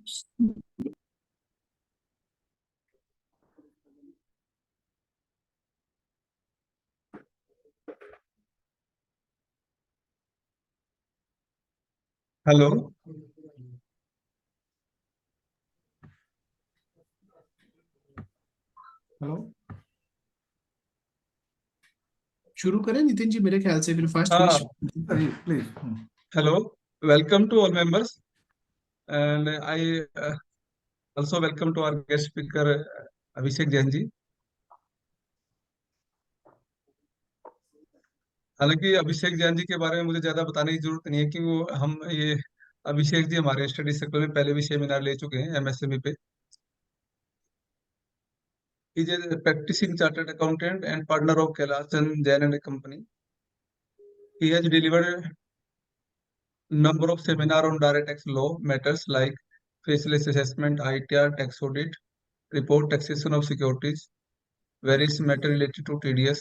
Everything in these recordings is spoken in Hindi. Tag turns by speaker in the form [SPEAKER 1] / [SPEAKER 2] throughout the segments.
[SPEAKER 1] हेलो।
[SPEAKER 2] हेलो, शुरू करें नितिन जी? मेरे ख्याल से फिर फास्ट
[SPEAKER 1] हाँ,
[SPEAKER 2] finish.
[SPEAKER 3] Please.
[SPEAKER 1] Hello. Welcome to all members and I also welcome to our guest speaker Abhishek Jain ji. हालांकि अभिषेक जैन जी के बारे में मुझे ज्यादा बताने की जरूरत नहीं है कि वो हम ये अभिषेक जी हमारे स्टडी सर्कल में पहले भी सेमिनार ले चुके हैं एमएसएमई पे। Is a practising chartered accountant and partner of Kailash Chand Jain and company. He has delivered number of seminar on direct tax law matters like faceless assessment, ITR, tax audit, report taxation of securities, various matter related to TDS,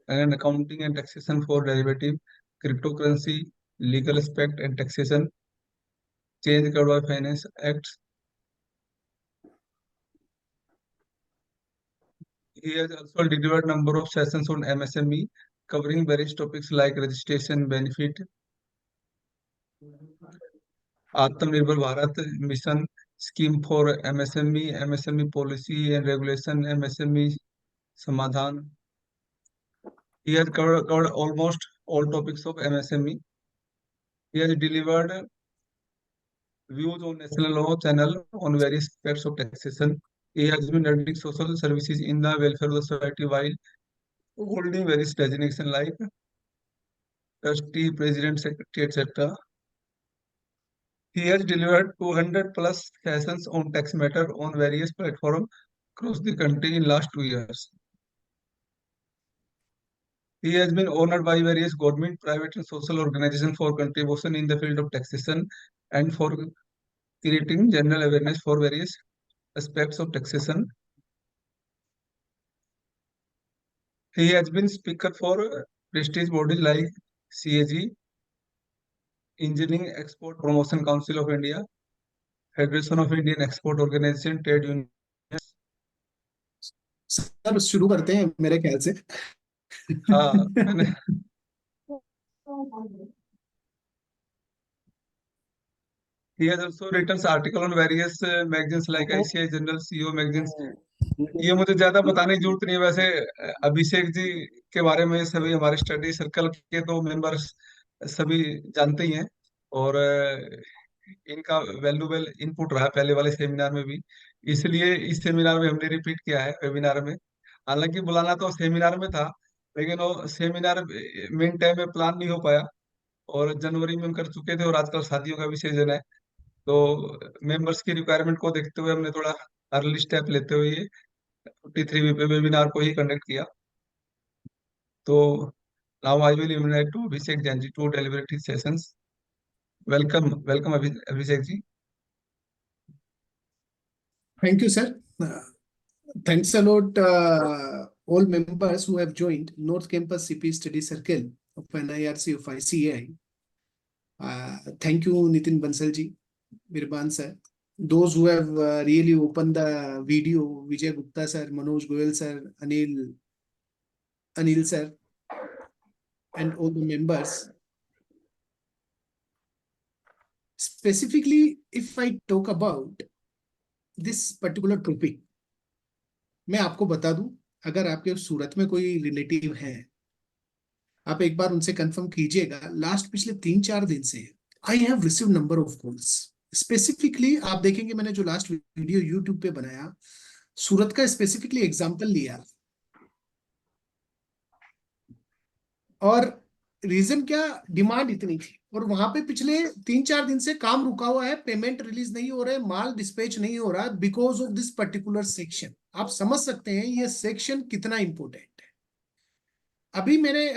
[SPEAKER 1] and accounting and taxation for derivative, cryptocurrency, legal aspect and taxation, change covered by finance acts. He has also delivered number of sessions on MSME covering various topics like registration, benefit, आत्मनिर्भर Bharat mission, scheme for MSME, MSME policy and regulation, MSME समाधान। He has covered almost all topics of MSME. He has delivered views on national law channel on various aspects of taxation. He has been rendering social services in the welfare of the society while holding various designation like trustee, president, secretary, etc. He has delivered 200 plus sessions on tax matter on various platforms across the country in last 2 years. He has been honored by various government, private, and social organizations for contribution in the field of taxation and for creating general awareness for various aspects of taxation. He has been speaker for prestige bodies like CAG, Engineering Export Promotion Council of India, Federation of Indian Export Organization, Trade Union.
[SPEAKER 2] Sir शुरू करते हैं मेरे ख्याल से।
[SPEAKER 1] हाँ, मैंने He has also written article on various magazines like ICI General, CEO magazines. ये मुझे ज्यादा बताने की जरूरत नहीं है। वैसे अभिषेक जी के बारे में सभी हमारे स्टडी सर्कल के तो मेंबर्स सभी जानते ही हैं और इनका वैल्यूबल इनपुट रहा पहले वाले सेमिनार में भी, इसलिए इस सेमिनार में हमने रिपीट किया है वेबिनार में। हालांकि बुलाना तो सेमिनार में था लेकिन वो सेमिनार मेन टाइम में प्लान नहीं हो पाया और जनवरी में हम कर चुके थे और आजकल शादियों का भी सीजन है तो मेंबर्स की रिक्वायरमेंट को देखते हुए हमने थोड़ा अर्ली स्टेप लेते हुए ये 53 पे वेबिनार को ही कंडक्ट किया। तो now I will invite to Abhishek Jain ji to deliver his sessions. Welcome welcome Abhishek ji.
[SPEAKER 2] Thank you, sir. Thanks a lot, all members who have joined North Campus CP Study Circle of NIRC of ICAI. Thank you, Nitin Bansal ji, Mirbaan sir. Those who have really opened the video, Vijay Gupta sir, Manoj Goyal sir, Anil sir, and all the members. Specifically, if I talk about this particular topic, मैं आपको बता दूं, अगर आपके सूरत में कोई रिलेटिव है, आप एक बार उनसे कंफर्म कीजिएगा। लास्ट पिछले 3-4 दिन से I have receive number of calls. Specifically आप देखेंगे मैंने जो लास्ट वीडियो यूट्यूब पे बनाया, सूरत का स्पेसिफिकली एग्जांपल लिया और रीजन क्या, डिमांड इतनी थी और वहां पे पिछले 3-4 दिन से काम रुका हुआ है, पेमेंट रिलीज नहीं हो रहा है, माल डिस्पैच नहीं हो रहा because of this particular section. आप समझ सकते हैं ये सेक्शन कितना इंपॉर्टेंट है। अभी मैंने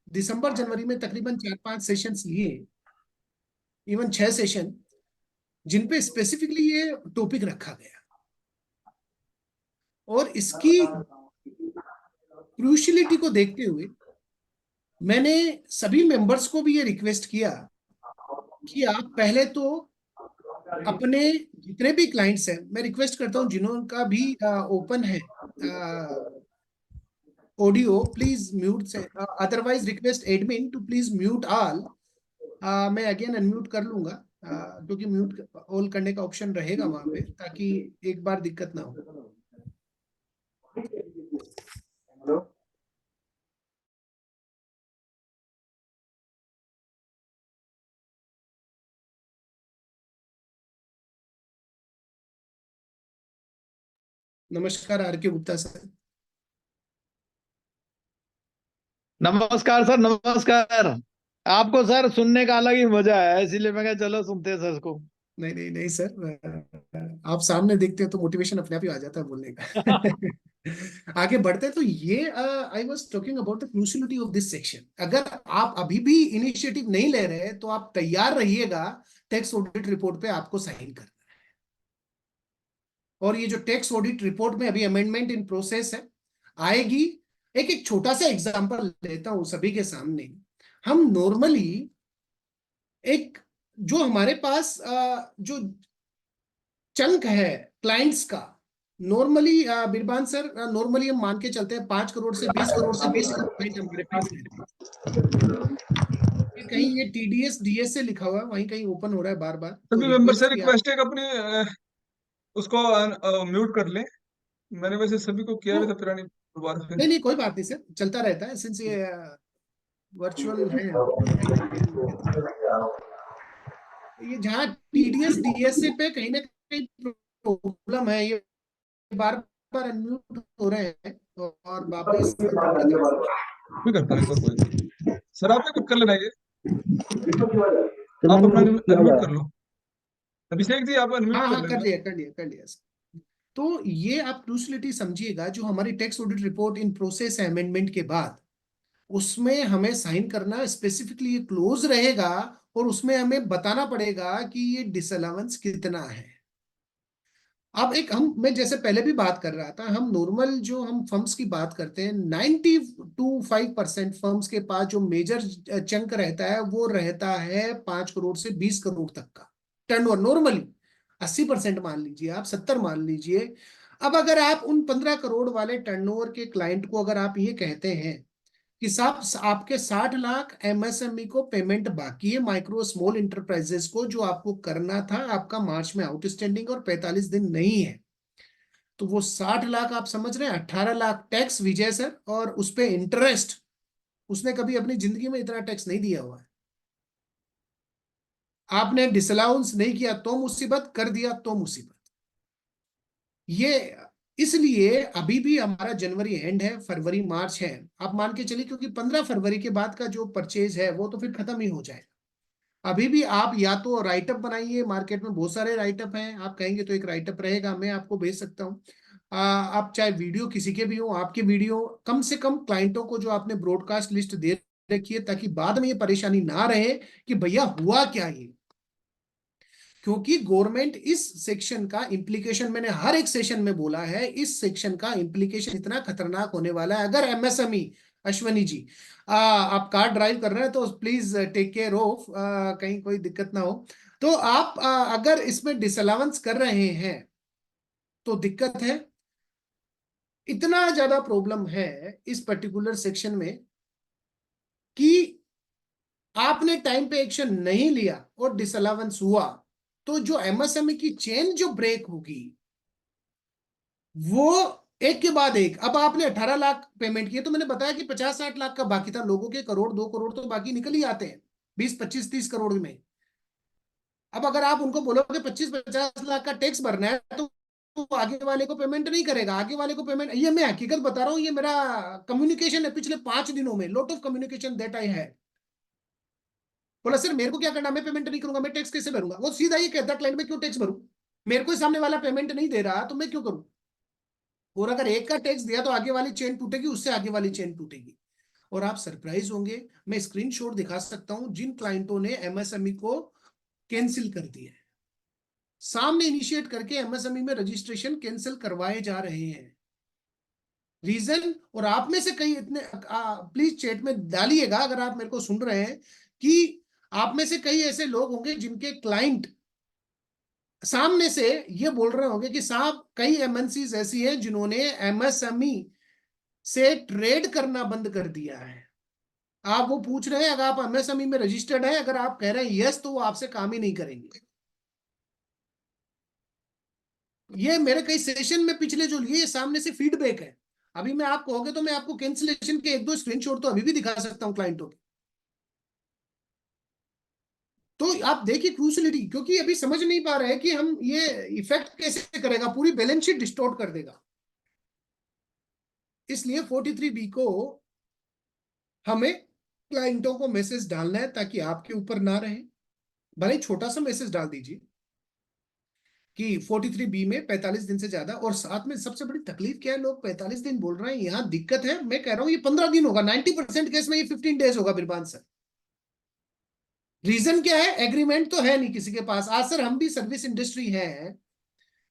[SPEAKER 2] दिसंबर जनवरी में तकरीबन 4-5 सेशंस लिए, इवन 6 सेशन, जिनपे स्पेसिफिकली ये टॉपिक रखा गया और इसकी क्रूशियलिटी को देखते हुए मैंने सभी मेंबर्स को भी ये रिक्वेस्ट किया कि आप पहले तो अपने जितने भी क्लाइंट्स हैं, मैं रिक्वेस्ट करता हूं जिन्होंने भी ओपन है ऑडियो, प्लीज म्यूट से, otherwise request admin to please mute all. मैं अगेन अनम्यूट कर लूंगा, क्योंकि म्यूट ऑल करने का ऑप्शन रहेगा वहां पे, ताकि एक बार दिक्कत ना हो। नमस्कार आर के गुप्ता सर।
[SPEAKER 3] नमस्कार सर, नमस्कार। आपको सर सुनने का अलग ही मजा है, इसीलिए मैं कहा चलो सुनते हैं सर को।
[SPEAKER 2] नहीं नहीं नहीं सर, आप सामने देखते हैं तो मोटिवेशन अपने आप ही आ जाता है बोलने का। आगे बढ़ते हैं, तो ये I was talking about the cruciality of this section. अगर आप अभी भी इनिशिएटिव नहीं ले रहे तो आप तैयार रहिएगा, टैक्स ऑडिट रिपोर्ट पे आपको साइन करना है। और ये जो टैक्स ऑडिट रिपोर्ट में अभी अमेंडमेंट इन प्रोसेस है, आएगी। एक एक छोटा सा एग्जांपल लेता हूं सभी के सामने। हम नॉर्मली एक जो हमारे पास जो चंक है क्लाइंट्स का, नॉर्मली बिरबान सर, नॉर्मली हम मान के चलते हैं 5 करोड़ से 20 करोड़ तक के क्लाइंट हमारे पास रहते हैं। कहीं ये टीडीएस डीएस से लिखा हुआ है, वहीं कहीं ओपन हो रहा है बार बार, तो
[SPEAKER 1] सभी मेंबर से
[SPEAKER 2] रिक्वेस्ट कि आप।
[SPEAKER 1] रिक्वेस्ट है कि अपनी उसको म्यूट कर ले। मैंने वैसे सभी को किया
[SPEAKER 2] तो
[SPEAKER 1] भी था, पुरानी दोबारा फिर।
[SPEAKER 2] नहीं नहीं कोई बात नहीं सर, चलता रहता है सिंस ये वर्चुअल है, तो कहीं ना कहीं दिक्कत नहीं। ये जहाँ टीडीएस डीएस से पे कहीं ना कहीं प्रॉब्लम है, ये बार बार अनम्यूट हो रहे हैं और वापस दिक्कत है।
[SPEAKER 1] भी करता है कोई कोई। सर आप भी कर लेना ये,
[SPEAKER 3] तो
[SPEAKER 1] आप
[SPEAKER 3] मैंने
[SPEAKER 1] अपना
[SPEAKER 3] म्यूट किया हुआ
[SPEAKER 1] अनम्यूट
[SPEAKER 3] है।
[SPEAKER 1] कर लो। अभिषेक जी आप अनम्यूट
[SPEAKER 2] हाँ
[SPEAKER 1] कर
[SPEAKER 2] हाँ कर
[SPEAKER 1] लेना।
[SPEAKER 2] लिया कर लिया कर लिया सर। तो ये आप क्रूशलिटी समझिएगा, जो हमारी tax audit report in process है अमेंडमेंट के बाद, उसमें हमें साइन करना स्पेसिफिकली ये क्लोज रहेगा, और उसमें हमें बताना पड़ेगा कि ये डिसअलाउंस कितना है। अब एक हम, मैं जैसे पहले भी बात कर रहा था, हम नॉर्मल जो हम फर्म्स की बात करते हैं, 90 to 5% फर्म्स के पास जो मेजर चंक रहता है वो रहता है 5 करोड़ से 20 करोड़ तक का टर्नओवर नॉर्मली। 80% मान लीजिए, आप 70 मान लीजिए। अब अगर आप उन 15 करोड़ वाले टर्नओवर के क्लाइंट को अगर आप ये कहते हैं कि साहब आपके 60 लाख एमएसएमई को पेमेंट बाकी है, माइक्रो स्मॉल इंटरप्राइजेस को, जो आपको करना था, आपका मार्च में आउटस्टैंडिंग और 45 दिन नहीं है, तो वो 60 लाख आप समझ रहे हैं, 18 लाख टैक्स विजय सर, और उस पे इंटरेस्ट। उसने कभी अपनी जिंदगी में इतना टैक्स नहीं दिया हुआ है। आपने डिसअलाउंस नहीं किया तो मुसीबत, कर दिया तो मुसीबत। ये इसलिए अभी भी हमारा जनवरी एंड है, फरवरी मार्च है, आप मान के चलिए, क्योंकि 15 फरवरी के बाद का जो परचेज है वो तो फिर खत्म ही हो जाएगा। अभी भी आप या तो राइटअप बनाइए, मार्केट में बहुत सारे राइटअप हैं, आप कहेंगे तो एक राइटअप रहेगा, मैं आपको भेज सकता हूँ। आप चाहे वीडियो किसी के भी हो, आपके वीडियो कम से कम क्लाइंटों को जो आपने ब्रॉडकास्ट लिस्ट दे रखिए, ताकि बाद में ये परेशानी ना रहे कि भैया हुआ क्या ये। क्योंकि गवर्नमेंट इस सेक्शन का इम्प्लीकेशन, मैंने हर एक सेशन में बोला है, इस सेक्शन का इम्प्लीकेशन इतना खतरनाक होने वाला है। अगर एमएसएमई, अश्वनी जी, आप कार ड्राइव कर रहे हैं तो प्लीज टेक केयर ऑफ, कहीं कोई दिक्कत ना हो। तो आप अगर इसमें डिसअलाउंस कर रहे हैं तो दिक्कत है। इतना ज्यादा प्रॉब्लम है इस पर्टिकुलर सेक्शन में कि आपने टाइम पे एक्शन नहीं लिया और डिसअलाउंस हुआ, तो जो एमएसएमई की चेन जो ब्रेक होगी, वो एक के बाद एक। अब आपने 18 लाख पेमेंट किए, तो मैंने बताया कि 50-60 लाख का बाकी था, लोगों के करोड़ 2 करोड़ तो बाकी निकल ही आते हैं 20-25-30 करोड़ में। अब अगर आप उनको बोलोगे 25-50 लाख का टैक्स भरना है, तो वो आगे वाले को पेमेंट नहीं करेगा। आगे वाले को पेमेंट, ये मैं हकीकत बता रहा हूं, ये मेरा कम्युनिकेशन है पिछले 5 दिनों में, lot of communication that I है। बोला सर मेरे को क्या करना, मैं पेमेंट नहीं करूंगा, मैं टैक्स कैसे भरूंगा। वो सीधा ये कहता क्लाइंट, में क्यों टैक्स भरूं, मेरे को सामने वाला पेमेंट नहीं दे रहा तो मैं क्यों करूं। और अगर एक का टैक्स दिया तो आगे वाली चेन टूटेगी, उससे आगे वाली चेन टूटेगी। और आप सरप्राइज होंगे, मैं स्क्रीनशॉट दिखा सकता हूं जिन क्लाइंटों ने एमएसएमई को कैंसिल कर दिया है, सामने इनिशिएट करके एमएसएमई में रजिस्ट्रेशन कैंसिल करवाए जा रहे हैं। रीजन, और आप में से कई इतने, प्लीज चैट में डालिएगा अगर आप मेरे को सुन रहे हैं, कि आप में से कई ऐसे लोग होंगे जिनके क्लाइंट सामने से ये बोल रहे होंगे कि साहब कई एमएनसीज ऐसी हैं जिन्होंने एमएसएमई से ट्रेड करना बंद कर दिया है। आप वो पूछ रहे हैं, अगर आप एमएसएमई में रजिस्टर्ड है, अगर आप कह रहे हैं यस, तो वो आपसे काम ही नहीं करेंगे। ये मेरे कई सेशन में पिछले जो लिए सामने से फीडबैक है। अभी मैं आप कहोगे तो मैं आपको कैंसिलेशन के 1-2 स्क्रीनशॉट तो अभी भी दिखा सकता हूं क्लाइंटों के। तो आप देखिए क्रूशलिटी, क्योंकि अभी समझ नहीं पा रहे हैं कि हम ये इफेक्ट कैसे करेगा, पूरी बैलेंस शीट डिस्टॉर्ट कर देगा। इसलिए 43B को हमें क्लाइंटों को मैसेज डालना है ताकि आपके ऊपर ना रहे। भले ही छोटा सा मैसेज डाल दीजिए कि 43B में 45 दिन से ज्यादा, और साथ में सबसे बड़ी तकलीफ क्या है, लोग 45 दिन बोल रहे हैं, यहाँ दिक्कत है। मैं कह रहा हूं ये 15 दिन होगा, 90% केस में ये 15 डेज होगा बिरबान सर। रीजन क्या है, एग्रीमेंट तो है नहीं किसी के पास। आज सर हम भी सर्विस इंडस्ट्री है,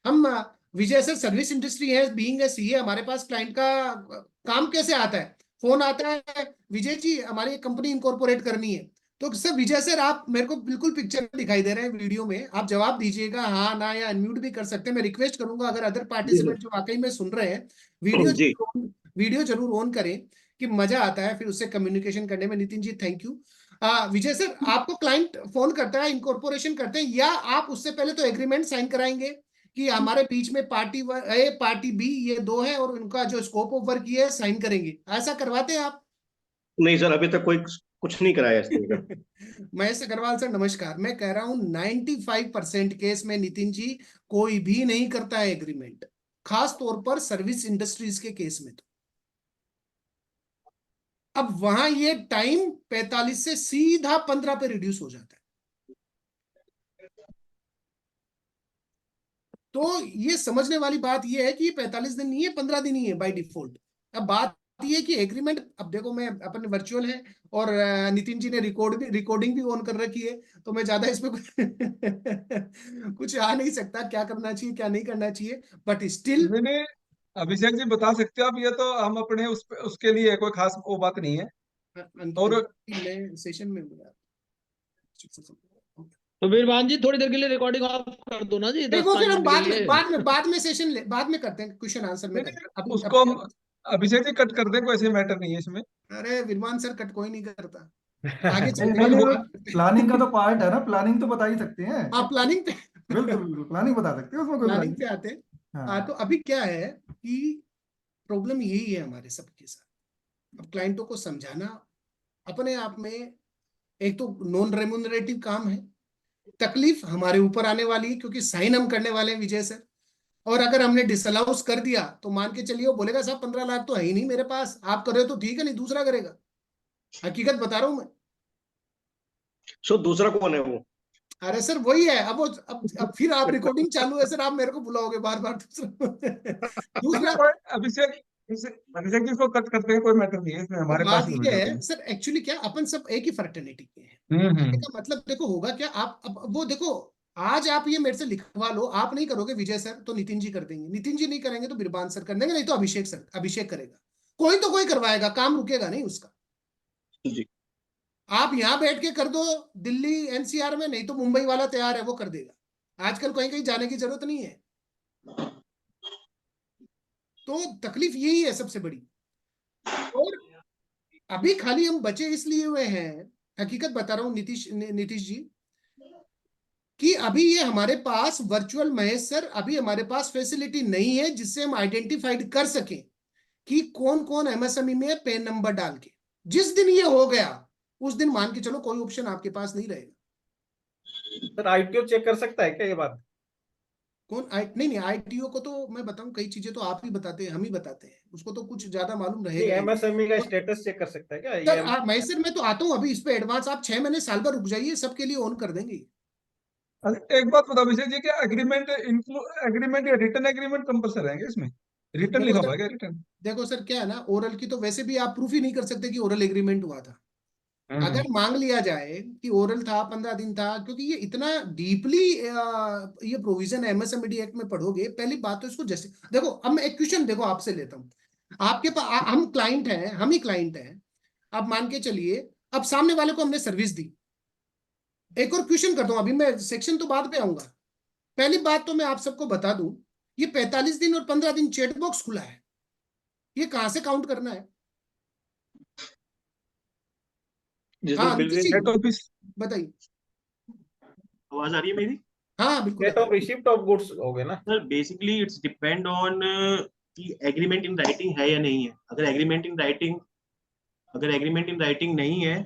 [SPEAKER 2] हम विजय सर सर्विस इंडस्ट्री है, बीइंग ए सीए हमारे पास क्लाइंट का काम कैसे आता है, फोन आता है, विजय जी हमारी एक कंपनी इनकॉर्पोरेट करनी है। तो सर विजय सर आप मेरे को बिल्कुल पिक्चर दिखाई दे रहे हैं वीडियो में, आप जवाब दीजिएगा हाँ ना, या अनम्यूट भी कर सकते हैं। मैं रिक्वेस्ट करूंगा अगर अदर पार्टिसिपेंट जो वाकई में सुन रहे हैं,
[SPEAKER 4] जी
[SPEAKER 2] वीडियो जरूर ऑन करें, कि मजा आता है फिर उससे कम्युनिकेशन करने में। Nitin ji thank you. Vijay sir आपको क्लाइंट फोन करता है, इनकॉर्पोरेशन करते हैं, या आप उससे पहले तो एग्रीमेंट साइन कराएंगे कि हमारे बीच में पार्टी ए पार्टी बी ये दो है और उनका जो स्कोप ऑफ वर्क ये है, साइन करेंगे, ऐसा करवाते हैं आप?
[SPEAKER 4] नहीं सर, अभी तक कोई कुछ नहीं कराया इस तरह का।
[SPEAKER 2] महेश अग्रवाल सर नमस्कार। मैं कह रहा हूं 95% केस में नितिन जी कोई भी नहीं करता है एग्रीमेंट, खास तौर पर सर्विस इंडस्ट्रीज के केस में। तो अब वहां ये टाइम 45 से सीधा 15 पे रिड्यूस हो जाता है। तो ये समझने वाली बात ये है कि ये 45 दिन नहीं है, 15 दिन ही है बाय डिफॉल्ट। अब बात ये है कि एग्रीमेंट, अब देखो मैं अपन वर्चुअल है और नितिन जी ने रिकॉर्डिंग भी ऑन कर रखी है, तो मैं ज्यादा इसमें कुछ आ नहीं सकता क्या करना चाहिए क्या नहीं करना चाहिए, बट स्टिल।
[SPEAKER 1] मैंने अभिषेक जी बता सकते हो आप, ये तो हम अपने उसके लिए कोई खास वो बात नहीं है। और
[SPEAKER 2] मैं सेशन में
[SPEAKER 3] तो बीरबान जी थोड़ी देर के लिए रिकॉर्डिंग ऑफ कर दो ना जी,
[SPEAKER 2] नहीं, वो
[SPEAKER 3] 10-5
[SPEAKER 2] फिर हम
[SPEAKER 3] मिनट के लिए।
[SPEAKER 2] बाद में सेशन बाद में करते हैं, क्वेश्चन आंसर में
[SPEAKER 1] नहीं
[SPEAKER 2] करते
[SPEAKER 1] नहीं,
[SPEAKER 2] हैं अभी
[SPEAKER 1] उसको हम अभिषेक जी कट कर दें, कोई ऐसे मैटर नहीं है इसमें।
[SPEAKER 2] अरे विद्वान सर कट कोई नहीं करता, आगे
[SPEAKER 5] नहीं
[SPEAKER 2] चलते
[SPEAKER 5] नहीं
[SPEAKER 2] हैं
[SPEAKER 5] नहीं,
[SPEAKER 2] बात करते
[SPEAKER 5] प्लानिंग का तो पार्ट है ना, प्लानिंग तो बता ही सकते हैं।
[SPEAKER 2] हैं। आप प्लानिंग पे
[SPEAKER 5] बिल्कुल बिल्कुल, प्लानिंग बता सकते हैं, उसमें कोई बुराई
[SPEAKER 2] प्लानिंग पे
[SPEAKER 5] नहीं।
[SPEAKER 2] आते हैं। तो
[SPEAKER 5] हाँ
[SPEAKER 2] अभी क्या है कि प्रॉब्लम यही है हमारे सबके साथ, अब क्लाइंटों को समझाना अपने आप में एक तो नॉन रेम्यूनरेटिव काम है। तकलीफ हमारे ऊपर आने वाली है क्योंकि साइन हम करने वाले हैं विजय सर, और अगर हमने डिसअलाउस कर दिया तो मान के चलिए वो बोलेगा साहब 15 लाख तो है ही नहीं मेरे पास, आप कर रहे हो तो ठीक है, नहीं दूसरा करेगा। हकीकत बता रहा हूं मैं।
[SPEAKER 4] सो दूसरा कौन है वो?
[SPEAKER 2] अरे सर वही है। अब वो अब फिर आप रिकॉर्डिंग चालू है सर, आप मेरे को बुलाओगे बार बार दूसरा
[SPEAKER 1] चलिए
[SPEAKER 2] दूसरा।
[SPEAKER 1] कोई अभिषेक जी को कट करते हैं, कोई मैटर नहीं है इसमें,
[SPEAKER 2] तो
[SPEAKER 1] हमारे पास
[SPEAKER 2] बात
[SPEAKER 1] ही
[SPEAKER 2] ये
[SPEAKER 1] वीडियो तो
[SPEAKER 2] है सर, एक्चुअली क्या अपन सब एक ही फर्टर्निटी के हैं।
[SPEAKER 1] हम्म।
[SPEAKER 2] का मतलब देखो होगा क्या, आप अब वो देखो, आज आप ये मेरे से लिखवा लो, आप नहीं करोगे विजय सर तो नितिन जी कर देंगे, नितिन जी नहीं करेंगे तो बिरबान सर कर देंगे, नहीं तो अभिषेक करेगा। कोई तो कोई करवाएगा, काम रुकेगा नहीं उसका।
[SPEAKER 4] जी
[SPEAKER 2] आप यहां बैठ के कर दो दिल्ली एनसीआर में, नहीं तो मुंबई वाला तैयार है वो कर देगा। आजकल कहीं कहीं जाने की जरूरत नहीं है। तो तकलीफ यही है सबसे बड़ी। और अभी खाली हम बचे इसलिए हुए हैं, हकीकत बता रहा हूं नीतीश जी, कि अभी ये हमारे पास वर्चुअल महेश सर, अभी हमारे पास फैसिलिटी नहीं है जिससे हम आइडेंटिफाइड कर सकें कि कौन कौन एमएसएमई में पेन नंबर डाल के। जिस दिन ये हो गया उस दिन मान के चलो कोई ऑप्शन आपके पास नहीं रहेगा।
[SPEAKER 6] सर आईटीओ चेक कर सकता है क्या ये बात?
[SPEAKER 2] नहीं आईटीओ को तो मैं बताऊं, कई चीजें तो आप ही बताते हैं, हम ही बताते हैं, उसको तो कुछ ज्यादा मालूम
[SPEAKER 6] नहीं,
[SPEAKER 2] रहेगा ही।
[SPEAKER 6] एमएसएमई का स्टेटस चेक कर सकता है क्या ये?
[SPEAKER 2] सर महेश सर मैं तो आता हूँ अभी इस पे एडवांस, आप 6 महीने साल भर रुक जाइए, सबके लिए ऑन कर देंगे।
[SPEAKER 1] एक बात बताओ अभिषेक जी, क्या एग्रीमेंट या रिटर्न एग्रीमेंट कंपलसरी रहेंगे इसमें? रिटर्न
[SPEAKER 2] देखो
[SPEAKER 1] लिखा
[SPEAKER 2] सर,
[SPEAKER 1] हुआ है क्या, रिटर्न?
[SPEAKER 2] देखो सर क्या है ना, ओरल की तो वैसे भी आप प्रूफ ही नहीं कर सकते कि ओरल एग्रीमेंट हुआ था।
[SPEAKER 1] हम्म।
[SPEAKER 2] अगर मांग लिया जाए कि ओरल था 15 दिन था, क्योंकि ये इतना डीपली ये प्रोविजन एमएसएमई एक्ट में पढ़ोगे, पहली बात तो इसको जैसे देखो, अब मैं एक क्वेश्चन देखो आपसे लेता हूँ। आपके पास हम क्लाइंट हैं, हम ही क्लाइंट हैं। अब मान के चलिए, अब सामने वाले को हमने सर्विस दी, एक और क्वेश्चन करता हूं, अभी मैं सेक्शन तो बाद पे आऊंगा। पहली बात तो मैं आप सबको बता दूं, ये 45 दिन और 15 दिन चैट बॉक्स खुला है, ये कहां से काउंट करना है?
[SPEAKER 4] जिस दिन
[SPEAKER 2] हाँ
[SPEAKER 4] bill
[SPEAKER 2] Nitish ji
[SPEAKER 1] head office.
[SPEAKER 2] बताइए।
[SPEAKER 4] आवाज आ रही है मेरी?
[SPEAKER 2] हाँ बिल्कुल
[SPEAKER 6] date of receipt of goods हो गए ना।
[SPEAKER 4] Sir basically it's depend on कि एग्रीमेंट इन राइटिंग है या नहीं है। अगर एग्रीमेंट इन राइटिंग नहीं है,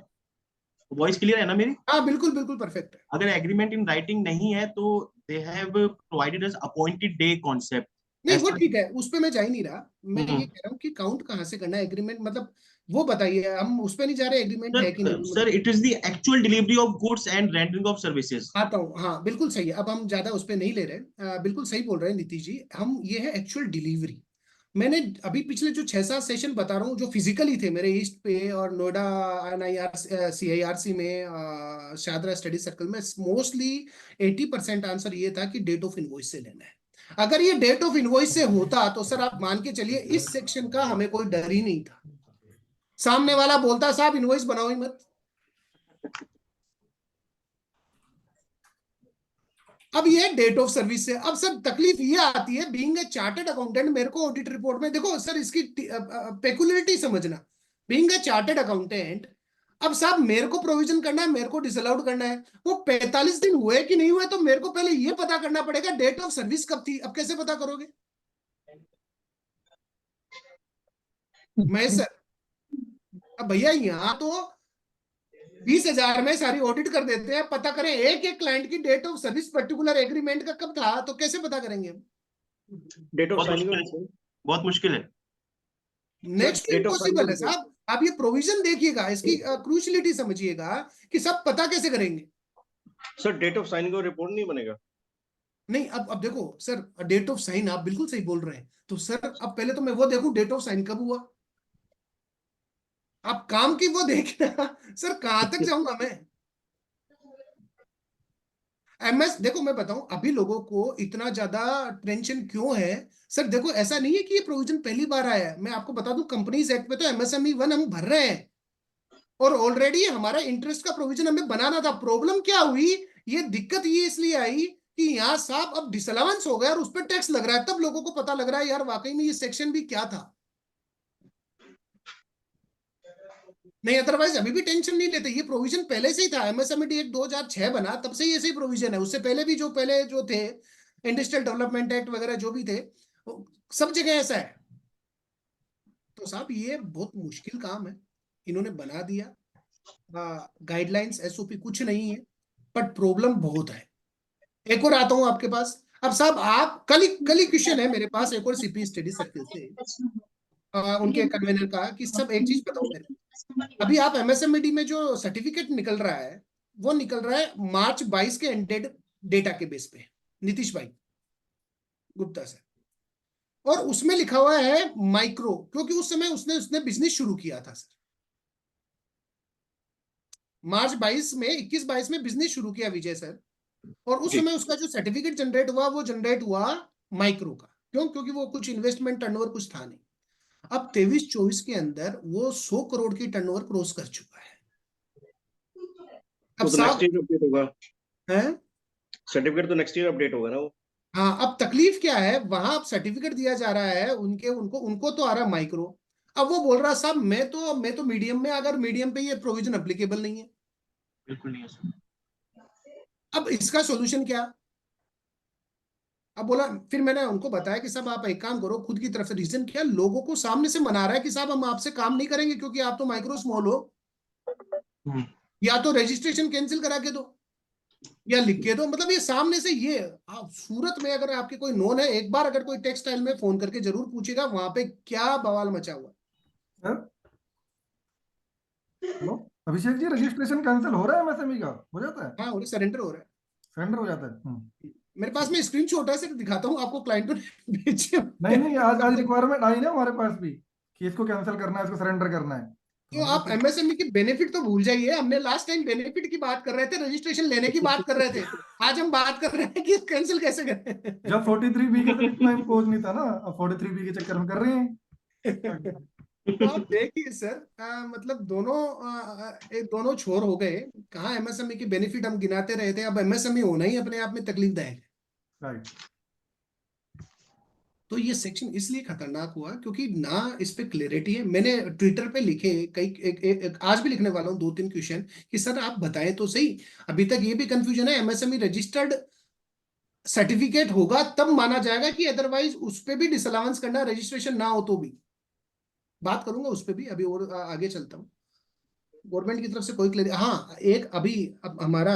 [SPEAKER 4] वॉइस क्लियर है ना मेरी?
[SPEAKER 2] हाँ बिल्कुल बिल्कुल परफेक्ट है।
[SPEAKER 4] अगर एग्रीमेंट इन राइटिंग नहीं है तो they have provided us appointed day concept
[SPEAKER 2] नहीं
[SPEAKER 4] एज
[SPEAKER 2] वो
[SPEAKER 4] पर।
[SPEAKER 2] ठीक है, उस पे मैं जा ही नहीं रहा, मैं ये कह रहा हूँ कि काउंट कहाँ से करना है एग्रीमेंट, मतलब वो बताइए, हम उस पे नहीं जा रहे एग्रीमेंट है कि नहीं,
[SPEAKER 4] sir it is the actual delivery of goods and rendering of services.
[SPEAKER 2] आता हूँ। हाँ बिल्कुल सही है, अब हम ज्यादा उस पे नहीं ले रहे, बिल्कुल सही बोल रहे हैं नीतीश जी, हम ये है एक्चुअल डिलीवरी। मैंने अभी पिछले जो 6-7 सेशन बता रहा हूँ जो फिजिकली थे मेरे ईस्ट पे और नोएडा NIR CIRC में, शादरा स्टडी सर्कल में, मोस्टली 80% आंसर ये था कि डेट ऑफ इनवॉइस से लेना है। अगर ये डेट ऑफ इनवॉइस से होता तो सर आप मान के चलिए इस सेक्शन का हमें कोई डर ही नहीं था। सामने वाला बोलता साहब इनवॉइस बनाओ ही मत। अब ये डेट ऑफ सर्विस से, अब सर तकलीफ ये आती है, बीइंग ए चार्टर्ड अकाउंटेंट, मेरे को ऑडिट रिपोर्ट में देखो सर इसकी पेकुलरिटी समझना। बीइंग ए चार्टर्ड अकाउंटेंट, अब साहब मेरे को प्रोविजन करना है, मेरे को डिसअलाउड करना है, वो 45 दिन हुए कि नहीं हुए, तो मेरे को पहले ये पता करना पड़ेगा डेट ऑफ सर्विस कब थी। अब कैसे पता करोगे? मैं सर, अब भैया यहाँ तो 20,000 में सारी ऑडिट कर देते हैं, पता करें एक एक क्लाइंट की date of service particular agreement का कब था, तो कैसे पता करेंगे हम?
[SPEAKER 4] डेट ऑफ साइनिंग बहुत मुश्किल है।
[SPEAKER 2] नेक्स्ट
[SPEAKER 4] डेट ऑफ
[SPEAKER 2] इम्पॉसिबल है
[SPEAKER 4] साइनिंग
[SPEAKER 2] साहब। आप ये प्रोविजन देखिएगा, इसकी क्रूशलिटी समझिएगा कि सब पता कैसे करेंगे।
[SPEAKER 4] सर डेट ऑफ साइनिंग और रिपोर्ट नहीं बनेगा।
[SPEAKER 2] नहीं अब देखो सर, डेट ऑफ साइन आप बिल्कुल सही बोल रहे हैं, तो सर अब पहले तो मैं वो देखूं डेट ऑफ साइन कब हुआ, आप काम की वो देखना। सर कहां तक जाऊंगा मैं? MS देखो मैं बताऊं अभी लोगों को इतना ज्यादा टेंशन क्यों है। सर देखो ऐसा नहीं है कि ये प्रोविजन पहली बार आया है, मैं आपको बता दूं कंपनीज एक्ट में तो MSME 1 हम भर रहे हैं, और ऑलरेडी हमारा इंटरेस्ट का प्रोविजन हमें बनाना था। प्रॉब्लम क्या हुई, ये दिक्कत ये इसलिए आई कि यहाँ साहब अब डिसअलाउंस हो गया और उस पर टैक्स लग रहा है, तब लोगों को पता लग रहा है यार वाकई में ये सेक्शन भी क्या था। नहीं अदरवाइज अभी भी टेंशन नहीं लेते, ये प्रोविजन पहले से ही था। MSME एक्ट 2006 बना, तब से ये सही प्रोविजन है, उससे पहले भी जो पहले जो थे इंडस्ट्रियल डेवलपमेंट एक्ट वगैरह जो भी थे, सब जगह ऐसा है। तो साहब ये बहुत मुश्किल काम है, इन्होंने बना दिया, गाइडलाइंस SOP कुछ नहीं है, बट प्रॉब्लम बहुत है। एक और आता हूं आपके पास, अब साहब आप कल ही क्वेश्चन है मेरे पास एक और CP स्टडी सर्किल से, उनके कन्वेनर का, कि सब एक चीज बताओ मेरे को। अभी आप MSMED में जो सर्टिफिकेट निकल रहा है वो निकल रहा है मार्च 22 के एंडेड डेटा के बेस पे, नीतीश भाई गुप्ता सर, और उसमें लिखा हुआ है माइक्रो, क्योंकि उस समय उसने उसने बिजनेस शुरू किया था सर। मार्च 22 में 21-22 में बिजनेस शुरू किया विजय सर, और उस समय उसका जो सर्टिफिकेट जनरेट हुआ वो जनरेट हुआ माइक्रो का। क्यों? क्योंकि वो कुछ इन्वेस्टमेंट टर्नओवर कुछ था नहीं। अब 23-24 के अंदर वो 100 करोड़ की टर्नओवर क्रॉस कर चुका है। अब
[SPEAKER 4] तो
[SPEAKER 2] साहब
[SPEAKER 4] नेक्स्ट ईयर अपडेट होगा।
[SPEAKER 2] है,
[SPEAKER 4] सर्टिफिकेट तो नेक्स्ट ईयर अपडेट होगा ना वो।
[SPEAKER 2] हाँ अब तकलीफ क्या है, वहां अब सर्टिफिकेट दिया जा रहा है उनके, उनको उनको तो आ रहा है माइक्रो। अब वो बोल रहा साहब मैं तो मीडियम में, अगर मीडियम पे ये प्रोविजन अप्लीकेबल नहीं है।
[SPEAKER 4] बिल्कुल नहीं है सर।
[SPEAKER 2] अब इसका सॉल्यूशन क्या? अब बोला, फिर मैंने उनको बताया कि साहब आप एक काम करो, खुद की तरफ से रीजन क्या, लोगों को सामने से मना रहा है कि साहब हम आपसे काम नहीं करेंगे क्योंकि आप तो माइक्रो स्मॉल हो, या तो रजिस्ट्रेशन कैंसिल करा के दो या लिख के दो। मतलब ये सामने से, ये आप सूरत में अगर आपके कोई नोन है, एक बार अगर कोई टेक्सटाइल में फोन करके जरूर पूछेगा वहां पे क्या बवाल मचा हुआ।
[SPEAKER 5] Sir hello Abhishek ji, registration cancel हो रहा है MSME का? हो जाता है?
[SPEAKER 2] हाँ और सरेंडर हो रहा है।
[SPEAKER 5] सरेंडर हो जाता है?
[SPEAKER 2] मेरे पास में स्क्रीनशॉट है सर, दिखाता हूँ आपको, क्लाइंट ने भेजे।
[SPEAKER 5] नहीं नहीं, आज रिक्वायरमेंट आई ना हमारे पास भी कि इसको कैंसिल करना है, इसको सरेंडर करना है, तो
[SPEAKER 2] तो
[SPEAKER 5] हमने
[SPEAKER 2] आप MSME की बेनिफिट तो भूल जाइए, हमने लास्ट टाइम बेनिफिट की बात कर रहे थे, रजिस्ट्रेशन लेने की बात कर रहे थे, आज हम बात कर रहे हैं कि कैंसिल कैसे करें।
[SPEAKER 5] जब 43B के तो इतना इम्पोज नहीं था ना, अब 43B के चक्कर में कर रहे हैं।
[SPEAKER 2] तो आप देखिए सर, मतलब दोनों दोनों छोर हो गए। कहाँ एमएसएमई के बेनिफिट हम गिनाते रहे थे, अब एमएसएमई होना ही अपने आप में तकलीफदायक है।
[SPEAKER 5] राइट।
[SPEAKER 2] तो ये सेक्शन इसलिए खतरनाक हुआ क्योंकि ना इस पे क्लैरिटी है। मैंने ट्विटर पे लिखे कई आज भी लिखने वाला हूँ 2-3 क्वेश्चन कि सर आप बताएं तो सही। अभी तक ये भी कंफ्यूजन है, एमएसएमई रजिस्टर्ड सर्टिफिकेट होगा तब माना जाएगा कि अदरवाइज उस पे भी डिसअलाउंस करना, रजिस्ट्रेशन ना हो तो भी। बात करूंगा उस पे भी अभी, और आगे चलता हूँ। गवर्नमेंट की तरफ से कोई क्लियर, हाँ एक अभी अब हमारा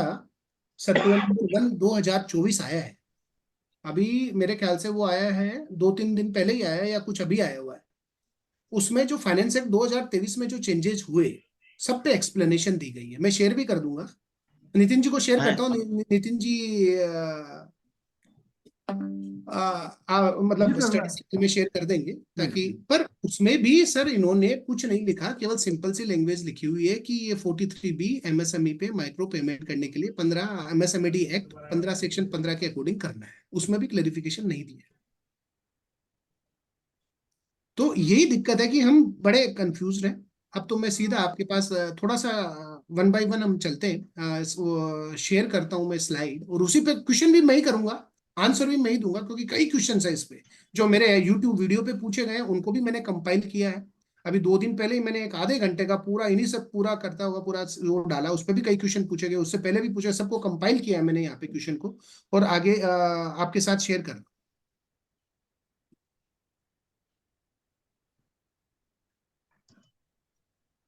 [SPEAKER 2] सर्कुलर नंबर 1/2024 आया है। अभी मेरे ख्याल से वो आया है 2-3 दिन पहले ही आया है या कुछ अभी आया हुआ है। उसमें जो फाइनेंस एक्ट 2023 में जो चेंजेस हुए, सब पे एक्सप्लेनेशन दी गई है। मैं शेयर भी कर दूंगा, नितिन जी को शेयर
[SPEAKER 4] मैं
[SPEAKER 2] करता हूँ। नितिन जी
[SPEAKER 5] जी
[SPEAKER 2] मतलब
[SPEAKER 5] सर, मैं
[SPEAKER 2] स्टडी में शेयर कर देंगे ताकि। पर उसमें भी सर इन्होंने कुछ नहीं लिखा, केवल सिंपल सी लैंग्वेज लिखी हुई है कि ये 43B एमएसएमई पे माइक्रो पेमेंट करने के लिए 15 एमएसएमईडी एक्ट 15 सेक्शन 15 के अकॉर्डिंग करना है। उसमें भी क्लेरिफिकेशन नहीं दिया। तो यही दिक्कत है कि हम बड़े कंफ्यूज हैं। अब तो मैं सीधा आपके पास थोड़ा सा वन बाय वन हम चलते हैं। शेयर करता हूं मैं स्लाइड, और उसी पे क्वेश्चन भी मैं ही करूंगा, आंसर भी मैं ही दूंगा, क्योंकि कई क्वेश्चन है इस पे जो मेरे यूट्यूब वीडियो पे पूछे गए हैं, उनको भी मैंने कंपाइल किया है। अभी 2 दिन पहले ही मैंने एक आधे घंटे का पूरा इन्हीं सब पूरा करता हुआ पूरा वो डाला, उस पर भी कई क्वेश्चन पूछे गए, उससे पहले भी पूछे, सबको कंपाइल किया है मैंने यहाँ पे क्वेश्चन को, और आगे आपके साथ शेयर कर।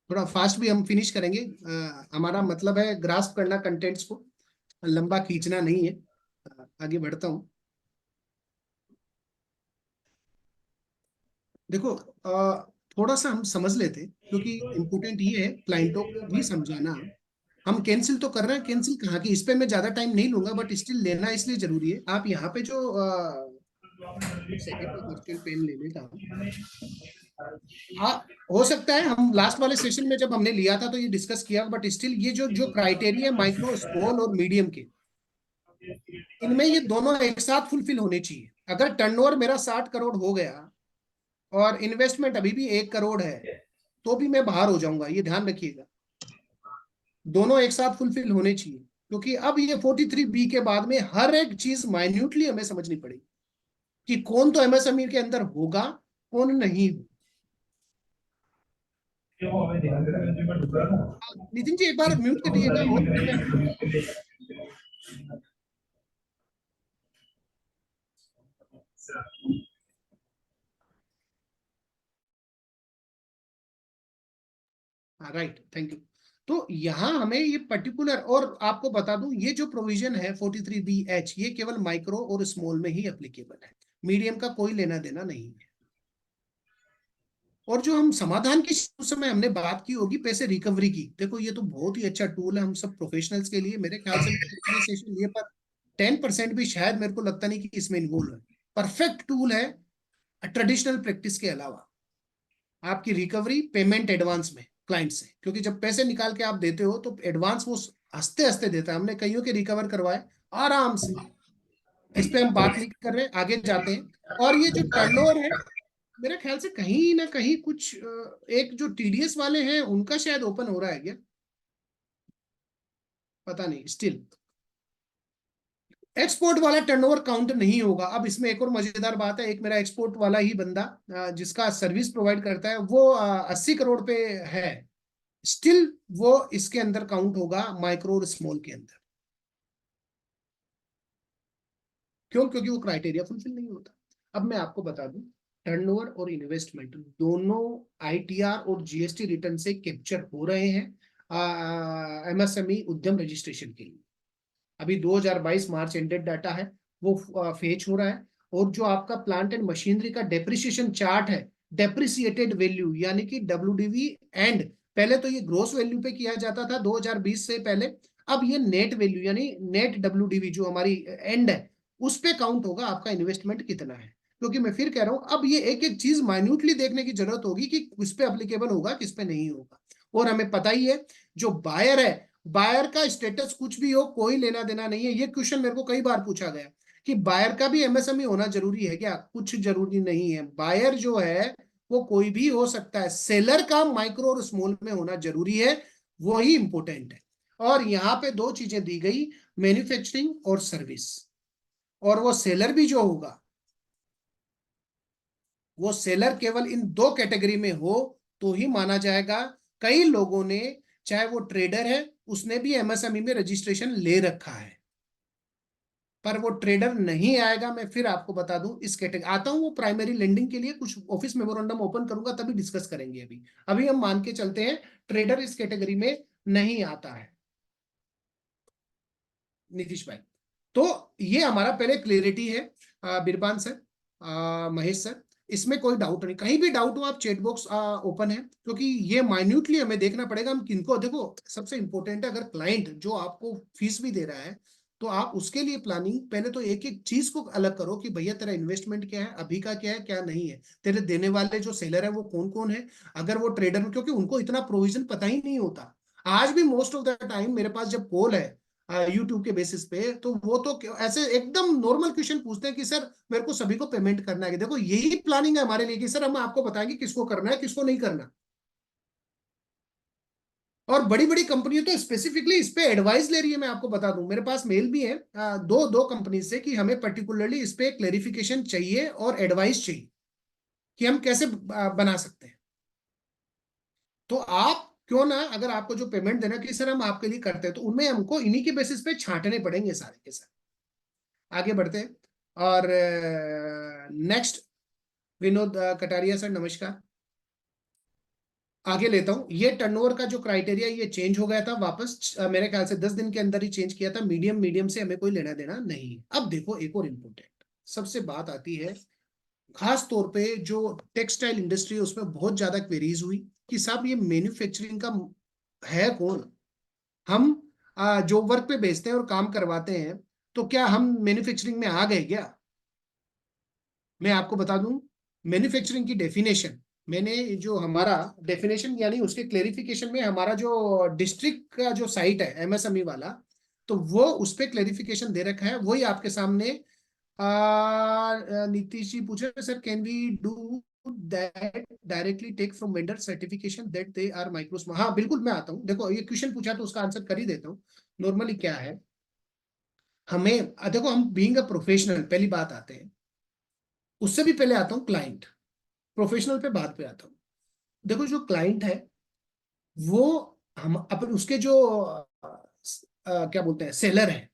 [SPEAKER 2] थोड़ा फास्ट भी हम फिनिश करेंगे। हमारा मतलब है ग्रास्प करना कंटेंट्स को, लंबा खींचना नहीं है। आगे बढ़ता हूँ। देखो, थोड़ा सा हम समझ लेते, क्योंकि इम्पोर्टेंट ये है क्लाइंटों को भी समझाना। हम कैंसिल तो कर रहे हैं, कैंसिल कहाँ की, इस पे मैं ज्यादा टाइम नहीं लूंगा, बट स्टिल लेना इसलिए जरूरी है। आप यहाँ पे जो सेकंड वर्चुअल पेन लेने का, हाँ हो सकता है हम लास्ट वाले सेशन में जब हमने लिया था तो ये डिस्कस किया, बट स्टिल ये जो जो क्राइटेरिया माइक्रो स्मॉल और मीडियम के, इनमें ये दोनों एक साथ फुलफिल होने चाहिए। अगर टर्नओवर मेरा 60 करोड़ हो गया और इन्वेस्टमेंट अभी भी 1 करोड़ है, तो भी मैं बाहर हो जाऊंगा, ये ध्यान रखिएगा। दोनों एक साथ फुलफिल होने चाहिए, क्योंकि अब ये 43B के बाद में हर एक चीज माइन्यूटली हमें समझनी पड़ेगी कि कौन तो एमएसएमई के अंदर होगा, कौन नहीं। नितिन जी एक बार म्यूट करिएगा, और फिर मैं राइट, थैंक यू। तो यहाँ हमें ये पर्टिकुलर, और आपको बता दूं ये जो प्रोविजन है 43BH, ये केवल माइक्रो और स्मॉल में ही एप्लीकेबल है, मीडियम का कोई लेना देना नहीं है। और जो हम समाधान की उस समय हमने बात की होगी पैसे रिकवरी की, देखो ये तो बहुत ही अच्छा टूल है हम सब प्रोफेशनल्स के लिए। मेरे ख्याल से मैंने सेशन लिए, पर 10% भी शायद मेरे को लगता नहीं कि इसमें इन्वॉल्व है। परफेक्ट टूल है ट्रेडिशनल प्रैक्टिस के अलावा, आपकी रिकवरी पेमेंट एडवांस में क्लाइंट से, क्योंकि जब पैसे निकाल के आप देते हो तो एडवांस वो हंसते हंसते देता है। हमने कईयों के रिकवर करवाए आराम से। इस पे हम बात नहीं कर रहे, आगे जाते हैं। और ये जो टर्नओवर है, मेरे ख्याल से कहीं ना कहीं कुछ एक जो टीडीएस वाले हैं उनका शायद ओपन हो रहा है क्या, पता नहीं। स्टिल एक्सपोर्ट वाला टर्नओवर काउंट नहीं होगा। अब इसमें एक और मजेदार बात है, एक मेरा एक्सपोर्ट वाला ही बंदा जिसका सर्विस प्रोवाइड करता है, वो 80 करोड़ पे है, स्टिल वो इसके अंदर काउंट होगा माइक्रो और स्मॉल के अंदर। क्यों? क्योंकि वो क्राइटेरिया फुलफिल नहीं होता। अब मैं आपको बता दूं, टर्नओवर और इन्वेस्टमेंट दोनों आईटीआर और जीएसटी रिटर्न से कैप्चर हो रहे हैं एमएसएमई उद्यम रजिस्ट्रेशन के लिए। अभी 2022 मार्च एंडेड डाटा है, वो फेच हो रहा है। और जो आपका प्लांट एंड मशीनरी का डेप्रिसिएशन चार्ट है, डेप्रिसिएटेड वैल्यू यानी कि डब्ल्यूडीवी एंड, पहले तो ये ग्रोस वैल्यू पे किया जाता था 2020 से पहले, अब ये नेट वैल्यू यानी नेट डब्ल्यूडीवी जो हमारी एंड है, उस पे काउंट होगा आपका इन्वेस्टमेंट कितना है। क्योंकि मैं फिर कह रहा हूं, अब ये एक एक चीज माइन्यूटली देखने की जरूरत होगी कि किस पे अप्लीकेबल होगा किस पे नहीं होगा। और हमें पता ही है जो बायर है, बायर का स्टेटस कुछ भी हो कोई लेना देना नहीं है। ये क्वेश्चन मेरे को कई बार पूछा गया कि बायर का भी एमएसएमई होना जरूरी है क्या? कुछ जरूरी नहीं है। बायर जो है वो कोई भी हो सकता है, सेलर का माइक्रो और स्मॉल में होना जरूरी है, वही इंपॉर्टेंट है। और यहाँ पे दो चीजें दी गई, मैन्युफैक्चरिंग और सर्विस। और वो सेलर भी जो होगा, वो सेलर केवल इन दो कैटेगरी में हो तो ही माना जाएगा। कई लोगों ने, चाहे वो ट्रेडर है, उसने भी एमएसएमई में रजिस्ट्रेशन ले रखा है, पर वो ट्रेडर नहीं आएगा। मैं फिर आपको बता दूं, इस कैटेगरी आता हूं, वो प्राइमरी लेंडिंग के लिए कुछ ऑफिस मेमोरेंडम ओपन करूंगा तभी डिस्कस करेंगे। अभी अभी हम मान के चलते हैं ट्रेडर इस कैटेगरी में नहीं आता है, नीतीश भाई। तो ये हमारा पहले क्लियरिटी है। बिरबान सर, महेश सर, इसमें कोई डाउट नहीं। कहीं भी डाउट हो आप चैट बॉक्स ओपन है, क्योंकि ये माइन्यूटली हमें देखना पड़ेगा हम किनको। देखो सबसे इंपॉर्टेंट है, अगर क्लाइंट जो आपको फीस भी दे रहा है तो आप उसके लिए प्लानिंग पहले तो एक एक चीज को अलग करो कि भैया तेरा इन्वेस्टमेंट क्या है, अभी का क्या है, क्या नहीं है, तेरे देने वाले जो सेलर है वो कौन कौन है। अगर वो ट्रेडर, क्योंकि उनको इतना प्रोविजन पता ही नहीं होता। आज भी मोस्ट ऑफ द टाइम मेरे पास जब कॉल है यूट्यूब के बेसिस पे, तो वो तो ऐसे एकदम नॉर्मल क्वेश्चन पूछते हैं कि सर मेरे को सभी को पेमेंट करना है। देखो यही प्लानिंग है हमारे लिए कि सर हम आपको बताएंगे किसको करना है किसको नहीं करना। और बड़ी बड़ी कंपनी तो स्पेसिफिकली इस पे एडवाइस ले रही है। मैं आपको बता दूं, मेरे पास मेल भी है दो कंपनी से कि हमें पर्टिकुलरली इस पे क्लेरिफिकेशन चाहिए और एडवाइस चाहिए कि हम कैसे बना सकते हैं। तो आप क्यों ना, अगर आपको जो पेमेंट देना कि सर हम आपके लिए करते हैं, तो उनमें हमको इन्हीं के बेसिस पे छांटने पड़ेंगे सारे के सारे। आगे बढ़ते हैं। और नेक्स्ट विनोद कटारिया सर, नमस्कार। आगे लेता हूं। ये टर्नओवर का जो क्राइटेरिया ये चेंज हो गया था वापस, मेरे ख्याल से 10 दिन के अंदर ही चेंज किया था। मीडियम मीडियम से हमें कोई लेना देना नहीं है। अब देखो एक और इम्पोर्टेंट सबसे बात आती है, खास तौर पे जो टेक्सटाइल इंडस्ट्री है उसमें बहुत ज्यादा क्वेरीज हुई कि साहब ये मैन्युफैक्चरिंग का है कौन। हम जो वर्क पे बेचते हैं और काम करवाते हैं, तो क्या हम मैन्युफैक्चरिंग में आ गए क्या। मैं आपको बता दूं, मैन्युफैक्चरिंग की डेफिनेशन, मैंने जो हमारा डेफिनेशन यानी उसके क्लेरिफिकेशन में हमारा जो डिस्ट्रिक्ट का जो साइट है एमएसएमई वाला, तो वो उस पर क्लेरिफिकेशन दे रखा है, वही आपके सामने। नीतीश जी पूछे sir can we do that directly take from vendor certification that they are micro small. हाँ बिल्कुल, मैं आता हूँ। देखो ये क्वेश्चन पूछा तो उसका आंसर कर ही देता हूँ। नॉर्मली क्या है, हमें देखो हम बीइंग अ प्रोफेशनल, पहली बात आते हैं, उससे भी पहले आता हूँ क्लाइंट, प्रोफेशनल पे बात पे आता हूँ। देखो जो क्लाइंट है वो, हम अपन उसके जो क्या बोलते हैं सेलर है,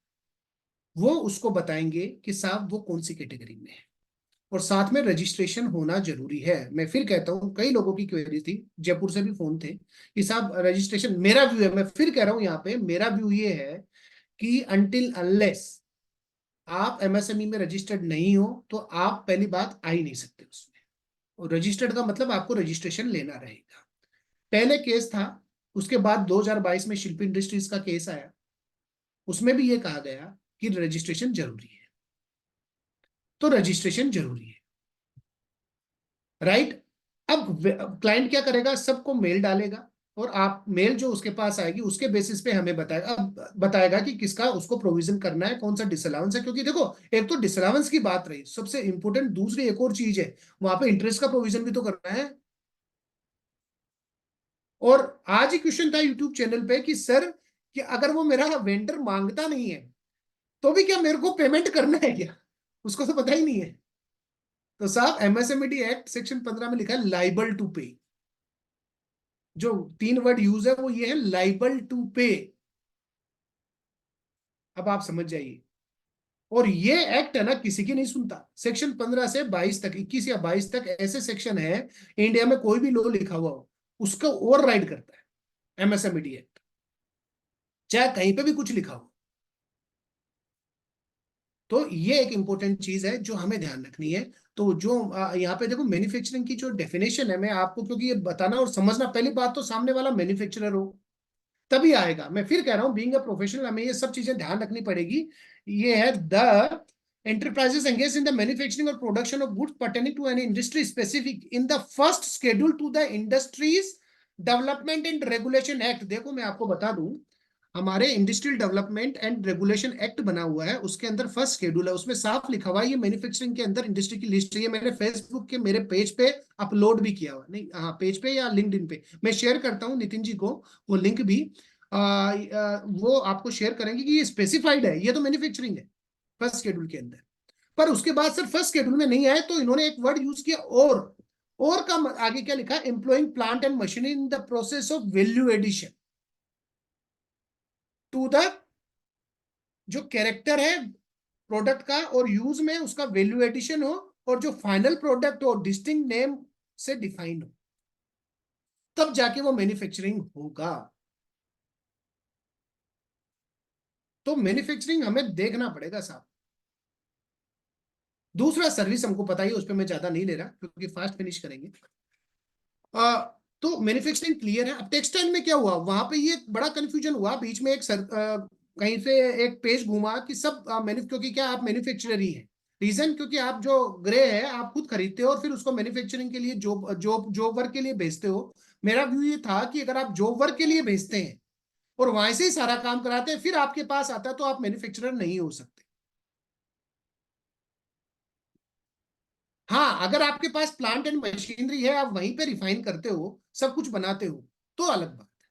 [SPEAKER 2] वो उसको बताएंगे कि साहब वो कौन सी कैटेगरी में है, और साथ में रजिस्ट्रेशन होना जरूरी है। मैं फिर कहता हूं, कई लोगों की क्वेरी थी, जयपुर से भी फोन थे कि साहब रजिस्ट्रेशन, मेरा व्यू है, मैं फिर कह रहा हूं यहाँ पे, मेरा व्यू ये है कि अनटिल अनलेस आप एमएसएमई में रजिस्टर्ड नहीं हो तो आप पहली बात आ ही नहीं सकते उसमें। और रजिस्टर्ड का मतलब आपको रजिस्ट्रेशन लेना रहेगा। पहले केस था, उसके बाद 2022 में शिल्पी इंडस्ट्रीज का केस आया, उसमें भी ये कहा गया कि रजिस्ट्रेशन जरूरी है, तो रजिस्ट्रेशन जरूरी है, राइट। अब क्लाइंट क्या करेगा, सबको मेल डालेगा और आप मेल जो उसके पास आएगी उसके बेसिस पे हमें बताएगा कि किसका उसको प्रोविजन करना है, कौन सा डिसअलाउंस है। क्योंकि देखो एक तो डिसअलाउंस की बात रही, सबसे इंपॉर्टेंट दूसरी एक और चीज है, वहां पे इंटरेस्ट का प्रोविजन भी तो करना है। और आज ही क्वेश्चन था यूट्यूब चैनल पे कि सर कि अगर वो मेरा वेंडर मांगता नहीं है तो भी क्या मेरे को पेमेंट करना है क्या, उसको तो पता ही नहीं है। तो साहब एमएसएमई एक्ट सेक्शन 15 में लिखा है लाइबल टू पे, जो 3 वर्ड यूज है वो ये है, लाइबल टू पे। अब आप समझ जाइए। और ये एक्ट है ना किसी की नहीं सुनता। सेक्शन 15 से 22 तक, 21 या 22 तक ऐसे सेक्शन है इंडिया में, कोई भी लॉ लिखा हुआ हो उसका ओवरराइड करता है एमएसएमई एक्ट, चाहे कहीं पे भी कुछ लिखा हो। तो ये एक इंपॉर्टेंट चीज है जो हमें ध्यान रखनी है। तो जो यहाँ पे देखो मैन्युफैक्चरिंग की जो डेफिनेशन है, मैं आपको क्योंकि ये बताना और समझना, पहली बात तो सामने वाला मैन्युफैक्चरर हो तभी आएगा। मैं फिर कह रहा हूँ बीइंग अ प्रोफेशनल हमें ये सब चीजें ध्यान रखनी पड़ेगी। ये है the enterprises engaged in the manufacturing or production of goods pertaining to an industry specific in the first schedule to the industries development and regulation act। देखो मैं आपको बता दूं, हमारे industrial development and regulation act बना हुआ है, उसके अंदर फर्स्ट शेड्यूल है, उसमें साफ लिखा हुआ है ये मैन्युफैक्चरिंग के अंदर इंडस्ट्री की लिस्ट है। ये मैंने फेसबुक के मेरे पेज पे अपलोड भी किया हुआ, नहीं हाँ पेज पे या लिंक्डइन पे मैं शेयर करता हूँ नितिन जी को वो लिंक भी। वो आपको शेयर करेंगे कि ये स्पेसिफाइड है, ये तो मैन्युफैक्चरिंग है फर्स्ट शेड्यूल के अंदर। पर उसके बाद सर फर्स्ट शेड्यूल में नहीं आए तो इन्होंने एक वर्ड यूज किया और का आगे क्या लिखा, employing plant and machinery in the process of value addition to the, जो कैरेक्टर है प्रोडक्ट का और यूज में उसका वैल्यू एडिशन हो, और जो फाइनल प्रोडक्ट हो डिस्टिंक्ट नेम से डिफाइंड हो, तब जाके वो मैन्युफैक्चरिंग होगा। तो मैन्युफैक्चरिंग हमें देखना पड़ेगा साहब। दूसरा सर्विस हमको पता ही, उस पर मैं ज्यादा नहीं ले रहा क्योंकि फास्ट फिनिश करेंगे। तो मैन्युफैक्चरिंग क्लियर है। अब टेक्सटाइल में क्या हुआ, वहां पे ये बड़ा कंफ्यूजन हुआ बीच में, कहीं से एक पेज घूमा कि सब क्योंकि क्या आप मैन्युफैक्चरर ही हैं। रीजन क्योंकि आप जो ग्रे है आप खुद खरीदते हो और फिर उसको मैन्युफैक्चरिंग के लिए जॉब वर्क के लिए भेजते हो। मेरा व्यू ये था कि अगर आप जॉब वर्क के लिए भेजते हैं और वहां से ही सारा काम कराते हैं फिर आपके पास आता है तो आप मैन्युफैक्चरर नहीं हो सकते। हाँ, अगर आपके पास प्लांट एंड मशीनरी है, आप वहीं पे रिफाइन करते हो, सब कुछ बनाते हो, तो अलग बात है।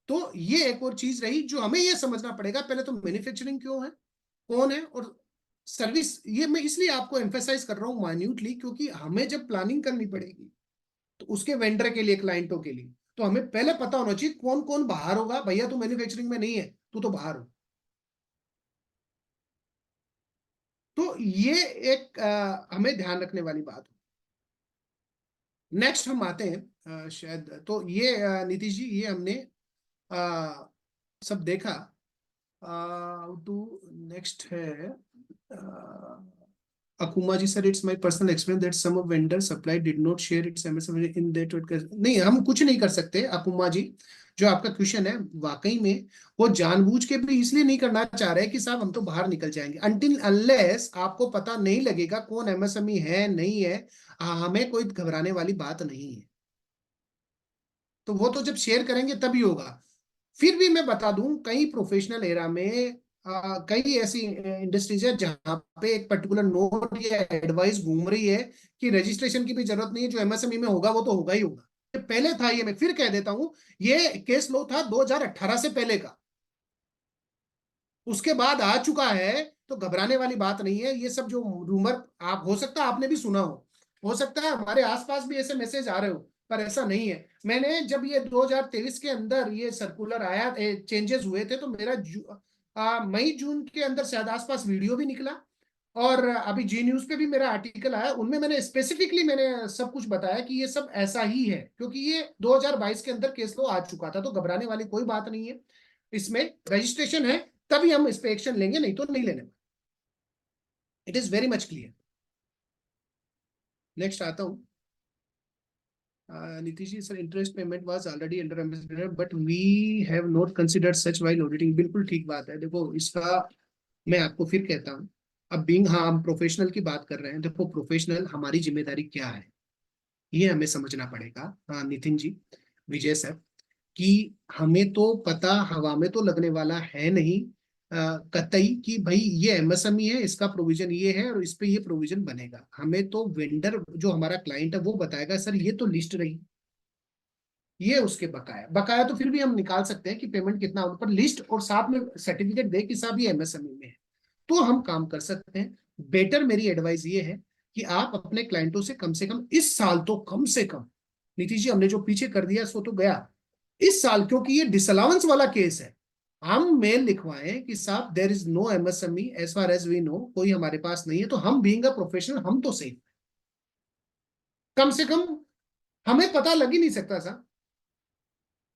[SPEAKER 2] तो ये एक और चीज रही जो हमें ये समझना पड़ेगा, पहले तो मैन्युफैक्चरिंग क्यों है, कौन है, और सर्विस। ये मैं इसलिए आपको एम्फेसाइज कर रहा हूँ माइन्यूटली क्योंकि हमें जब प्लानिंग करनी पड़ेगी तो उसके वेंडर के लिए, क्लाइंटों के लिए, तो हमें पहले पता होना चाहिए कौन कौन बाहर होगा। भैया तू मैन्युफैक्चरिंग में नहीं है, तू तो बाहर हो। तो ये एक हमें ध्यान रखने वाली बात है। नेक्स्ट हम आते हैं शायद तो ये नीतीश जी ये हमने सब देखा। टू नेक्स्ट है अकुमा ji sir, it's my personal experience that some of vendor supply did not share its MSME in that. नहीं, हम कुछ नहीं कर सकते अकुमा जी, जो आपका क्वेश्चन है वाकई में वो जानबूझ के भी इसलिए नहीं करना चाह रहे कि साहब हम तो बाहर निकल जाएंगे। अनटिल अनलेस आपको पता नहीं लगेगा कौन एमएसएमई है नहीं है, हमें कोई घबराने वाली बात नहीं है। तो वो तो जब शेयर करेंगे तभी होगा। फिर भी मैं बता दूं कई प्रोफेशनल एरा में कई ऐसी इंडस्ट्रीज है जहां पे एक पर्टिकुलर नोट या एडवाइस घूम रही है कि रजिस्ट्रेशन की भी जरूरत नहीं है, जो एमएसएमई में होगा वो तो होगा ही होगा। ये पहले था, ये मैं फिर कह देता हूं, ये केस लो था 2018 से पहले का, उसके बाद आ चुका है तो घबराने वाली बात नहीं है। ये सब जो रूमर आप, हो सकता है आपने भी सुना हो सकता है हमारे आसपास भी ऐसे मैसेज आ रहे हो, पर ऐसा नहीं है। मैंने जब ये 2023 के अंदर ये सर्कुलर आया, चेंजेस हुए थे, तो मेरा मई जून के अंदर शायद आसपास वीडियो भी निकला, और अभी जी न्यूज पे भी मेरा आर्टिकल आया, उनमें मैंने स्पेसिफिकली मैंने सब कुछ बताया कि ये सब ऐसा ही है, क्योंकि ये 2022 के अंदर केस लो आ चुका था। तो घबराने वाली कोई बात नहीं है, इसमें रजिस्ट्रेशन है तभी हम इस पे एक्शन लेंगे, नहीं तो नहीं लेने। It is very much clear. Next आता हूं Nitish ji sir, interest payment was already under ambassador but we have not considered such while auditing. बिल्कुल ठीक बात है। देखो इसका मैं आपको फिर कहता हूं, अब बीइंग, हाँ हम प्रोफेशनल की बात कर रहे हैं, देखो प्रोफेशनल हमारी जिम्मेदारी क्या है ये हमें समझना पड़ेगा। हाँ नितिन जी, विजय सर, कि हमें तो पता हवा में तो लगने वाला है नहीं कतई कि भाई ये एमएसएमई है, इसका प्रोविजन ये है और इस पे ये प्रोविजन बनेगा। हमें तो वेंडर जो हमारा क्लाइंट है वो बताएगा सर ये तो लिस्ट रही, ये उसके बकाया, बकाया तो फिर भी हम निकाल सकते हैं कि पेमेंट कितना होगा, पर लिस्ट और साथ में सर्टिफिकेट दे कि साहब ये एमएसएमई में है, तो हम काम कर सकते हैं। बेटर मेरी एडवाइस ये है कि आप अपने क्लाइंटों से कम इस साल तो कम से कम, नीतीश जी हमने जो पीछे कर दिया सो तो गया, इस साल क्योंकि ये डिसअलाउंस वाला केस है, हम मेल लिखवाएं कि साहब there is no MSME as far as we know, कोई हमारे पास नहीं है, तो हम बीइंग अ प्रोफेशनल हम तो सही, कम से कम हमें पता लग ही नहीं सकता साहब।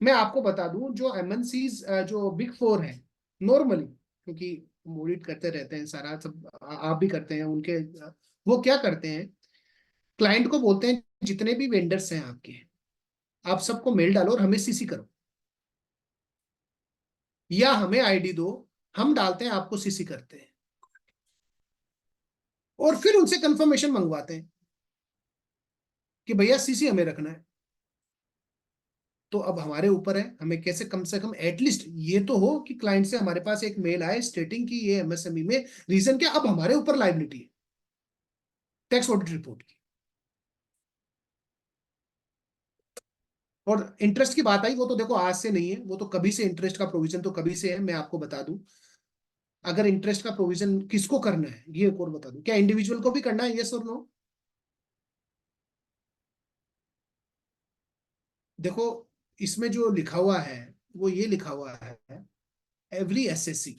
[SPEAKER 2] मैं आपको बता दूं जो एमएनसीज जो बिग फोर है नॉर्मली, क्योंकि ऑडिट करते रहते हैं सारा सब, आप भी करते हैं उनके, वो क्या करते हैं, क्लाइंट को बोलते हैं जितने भी वेंडर्स हैं आपके, आप सबको मेल डालो और हमें सीसी करो, या हमें आईडी दो, हम डालते हैं आपको सीसी करते हैं, और फिर उनसे कंफर्मेशन मंगवाते हैं कि भैया सीसी हमें रखना है। तो अब हमारे ऊपर है, हमें कैसे कम से कम एटलीस्ट ये तो हो कि क्लाइंट से हमारे पास एक मेल आए स्टेटिंग कि ये एमएसएमई में रीजन क्या, अब हमारे ऊपर लाइबिलिटी है टैक्स ऑडिट रिपोर्ट की। और इंटरेस्ट की बात आई, वो तो देखो आज से नहीं है, वो तो कभी से इंटरेस्ट का प्रोविजन तो कभी से है। मैं आपको बता दूं, अगर इंटरेस्ट का प्रोविजन किसको करना है ये एक और बता दूं, क्या इंडिविजुअल को भी करना है, यस और नो? देखो इसमें जो लिखा हुआ है वो ये लिखा हुआ है, every SSC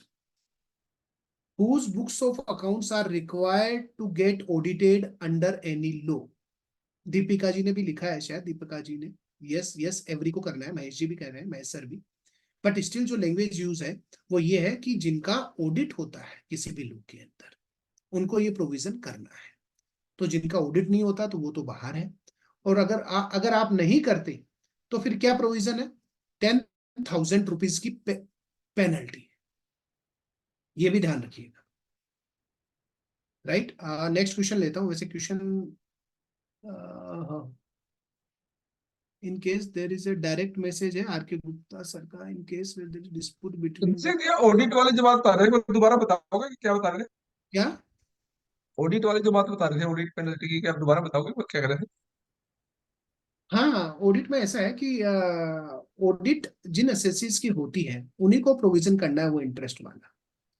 [SPEAKER 2] whose books of accounts are required to get audited under any law। Deepika ji ने भी लिखा है, शायद दीपिका जी ने, यस यस एवरी को करना है, महेश जी भी कह रहे हैं, महेश सर भी। बट स्टिल जो लैंग्वेज यूज है वो ये है कि जिनका ऑडिट होता है किसी भी लॉ के अंदर उनको ये प्रोविजन करना है। तो जिनका ऑडिट नहीं होता तो वो तो बाहर है। और अगर आप नहीं करते तो फिर क्या प्रोविजन है, 10,000 रुपीज की पेनल्टी, ये भी ध्यान रखिएगा। राइट, नेक्स्ट क्वेश्चन लेता हूं। वैसे question, in case there is a direct message है आर के गुप्ता सर का, इन केस डिस्प्यूट बिटवीन
[SPEAKER 1] ये ऑडिट वाले जो बात बता रहे हैं वो दोबारा बताओगे कि क्या बता रहे थे?
[SPEAKER 2] क्या,
[SPEAKER 1] ऑडिट वाले जो बात बता रहे थे ऑडिट पेनल्टी की, क्या आप दोबारा बताओगे वो क्या कर रहे थे?
[SPEAKER 2] हाँ ऑडिट में ऐसा है कि ऑडिट जिन एसएससीज की होती है उन्हीं को प्रोविजन करना है वो इंटरेस्ट वाला।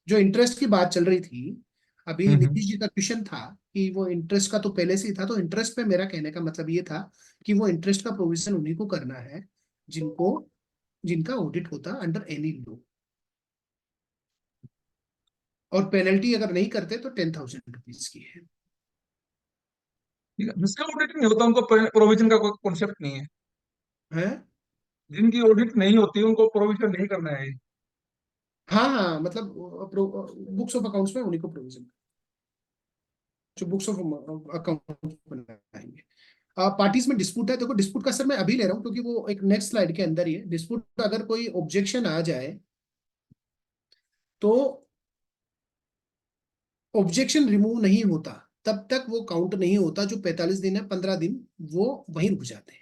[SPEAKER 2] जो इंटरेस्ट की बात चल रही थी अभी,
[SPEAKER 1] हम्म।
[SPEAKER 2] नीतीश जी का क्वेश्चन था कि वो इंटरेस्ट का तो पहले से ही था, तो इंटरेस्ट पे मेरा कहने का मतलब ये था कि वो इंटरेस्ट का प्रोविजन उन्हीं को करना है जिनको जिनका ऑडिट होता अंडर एनी लॉ। और पेनल्टी अगर नहीं करते तो 10,000 रुपीज की है।
[SPEAKER 1] ठीक है, जिसका ऑडिट नहीं होता उनको प्रोविजन का कोई कॉन्सेप्ट नहीं है।
[SPEAKER 2] है,
[SPEAKER 1] जिनकी ऑडिट नहीं होती उनको प्रोविजन नहीं करना है।
[SPEAKER 2] हाँ हाँ, मतलब बुक्स ऑफ अकाउंट्स में उन्हीं को प्रोविजन, जो बुक्स ऑफ अकाउंट बनाएंगे। पार्टीज में डिस्प्यूट है, देखो डिस्प्यूट का सर मैं अभी ले रहा हूँ क्योंकि वो एक नेक्स्ट स्लाइड के अंदर ही है। डिस्प्यूट अगर कोई ऑब्जेक्शन आ जाए तो ऑब्जेक्शन रिमूव नहीं होता तब तक वो काउंट नहीं होता, जो 45 दिन है 15 दिन वो वहीं रुक जाते हैं।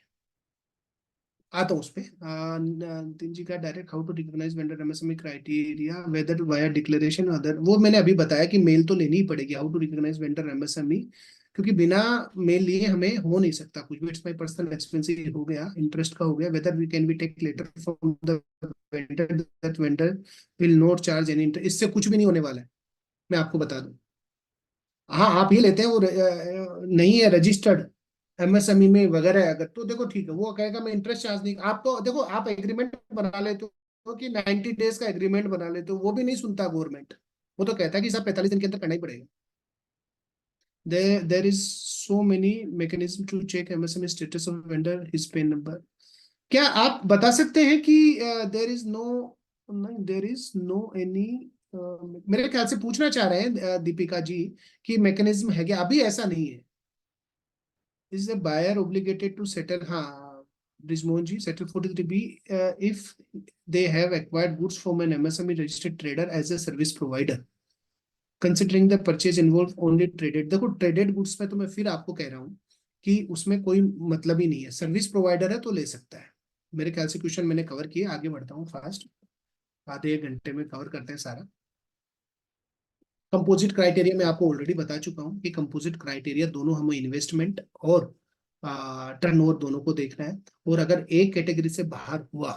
[SPEAKER 2] आता हूँ उस पे, नितिन जी का direct how to recognise vendor MSME criteria whether via declaration other, वो मैंने अभी बताया कि मेल तो लेनी ही पड़ेगी, how to recognise vendor MSME, क्योंकि बिना मेल लिए हमें हो नहीं सकता कुछ भी। इट्स माय पर्सनल एक्सपेंस हो गया, इंटरेस्ट का हो गया, whether we can be take letter from the vendor that vendor will not charge any interest, इससे कुछ भी नहीं होने वाला है, मैं आपको बता दूं। हाँ आप ये लेते हैं वो नहीं है रजिस्टर्ड एमएसएमई में वगैरह अगर, तो देखो ठीक है, वो कहेगा मैं इंटरेस्ट चार्ज नहीं, आप तो देखो आप एग्रीमेंट बना लेते हो कि 90 डेज का एग्रीमेंट बना लेते हो, वो भी नहीं सुनता गवर्नमेंट, वो तो कहता है कि सब 45 दिन के अंदर करना ही पड़ेगा। There is so many mechanism to check MSME status of vendor, his PAN number. क्या आप बता सकते हैं कि देर इज नो, नहीं देर इज नो एनी, मेरे ख्याल से पूछना चाह रहे हैं दीपिका जी कि मैकेनिज्म है क्या, अभी ऐसा नहीं है। Is the buyer obligated to settle? हाँ ब्रिजमोहन जी, settle 43B if they have acquired goods from an MSME registered trader as a service provider, considering the purchase involve only traded। देखो ट्रेडेड गुड्स में तो मैं फिर आपको कह रहा हूँ कि उसमें कोई मतलब ही नहीं है, सर्विस प्रोवाइडर है तो ले सकता है। मेरे ख्याल से क्वेश्चन मैंने कवर किया, आगे बढ़ता हूँ फास्ट, आधे एक घंटे में कवर करते हैं सारा। कंपोजिट क्राइटेरिया मैं आपको ऑलरेडी बता चुका हूं कि कंपोजिट क्राइटेरिया दोनों हमें इन्वेस्टमेंट और टर्नओवर दोनों को देखना है, और अगर एक कैटेगरी से बाहर हुआ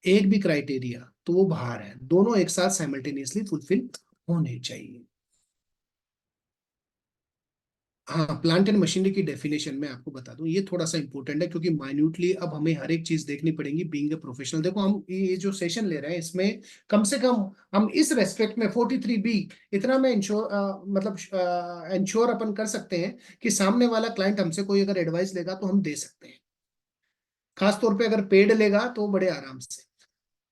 [SPEAKER 2] एक भी क्राइटेरिया तो वो बाहर है, दोनों एक साथ साइमल्टेनियसली फुलफिल होने चाहिए। हाँ प्लांट एंड मशीनरी की डेफिनेशन में आपको बता दूं, ये थोड़ा सा इंपॉर्टेंट है क्योंकि माइन्यूटली अब हमें हर एक चीज देखनी पड़ेगी बीइंग ए प्रोफेशनल। देखो हम ये जो सेशन ले रहे हैं इसमें कम से कम हम इस रेस्पेक्ट में 43B इतना मैं इंश्योर मतलब इंश्योर अपन कर सकते हैं कि सामने वाला क्लाइंट हमसे कोई अगर एडवाइस लेगा तो हम दे सकते हैं, खास तौर पे अगर पेड लेगा तो बड़े आराम से।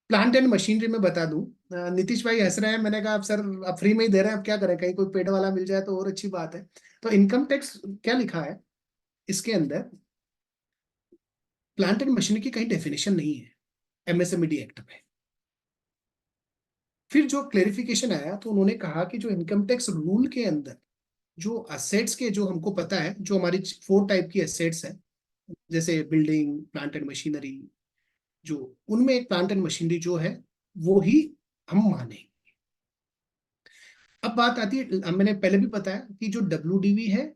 [SPEAKER 2] प्लांट एंड मशीनरी में बता दूं, नीतीश भाई हंस रहे हैं, मैंने कहा अब सर अब फ्री में ही दे रहे हैं, अब क्या करें, कहीं कोई पेड वाला मिल जाए तो और अच्छी बात है। तो इनकम टैक्स क्या लिखा है इसके अंदर, प्लांट एंड मशीनरी की कहीं डेफिनेशन नहीं है एमएसएमई एक्ट में। फिर जो क्लेरिफिकेशन आया तो उन्होंने कहा कि जो इनकम टैक्स रूल के अंदर जो असेट्स के, जो हमको पता है जो हमारी 4 टाइप की असेट्स है, जैसे बिल्डिंग, प्लांट एंड मशीनरी, जो उनमें एक प्लांट एंड मशीनरी जो है वो ही हम माने। अब बात आती है, मैंने पहले भी बताया कि जो WDV है,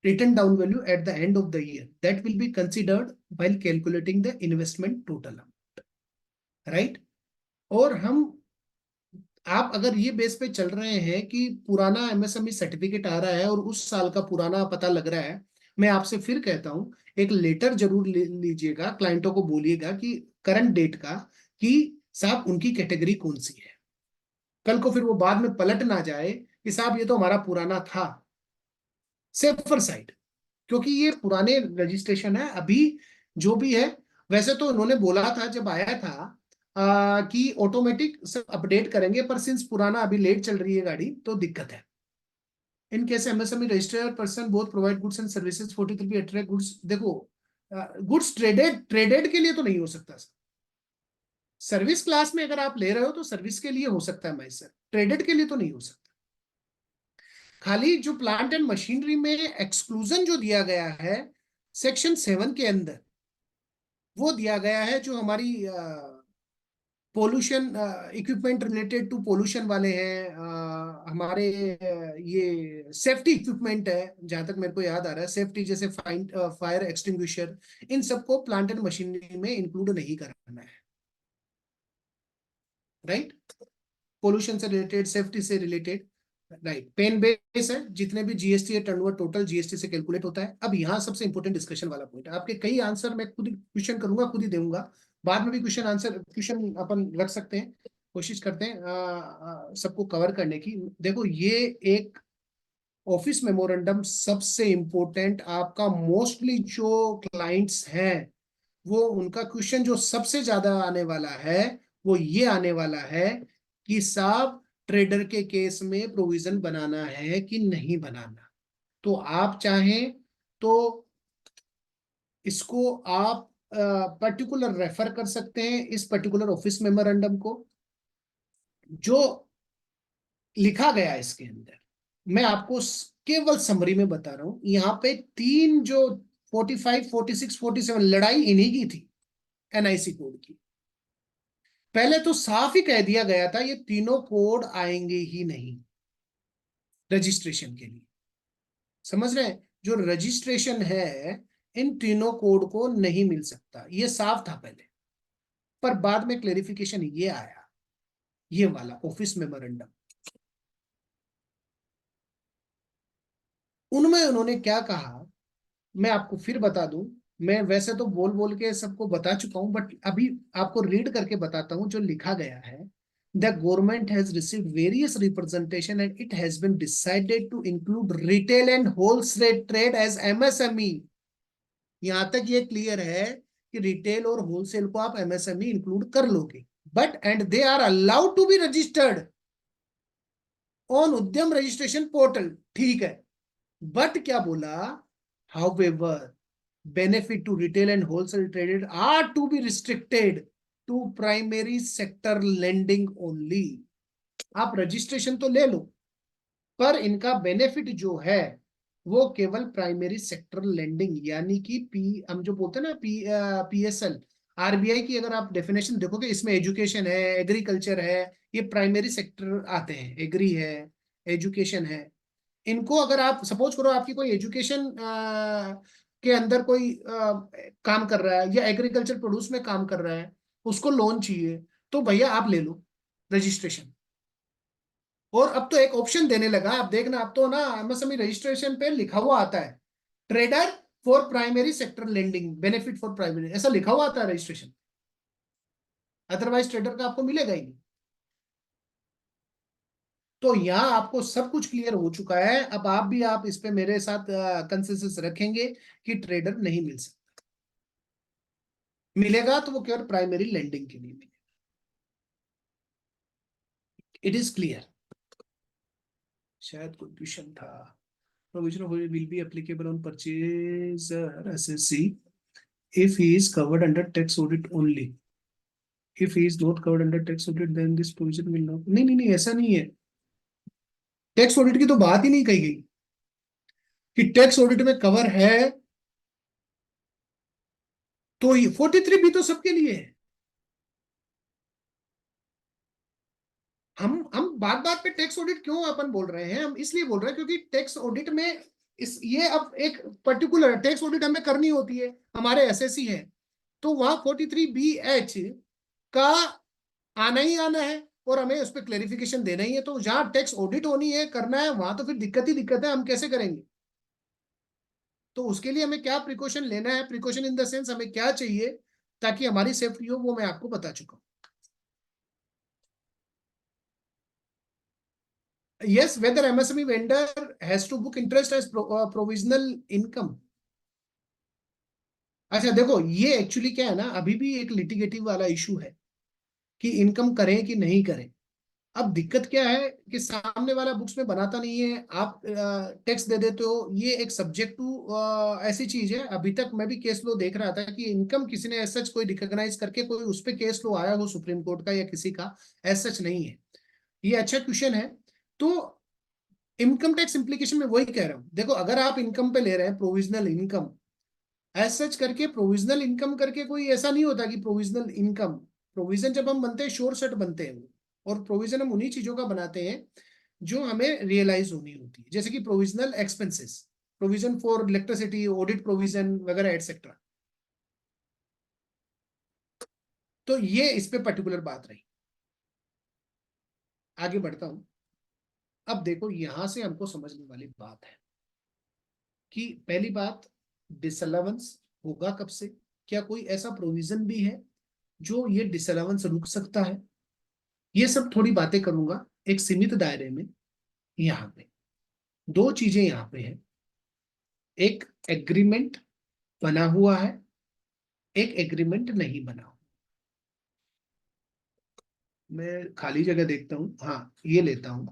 [SPEAKER 2] written down value at the end of the year, that will be considered while calculating the investment total amount, right? और हम, आप अगर ये बेस पे चल रहे हैं कि पुराना MSME सर्टिफिकेट आ रहा है और उस साल का पुराना पता लग रहा है, मैं आपसे फिर कहता हूं एक लेटर जरूर लीजिएगा, क्लाइंटों को बोलिएगा कि करंट डेट का, कि साहब उनकी कैटेगरी कौन सी है। कल को फिर वो बाद में पलट ना जाए कि साहब ये तो हमारा पुराना था। सेफर साइड, क्योंकि ये पुराने रजिस्ट्रेशन है अभी जो भी है। वैसे तो उन्होंने बोला था जब आया था कि ऑटोमेटिक सब अपडेट करेंगे, पर सिंस पुराना अभी लेट चल रही है गाड़ी तो दिक्कत है। In case MSME registered person both provide goods and services 43 attract goods. देखो गुड्स ट्रेडेड के लिए तो नहीं हो सकता सर। सर्विस क्लास में अगर आप ले रहे हो तो सर्विस के लिए हो सकता है, मैं सर ट्रेडेड के लिए तो नहीं हो सकता। खाली जो प्लांट एंड मशीनरी में एक्सक्लूजन जो दिया गया है सेक्शन 7 के अंदर, वो दिया गया है जो हमारी pollution equipment related to pollution वाले हैं, हमारे ये सेफ्टी इक्विपमेंट है, जहां तक मेरे को याद आ रहा है सेफ्टी, जैसे फायर एक्सटिंग्विशर, इन सबको प्लांट एंड मशीनरी में इंक्लूड नहीं करना है, राइट? पोल्यूशन से रिलेटेड, सेफ्टी से रिलेटेड, राइट? पेन बेस है, जितने भी GST है टर्नओवर टोटल GST से कैलकुलेट होता है। अब यहाँ सबसे इंपॉर्टेंट डिस्कशन वाला पॉइंट है, आपके कई आंसर मैं खुद क्वेश्चन करूंगा, खुद ही दूंगा, बाद में भी क्वेश्चन अपन रख सकते हैं, कोशिश करते हैं सबको कवर करने की। देखो ये एक ऑफिस मेमोरेंडम सबसे इंपॉर्टेंट, आपका मोस्टली जो क्लाइंट्स हैं वो उनका क्वेश्चन जो सबसे ज्यादा आने वाला है वो ये आने वाला है कि साहब ट्रेडर के केस में प्रोविजन बनाना है कि नहीं बनाना। तो आप चाहें तो इसको आप पर्टिकुलर रेफर कर सकते हैं, इस पर्टिकुलर ऑफिस मेमोरेंडम को जो लिखा गया है इसके अंदर। मैं आपको केवल समरी में बता रहा हूं, यहाँ पे तीन जो 45, 46, 47 लड़ाई इन्हीं की थी NIC कोड की। पहले तो साफ ही कह दिया गया था ये तीनों कोड आएंगे ही नहीं रजिस्ट्रेशन के लिए, समझ रहे हैं? जो रजिस्ट्रेशन है इन तीनों कोड को नहीं मिल सकता, ये साफ था पहले, पर बाद में क्लेरिफिकेशन ये आया, ये वाला ऑफिस मेमोरेंडम। उनमें उन्होंने क्या कहा मैं आपको फिर बता दूं, मैं वैसे तो बोल बोल के सबको बता चुका हूं, बट अभी आपको रीड करके बताता हूं जो लिखा गया है। The government has received various representation and it has been decided to include retail and wholesale trade as MSME। यहां तक ये क्लियर है कि रिटेल और होलसेल को आप MSME इंक्लूड कर लोगे, but and they are allowed to be registered on Udyam registration portal. ठीक है, बट क्या बोला, however benefit to retail and wholesale traded are to be restricted to primary sector lending only। आप रजिस्ट्रेशन तो ले लो, पर इनका बेनिफिट जो है वो केवल प्राइमरी सेक्टर लेंडिंग, यानी कि हम जो बोलते हैं ना PSL, RBI की अगर आप डेफिनेशन देखोगे इसमें एजुकेशन है, एग्रीकल्चर है, ये प्राइमरी सेक्टर आते हैं, एग्री है, एजुकेशन है। इनको अगर आप सपोज करो आपकी कोई एजुकेशन के अंदर कोई काम कर रहा है या एग्रीकल्चर प्रोड्यूस में काम कर रहा है, उसको लोन चाहिए, तो भैया आप ले लो रजिस्ट्रेशन। और अब तो एक ऑप्शन देने लगा, आप देखना, अब तो ना MSME रजिस्ट्रेशन पे लिखा हुआ आता है trader for primary sector lending benefit for primary, ऐसा लिखा हुआ आता है रजिस्ट्रेशन, अदरवाइज ट्रेडर का आपको मिलेगा ही नहीं। तो यहाँ आपको सब कुछ क्लियर हो चुका है, अब आप इस पे मेरे साथ कंसेंसस रखेंगे कि ट्रेडर नहीं मिल सकता, मिलेगा तो वो केवल प्राइमरी लेंडिंग के लिए मिलेगा। It is clear? शायद कोई क्वेश्चन था। Provision will be applicable on purchaser SSC if he is covered under tax audit only, if he is not covered under tax audit then this provision will not। नहीं, ऐसा नहीं है, टैक्स ऑडिट की तो बात ही नहीं कही गई कि टैक्स ऑडिट में कवर है तो 43 भी तो सबके लिए है। हम बात बात पे टैक्स ऑडिट क्यों अपन बोल रहे हैं? हम इसलिए बोल रहे हैं क्योंकि टैक्स ऑडिट में इस ये अब एक पर्टिकुलर टैक्स ऑडिट हमें करनी होती है, हमारे एसएससी है, तो वहां 43BH का आना ही आना है और हमें उस पर क्लेरिफिकेशन देना ही है। तो जहां टैक्स ऑडिट होनी है, करना है, वहां तो फिर दिक्कत ही दिक्कत है, हम कैसे करेंगे? तो उसके लिए हमें क्या प्रिकॉशन लेना है, प्रिकॉशन इन द सेंस हमें क्या चाहिए ताकि हमारी सेफ्टी हो, वो मैं आपको बता चुका हूं। Yes, whether MSME vendor has to book interest as provisional income. अच्छा देखो, ये एक्चुअली क्या है ना, अभी भी एक लिटिगेटिव वाला इशू है कि इनकम करें कि नहीं करें। अब दिक्कत क्या है कि सामने वाला बुक्स में बनाता नहीं है, आप टैक्स दे देते हो। ये एक सब्जेक्ट टू ऐसी चीज है। अभी तक मैं भी केस लो देख रहा था कि इनकम किसी ने एज सच कोई रिकॉग्नाइज करके कोई उस पर केस लो आया हो सुप्रीम कोर्ट का या किसी का, एज सच नहीं है। ये अच्छा क्वेश्चन है। तो इनकम टैक्स इम्प्लीकेशन में वही कह रहा हूं, देखो अगर आप इनकम पे ले रहे हैं प्रोविजनल इनकम, एज सच करके प्रोविजनल इनकम करके कोई ऐसा नहीं होता कि प्रोविजनल इनकम, प्रोविजन जब हम बनते हैं श्योर शर्ट बनते हैं वो, और प्रोविजन हम उन्हीं चीजों का बनाते हैं जो हमें रियलाइज होनी होती है, जैसे कि provisional expenses, provision for electricity, audit provision वगैरह एटसेट्रा। तो ये इस पे पर्टिकुलर बात रही। आगे बढ़ता हूं। अब देखो यहां से हमको समझने वाली बात है कि पहली बात, डिसअलाउंस होगा कब से, क्या कोई ऐसा प्रोविजन भी है जो ये डिसअलाउंस रुक सकता है? ये सब थोड़ी बातें करूंगा एक सीमित दायरे में। यहाँ पे दो चीजें यहाँ पे है, एक एग्रीमेंट बना हुआ है, एक एग्रीमेंट नहीं बना हुआ। मैं खाली जगह देखता हूं, हाँ ये लेता हूं,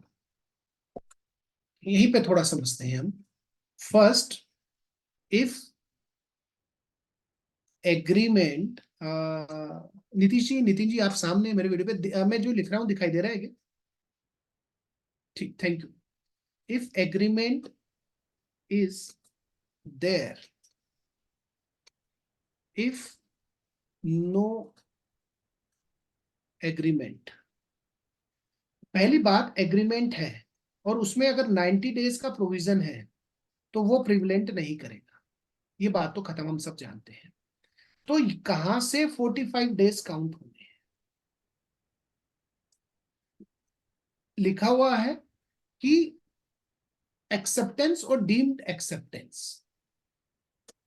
[SPEAKER 2] यहीं पे थोड़ा समझते हैं हम। First, if agreement, Nitin ji आप सामने मेरे वीडियो पे मैं जो लिख रहा हूं दिखाई दे रहा है क्या? ठीक, thank you. If agreement is there, if no agreement, पहली बात एग्रीमेंट है और उसमें अगर 90 डेज का प्रोविजन है तो वो प्रिविलेंट नहीं करेगा, ये बात तो खत्म, हम सब जानते हैं। तो कहां से 45 डेज काउंट होंगे? लिखा हुआ है कि एक्सेप्टेंस और डीम्ड एक्सेप्टेंस।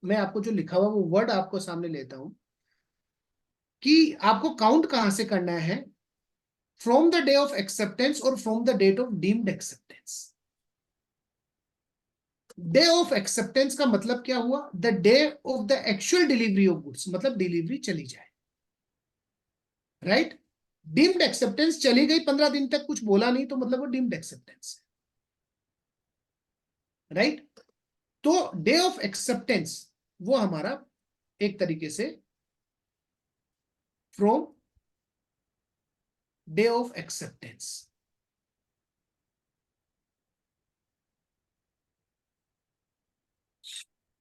[SPEAKER 2] मैं आपको जो लिखा हुआ वो वर्ड आपको सामने लेता हूं कि आपको काउंट कहां से करना है, from the day of acceptance और from the date of deemed acceptance. Day of acceptance का मतलब क्या हुआ? The day of the actual delivery of goods, मतलब डिलीवरी चली जाए, राइट? डीम्ड एक्सेप्टेंस चली गई 15 दिन तक, कुछ बोला नहीं, तो मतलब वो डीम्ड एक्सेप्टेंस, राइट? तो डे ऑफ एक्सेप्टेंस वो हमारा एक तरीके से फ्रॉम डे ऑफ एक्सेप्टेंस।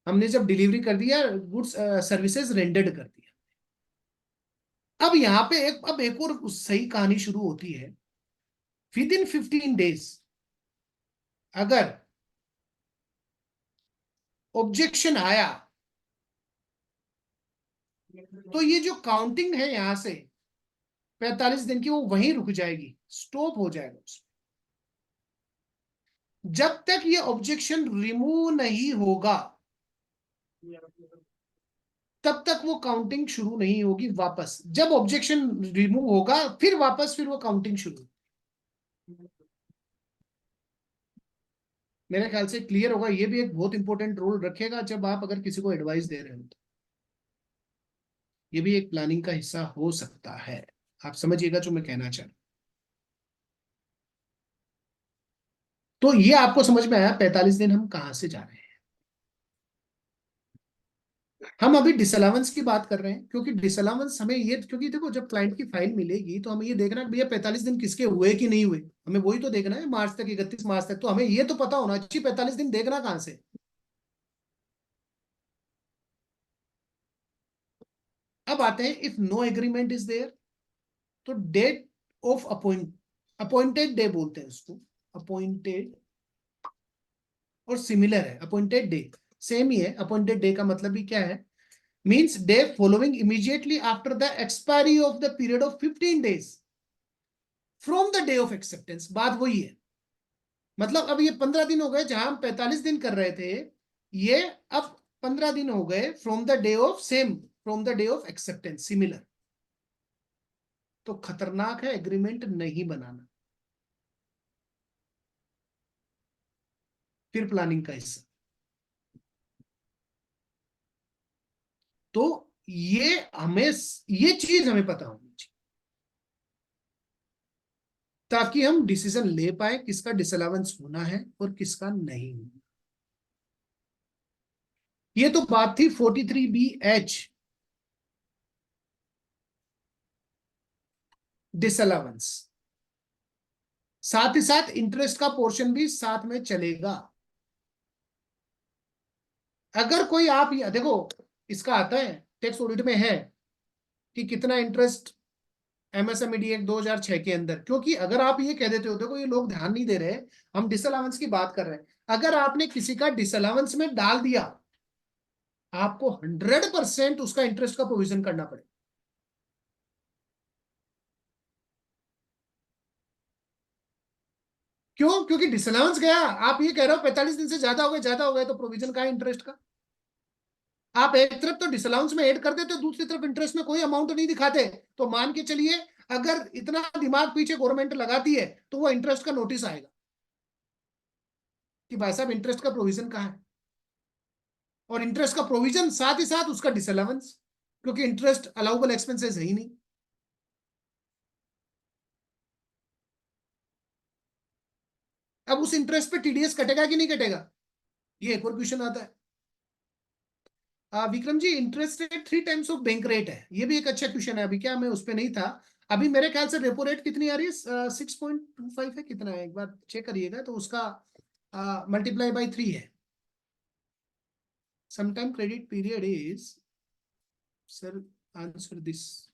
[SPEAKER 2] हमने जब डिलीवरी कर दिया, गुड्स सर्विसेज रेंडर्ड कर दिया। अब यहां पे एक और सही कहानी शुरू होती है। विद इन 15 डेज अगर ऑब्जेक्शन आया तो ये जो काउंटिंग है यहां से 45 दिन की, वो वहीं रुक जाएगी, स्टॉप हो जाएगा उसमें। जब तक ये ऑब्जेक्शन रिमूव नहीं होगा तब तक वो काउंटिंग शुरू नहीं होगी वापस। जब ऑब्जेक्शन रिमूव होगा फिर वापस फिर वो काउंटिंग शुरू। मेरे ख्याल से क्लियर होगा। ये भी एक बहुत इंपॉर्टेंट रोल रखेगा जब आप अगर किसी को एडवाइस दे रहे हो तो। ये भी एक प्लानिंग का हिस्सा हो सकता है। आप समझिएगा जो मैं कहना चाह रहा हूं। तो ये आपको समझ में आया 45 दिन हम कहां से जा रहे हैं। हम अभी डिसअलाउंस की बात कर रहे हैं क्योंकि डिसअलाउंस हमें ये, क्योंकि देखो जब क्लाइंट की फाइल मिलेगी तो हमें ये देखना है भैया 45 दिन किसके हुए कि नहीं हुए, हमें वही तो देखना है मार्च तक, 31 मार्च तक। तो हमें ये तो पता होना चाहिए 45 दिन देखना कहां से। अब आते हैं if no agreement is there, तो डेट ऑफ अपॉइंटेड डे बोलते हैं उसको, अपॉइंटेड, और सिमिलर है अपॉइंटेड डे, सेम ही है। अपॉइंटेड डे का मतलब भी क्या है, means day following immediately after the expiry of the period of 15 days from the day of acceptance. बात वही है, मतलब अब ये 15 दिन हो गए, जहां हम 45 दिन कर रहे थे, ये अब 15 दिन हो गए from the day of same, from the day of acceptance, similar. तो खतरनाक है एग्रीमेंट नहीं बनाना, फिर प्लानिंग का हिस्सा। तो ये चीज हमें पता होनी चाहिए, ताकि हम डिसीजन ले पाए किसका डिसअलाउंस होना है और किसका नहीं होना। ये तो बात थी 43BH, डिसअलाउंस। साथ ही साथ इंटरेस्ट का पोर्शन भी साथ में चलेगा। अगर कोई आप देखो, इसका आता है टैक्स ऑडिट में है कि कितना इंटरेस्ट MSMED एक्ट 2006 के अंदर, क्योंकि अगर आप ये कह देते हो, देखो ये लोग ध्यान नहीं दे रहे, हम डिसअलाउंस की बात कर रहे हैं, अगर आपने किसी का डिसअलाउंस में डाल दिया, आपको 100% उसका इंटरेस्ट का प्रोविजन करना पड़ेगा। क्यों? क्योंकि डिसअलाउंस गया, आप ये कह रहे हो 45 दिन से ज्यादा हो गए तो प्रोविजन का इंटरेस्ट का। आप एक तरफ तो डिसअलाउंस में ऐड कर देते हो, दूसरी तरफ इंटरेस्ट में कोई अमाउंट नहीं दिखाते, तो मान के चलिए अगर इतना दिमाग पीछे गवर्नमेंट लगाती है तो वो इंटरेस्ट का नोटिस आएगा कि भाई साहब इंटरेस्ट का प्रोविजन कहाँ है, और इंटरेस्ट का प्रोविजन साथ ही साथ उसका डिसअलाउंस, क्योंकि इंटरेस्ट अलाउबल एक्सपेंसेस है ही नहीं। अब उस इंटरेस्ट पे TDS कटेगा कि नहीं कटेगा, ये एक और क्वेश्चन आता है। Vikram ji, interest rate 3 times of bank rate है, ये भी एक अच्छा क्वेश्चन है। अभी क्या मैं उस पर नहीं था, अभी मेरे ख्याल से रेपो रेट कितनी आ रही है, 6.25 है, कितना है एक बार चेक करिएगा, तो उसका मल्टीप्लाई बाई 3 है। Sometime credit period is, sir answer this,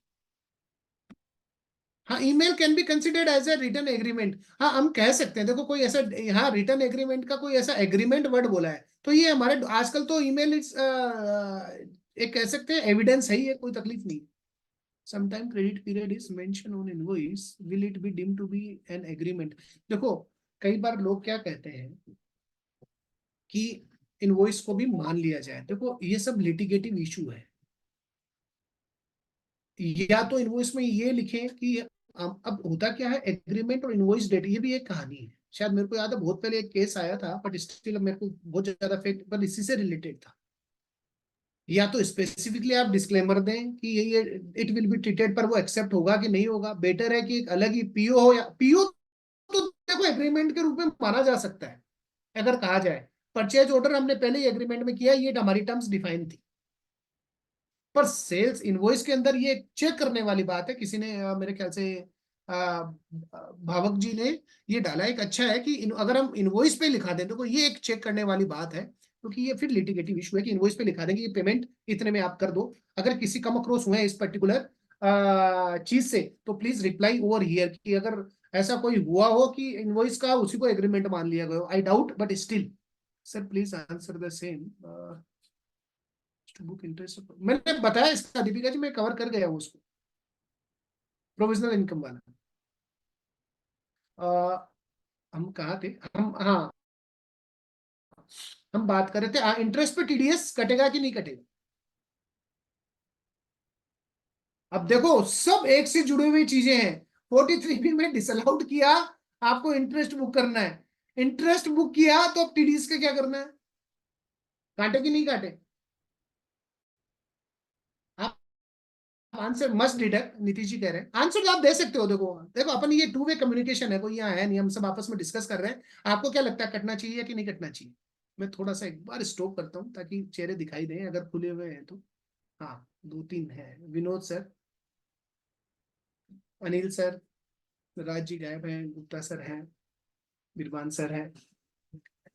[SPEAKER 2] हाँ, email can be considered as a return agreement. हाँ, हम कह सकते हैं, देखो कोई ऐसा, हाँ रिटर्न एग्रीमेंट का कोई ऐसा एग्रीमेंट वर्ड बोला है, तो ये हमारे आजकल तो ईमेल एक कह सकते हैं एविडेंस है ही है, कोई तकलीफ नहीं। Sometime credit period is mention on invoice, will it be deemed to be an agreement. देखो कई बार लोग क्या कहते हैं कि इनवॉइस को भी मान लिया जाए, देखो ये सब लिटिगेटिव इशू है। या तो इनवॉइस में ये लिखें कि अब होता क्या है, एग्रीमेंट और इनवॉइस डेट, ये भी एक कहानी है। शायद मेरे को याद है बहुत पहले एक केस आया था, बट स्टिल मेरे को बहुत ज्यादा फेक, पर इसी से रिलेटेड था। या तो स्पेसिफिकली आप डिस्क्लेमर दें कि ये इट विल बी ट्रीटेड, पर वो एक्सेप्ट होगा कि नहीं होगा। बेटर है कि एक अलग ही PO हो, या PO तो देखो एग्रीमेंट के रूप में माना जा सकता है अगर कहा जाए। परचेज ऑर्डर हमने पहले ही एग्रीमेंट में किया, ये हमारी टर्म्स डिफाइन थी, पर सेल्स इनवॉइस के अंदर ये चेक करने वाली बात है। किसी ने मेरे ख्याल से भावक जी ने ये डाला, एक अच्छा है कि अगर हम इनवॉइस पे लिखा दें तो ये एक चेक करने वाली बात है, क्योंकि ये फिर लिटिगेटिव इशू है कि इनवॉइस पे लिखा देंगे ये पेमेंट इतने में आप कर दो। अगर किसी कम अक्रोस हुए इस पर्टिकुलर चीज से, तो प्लीज रिप्लाई ओवर हियर, कि अगर ऐसा कोई हुआ हो कि इनवॉइस का उसी को एग्रीमेंट मान लिया गया, I doubt, but still sir please answer the same. Book interest मैंने बताया इसका, दीपिका जी मैं कवर कर गया हूँ उसको, प्रोविजनल इनकम वाला। हम कहा थे, हाँ हम बात कर रहे थे इंटरेस्ट पे TDS कटेगा कि नहीं कटेगा। अब देखो सब एक से जुड़ी हुई चीजें हैं। 43B में डिसअलाउड किया, आपको इंटरेस्ट बुक करना है, इंटरेस्ट बुक किया तो अब TDS का क्या करना है, काटे कि नहीं काटे। Answer must deduct, Nitish ji कह रहे हैं आंसर आप दे सकते हो। देखो देखो अपन ये 2 वे कम्युनिकेशन है, कोई यहाँ है नहीं, हम सब आपस में डिस्कस कर रहे हैं। आपको क्या लगता है कटना चाहिए कि नहीं कटना चाहिए। मैं थोड़ा सा एक बार स्टॉप करता हूँ ताकि चेहरे दिखाई दें अगर खुले हुए हैं तो। हाँ 2-3 है, विनोद सर, अनिल सर, राज जी गायब है, गुप्ता सर है, बिरबान सर है।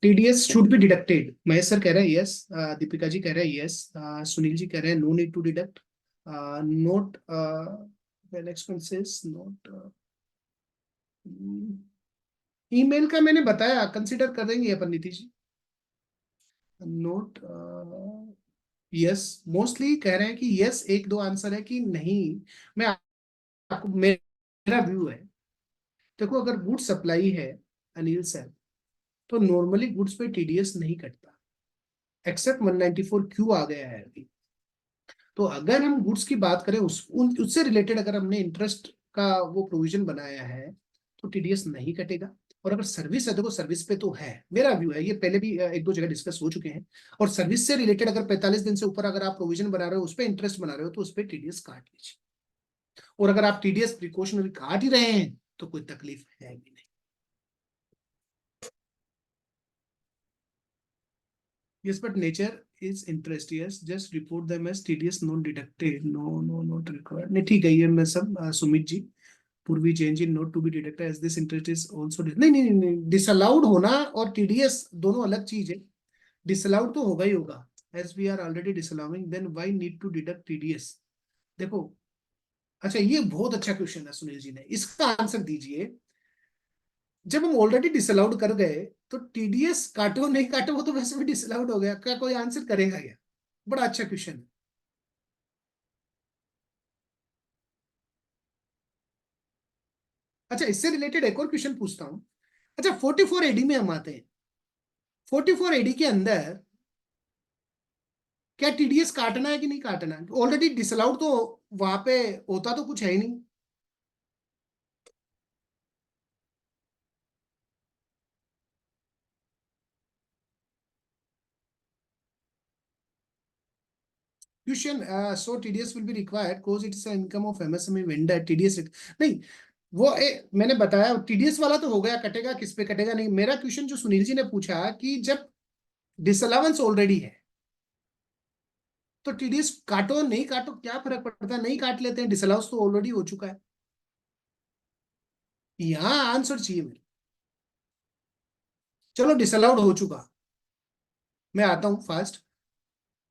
[SPEAKER 2] TDS should be deducted, Mahesh sir कह रहे हैं यस, दीपिका जी कह रहे हैं यस, सुनील जी कह रहे हैं no need to deduct, note well expenses note email का मैंने बताया, कंसिडर कर देंगे अपन Nitish ji. Note yes, mostly कह रहे हैं कि यस, एक दो आंसर है कि नहीं। मैं आपको, मेरा व्यू है, देखो अगर गुड्स सप्लाई है अनिल सर, तो नॉर्मली गुड्स पे टीडीएस नहीं कटता, एक्सेप्ट 194 क्यू आ गया है अभी। तो अगर हम गुड्स की बात करें, उससे रिलेटेड अगर हमने इंटरेस्ट का वो प्रोविजन बनाया है, तो टीडीएस नहीं कटेगा। और अगर सर्विस है, देखो सर्विस पे तो है, मेरा व्यू है, ये पहले भी एक दो जगह डिस्कस हो चुके हैं। और सर्विस से रिलेटेड अगर 45 दिन से ऊपर अगर आप प्रोविजन बना रहे हो, उस पर इंटरेस्ट बना रहे हो, तो उस पर टीडीएस काट लीजिए। और अगर आप टीडीएस प्रिकॉशनरी काट ही रहे हैं, तो कोई तकलीफ है भी नहीं। Yes, but nature is interest. Yes, just report them as TDS not deducted. No, no, not required. नहीं ठीक है, ये मैं सब Sumit ji, Purvi change in note to be deducted as this interest is also नहीं नहीं नहीं, डिसअलाउड होना और टीडीएस दोनों अलग चीज है। डिसअलाउड तो होगा ही होगा, as we are already disallowing, then why need to deduct TDS. देखो, अच्छा ये बहुत अच्छा क्वेश्चन है सुनील जी ने, इसका आंसर दीजिए। जब हम ऑलरेडी डिसअलाउड कर गए, तो टीडीएस काटो नहीं काटो, वो तो वैसे भी डिसअलाउड हो गया, क्या कोई आंसर करेगा क्या? बड़ा अच्छा क्वेश्चन है। अच्छा, इससे रिलेटेड एक और क्वेश्चन पूछता हूं। अच्छा, 44 एडी में हम आते हैं, 44 एडी के अंदर क्या टीडीएस काटना है कि नहीं काटना है? ऑलरेडी डिसअलाउड तो वहां पे होता तो कुछ है ही नहीं। Question, so TDS will be required cause it's income of MSME vendor TDS नहीं, वो मैंने बताया टीडीएस वाला तो हो गया, कटेगा किस पे कटेगा नहीं। मेरा क्वेश्चन जो सुनील जी ने पूछा कि जब डिसअलाउंस ऑलरेडी है, तो टीडीएस काटो नहीं काटो क्या फर्क पड़ता है, नहीं काट लेते हैं, डिसअलाउंस तो ऑलरेडी हो चुका है। यहां आंसर चाहिए मेरे। चलो डिसअलाउड हो चुका, मैं आता हूं फास्ट।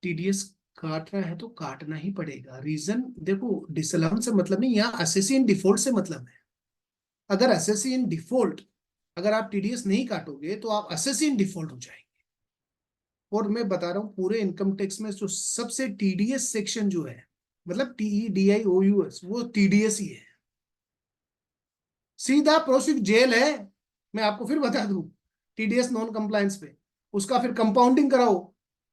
[SPEAKER 2] टीडीएस काटना है तो काटना ही पड़ेगा। रीजन देखो, डिसअलाउंस से मतलब नहीं, यहाँ असेसी इन डिफॉल्ट से मतलब है। अगर असेसी इन डिफॉल्ट, अगर आप टीडीएस नहीं काटोगे तो आप असेसी इन डिफॉल्ट हो जाएंगे। और मैं बता रहा हूं, पूरे इनकम टैक्स में जो सबसे टीडीएस सेक्शन जो है, मतलब TEDIOUS, वो टीडीएस ही है। सीधा प्रोसीड जेल है। मैं आपको फिर बता दूं, टीडीएस नॉन कंप्लायंस पे उसका फिर कंपाउंडिंग कराओ।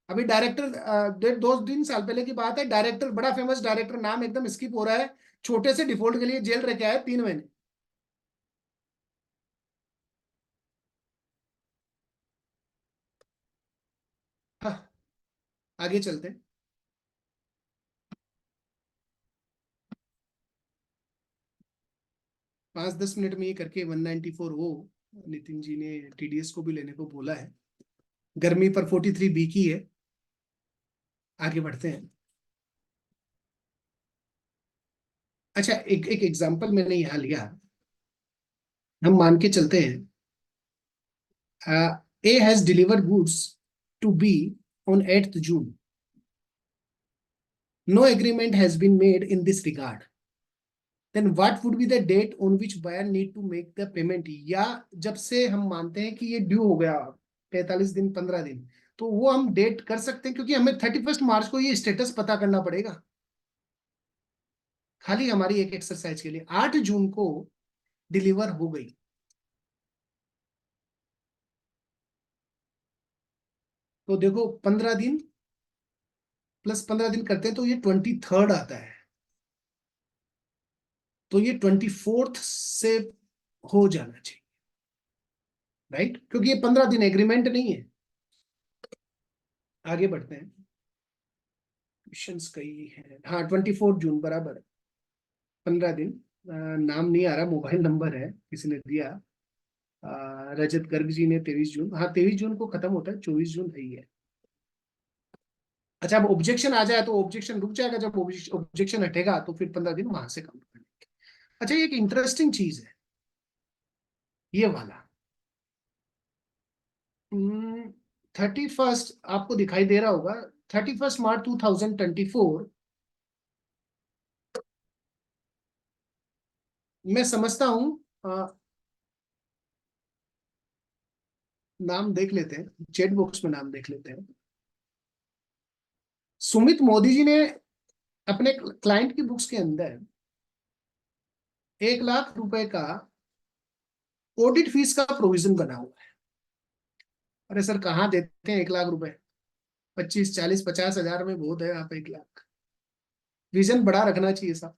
[SPEAKER 2] अभी डायरेक्टर, 2 दिन साल पहले की बात है, डायरेक्टर, बड़ा फेमस डायरेक्टर, नाम एकदम स्किप हो रहा है, छोटे से डिफॉल्ट के लिए जेल रह के आए 3 महीने। हाँ, आगे चलते हैं। 5-10 मिनट में ये करके 194 हो। नितिन जी ने टीडीएस को भी लेने को बोला है, गर्मी पर 43B की है। आगे बढ़ते हैं। अच्छा, एक एक एग्जांपल मैंने यहाँ लिया, हम मान के चलते हैं A has delivered goods to B on 8th June. No agreement has been made in this regard. Then what would be the date on which buyer need to make the payment? या जब से हम मानते हैं कि ये ड्यू हो गया 45 दिन 15 दिन, तो वो हम डेट कर सकते हैं, क्योंकि हमें 31 मार्च को ये स्टेटस पता करना पड़ेगा। खाली हमारी एक एक्सरसाइज के लिए 8 जून को डिलीवर हो गई, तो देखो 15 दिन प्लस 15 दिन करते हैं तो ये 23rd आता है, तो ये 24th से हो जाना चाहिए, राइट? क्योंकि ये 15 दिन एग्रीमेंट नहीं है। आगे बढ़ते हैं, क्वेश्चंस कई हैं। हाँ, 24 जून बराबर, 15 दिन। नाम नहीं आ रहा, मोबाइल नंबर है किसी ने दिया, रजत गर्ग जी ने 23 जून, हाँ 23 जून को खत्म होता है, 24 जून है ही है। अच्छा, अब ऑब्जेक्शन आ जाए तो ऑब्जेक्शन रुक जाएगा, जब ऑब्जेक्शन हटेगा तो फिर 15 दिन वहां से काउंट करेंगे। अच्छा, ये एक इंटरेस्टिंग चीज है ये वाला। 31 आपको दिखाई दे रहा होगा, 31 मार्च 2024 मैं समझता हूं, नाम देख लेते हैं, चैट बॉक्स में नाम देख लेते हैं। सुमित मोदी जी ने अपने क्लाइंट की बुक्स के अंदर 1 लाख रुपए का ऑडिट फीस का प्रोविजन बना हुआ है। अरे सर, कहाँ देते हैं 1 लाख रुपए? 25, 40, 50 हजार में बहुत है। आप 1 लाख, विजन बड़ा रखना चाहिए साहब।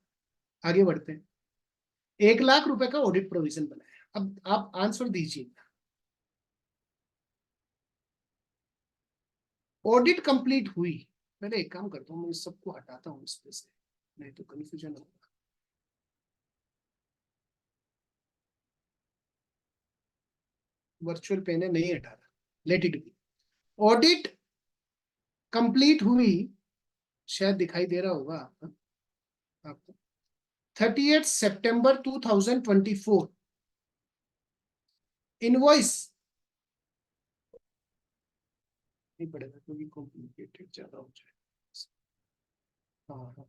[SPEAKER 2] आगे बढ़ते हैं। 1 लाख रुपए का ऑडिट प्रोविजन बनाया। अब आप आंसर दीजिए। ऑडिट कंप्लीट हुई। पहले एक काम करता हूँ, मैं इस सबको हटाता हूँ इस पे से, नहीं तो कंफ्यूजन होगा। वर्चुअल पेन है, नहीं हटा रहा, let it be. Audit complete हुई, शायद दिखाई दे रहा होगा आपको। 30 सितंबर 2024 इनवॉइस नहीं पड़ेगा क्योंकि कॉम्प्लिकेटेड ज्यादा हो जाए। हाँ,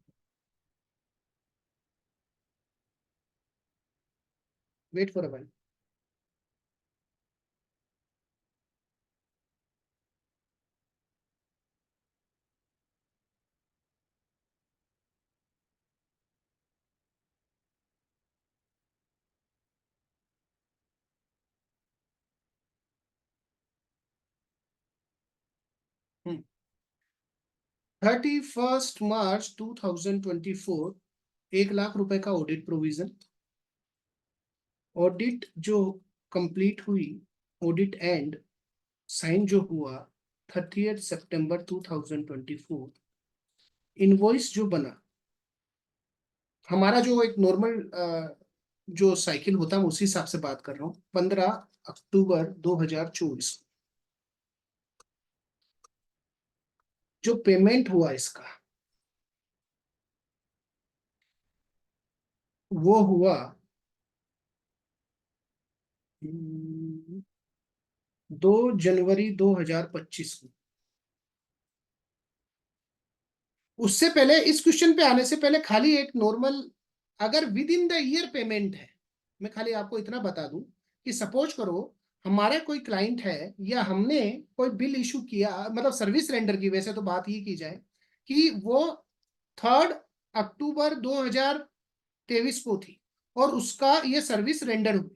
[SPEAKER 2] वेट फॉर अ व्हाइल। हम्म 31 मार्च 2024 1 लाख रुपए का ऑडिट प्रोविजन। ऑडिट जो कंप्लीट हुई, ऑडिट एंड साइन जो हुआ 30 सितंबर 2024। इनवॉइस जो बना, हमारा जो एक नॉर्मल जो साइकिल होता है, मैं उसी हिसाब से बात कर रहा हूँ। 15 अक्टूबर 2024 जो पेमेंट हुआ इसका, वो हुआ 2 जनवरी 2025 को। उससे पहले, इस क्वेश्चन पे आने से पहले, खाली एक नॉर्मल, अगर with in the year payment है, मैं खाली आपको इतना बता दूं कि सपोज करो हमारा कोई क्लाइंट है या हमने कोई बिल इशू किया, मतलब सर्विस रेंडर की, वैसे तो बात ये की जाए कि वो 3 अक्टूबर 2023 को थी और उसका ये सर्विस रेंडर हुई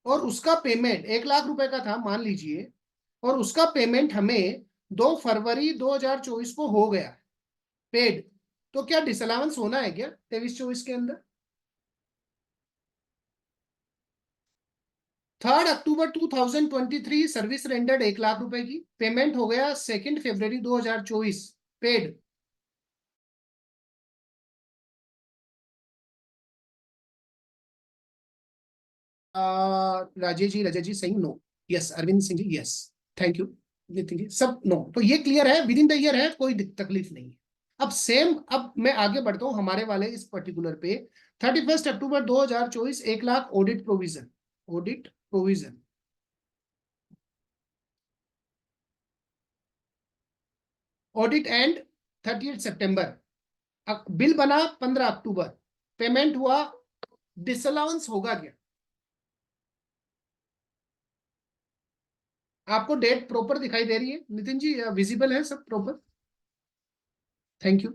[SPEAKER 2] और उसका पेमेंट 1 लाख रुपए का था मान लीजिए, और उसका पेमेंट हमें 2 फरवरी 2024 को हो गया पेड। तो क्या डिसअलाउंस होना है क्या 23-24 के अंदर? 3 अक्टूबर 2023 सर्विस रेंडर्ड 1 लाख रुपए की, पेमेंट हो गया 2 फरवरी 2024 पेड। राजेश जी सही, no. Yes, Arvind Singh ji, yes, thank you. Nitin ji सब नो। तो ये क्लियर है, विद इन द ईयर है, कोई तकलीफ नहीं है। अब सेम, अब मैं आगे बढ़ता हूं हमारे वाले इस पर्टिकुलर पे। 31 अक्टूबर 2024 1 lakh audit provision. Audit provision audit and 30 September. Bill बना 15 अक्टूबर, पेमेंट हुआ, डिसअलाउंस होगा क्या? आपको डेट प्रॉपर दिखाई दे रही है नितिन जी? विजिबल है सब proper? Thank you.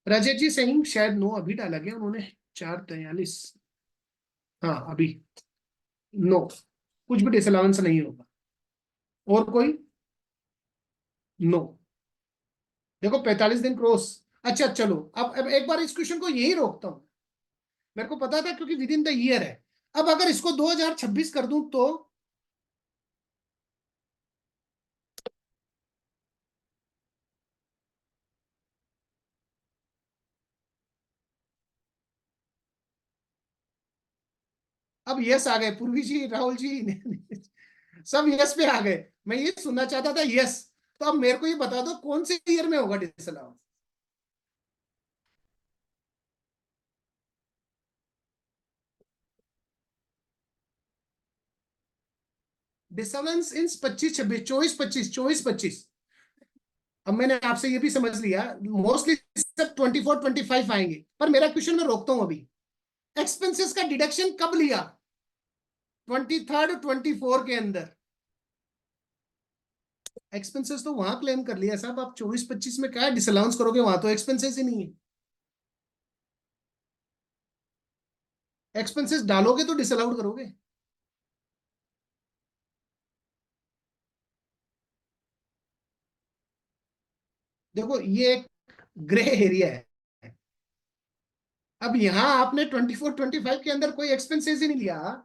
[SPEAKER 2] Rajat ji Singh शायद नो अभी डाला गया उन्होंने, 4:43। हाँ अभी नो, कुछ भी डिसअलाउंस नहीं होगा। और कोई? नो। देखो 45 दिन क्रॉस। अच्छा चलो, अब एक बार इस क्वेश्चन को यही रोकता हूं। मेरे को पता था क्योंकि विद इन द ईयर है। अब अगर इसको 2026 कर दूं तो अब यस आ गए, पूर्वी जी, राहुल जी सब यस पे आ गए। मैं ये सुनना चाहता था यस। तो अब मेरे को ये बता दो कौन से ईयर में होगा डिसअलाउंस? डिसअलाउंस इन 25-26, 24-25, 24-25। अब मैंने आपसे ये भी समझ लिया मोस्टली सब 24 25 आएंगे, पर मेरा क्वेश्चन मैं रोकता हूं अभी। एक्सपेंसेस का डिडक्शन कब लिया? 23rd 24 के अंदर। एक्सपेंसेस तो वहां क्लेम कर लिया साहब, आप 24 25 में क्या डिसअलाउंस करोगे? वहां तो एक्सपेंसेस ही नहीं है। एक्सपेंसेस डालोगे तो डिसअलाउड करोगे। देखो ये एक ग्रे एरिया है। अब यहां आपने 24 25 के अंदर कोई एक्सपेंसेस ही नहीं लिया।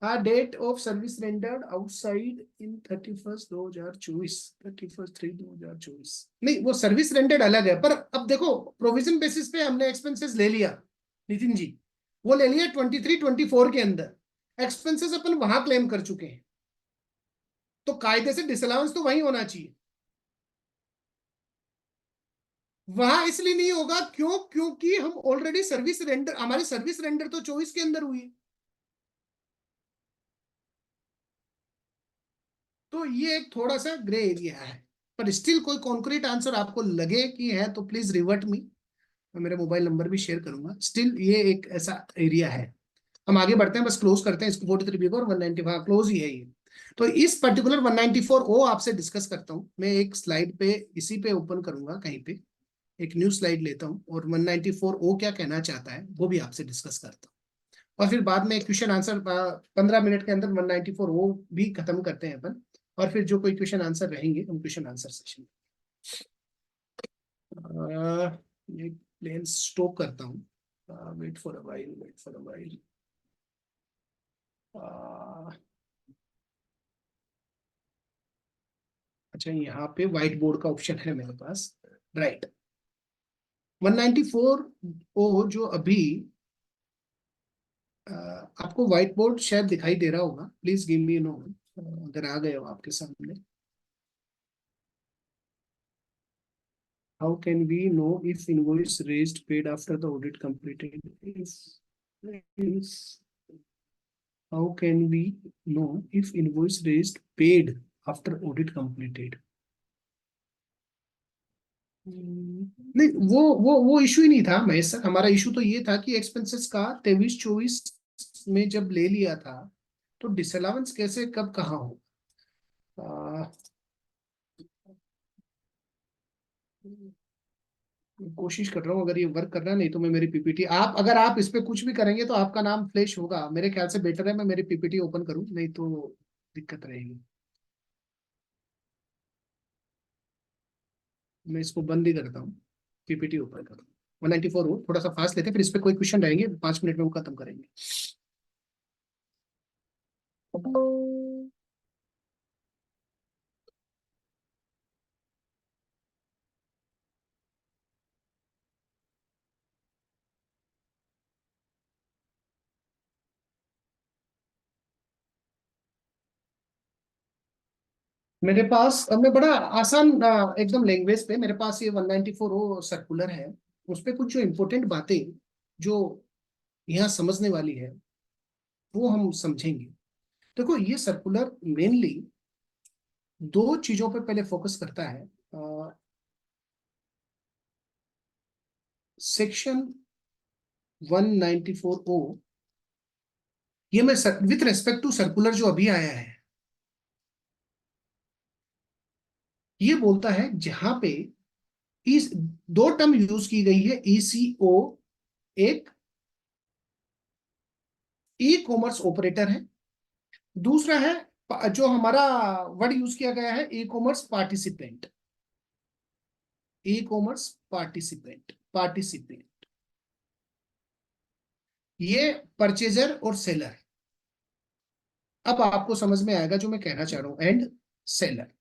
[SPEAKER 2] Date of service rendered outside in 31st 2024, 31st 3 2024। नहीं, वो सर्विस रेंडर्ड अलग है, पर अब देखो प्रोविजन बेसिस पे हमने एक्सपेंसेस ले लिया नितिन जी, वो ले लिया 23 24 के अंदर। एक्सपेंसेस अपन वहां क्लेम कर चुके हैं, तो कायदे से डिसअलाउंस तो वही होना चाहिए। वहां इसलिए नहीं होगा क्यों? क्योंकि हम ऑलरेडी सर्विस रेंडर, हमारी सर्विस रेंडर तो 24 के अंदर हुई है। तो ये एक थोड़ा सा ग्रे एरिया है, पर स्टिल कोई कॉन्क्रीट आंसर आपको लगे कि है तो प्लीज रिवर्ट मी, मैं मेरा मोबाइल नंबर भी शेयर करूंगा। स्टिल ये एक ऐसा एरिया है। हम आगे बढ़ते हैं, बस क्लोज करते हैं इसको। 43 और 195 क्लोज ही है ये। तो इस पर्टिकुलर 194 ओ आपसे डिस्कस करता हूं मैं। एक स्लाइड पे इसी पे ओपन करूंगा, कहीं पे एक न्यू स्लाइड लेता हूं और 194 ओ क्या कहना चाहता है वो भी आपसे डिस्कस करता हूं। और फिर बाद में क्वेश्चन आंसर 15 मिनट के अंदर 194 ओ भी खत्म करते हैं अपन। और फिर जो कोई क्वेश्चन आंसर रहेंगे हम क्वेश्चन आंसर सेशन ये प्लेन स्टॉप करता हूँ। Wait for a while, wait for a while. अच्छा, यहाँ पे व्हाइट बोर्ड का ऑप्शन है मेरे पास, राइट। 194 ओ जो अभी आपको व्हाइट बोर्ड शायद दिखाई दे रहा होगा, प्लीज गिव मी नो अगर आ गए हो आपके सामने। How can we know if invoice raised paid after the audit completed? How can we know if invoice raised paid after audit completed? नहीं, वो इशू ही नहीं था महेश सर। हमारा इशू तो ये था कि एक्सपेंसेस का 23 24 में जब ले लिया था तो डिसअलाउंस कैसे कब कहाँ हो। कोशिश कर रहा हूँ, अगर ये वर्क कर रहा है, नहीं तो मैं मेरी पीपीटी, आप अगर आप इस पे कुछ भी करेंगे तो आपका नाम फ्लैश होगा। मेरे ख्याल से बेटर है मैं मेरी पीपीटी ओपन करूँ, नहीं तो दिक्कत रहेगी। मैं इसको बंद ही करता हूँ, पीपीटी ओपन करता हूँ। 194 हो, थोड़ा सा फास्ट लेते हैं, फिर इस पे कोई क्वेश्चन रहेंगे 5 मिनट में वो खत्म करेंगे। मेरे पास मैं बड़ा आसान एकदम लैंग्वेज पे मेरे पास ये 194 ओ सर्कुलर है। उस पे कुछ जो इम्पोर्टेंट बातें जो यहाँ समझने वाली है वो हम समझेंगे। देखो ये सर्कुलर मेनली दो चीजों पे पहले फोकस करता है। सेक्शन 194 ओ, ये मैं विथ रेस्पेक्ट टू सर्कुलर जो अभी आया है, ये बोलता है जहां पे इस दो टर्म यूज की गई है। ईसीओ एक ई कॉमर्स ऑपरेटर है, दूसरा है जो हमारा वर्ड यूज किया गया है ई कॉमर्स पार्टिसिपेंट। ई कॉमर्स पार्टिसिपेंट, पार्टिसिपेंट ये परचेजर और सेलर। अब आपको समझ में आएगा जो मैं कहना चाह रहा हूं। एंड सेलर,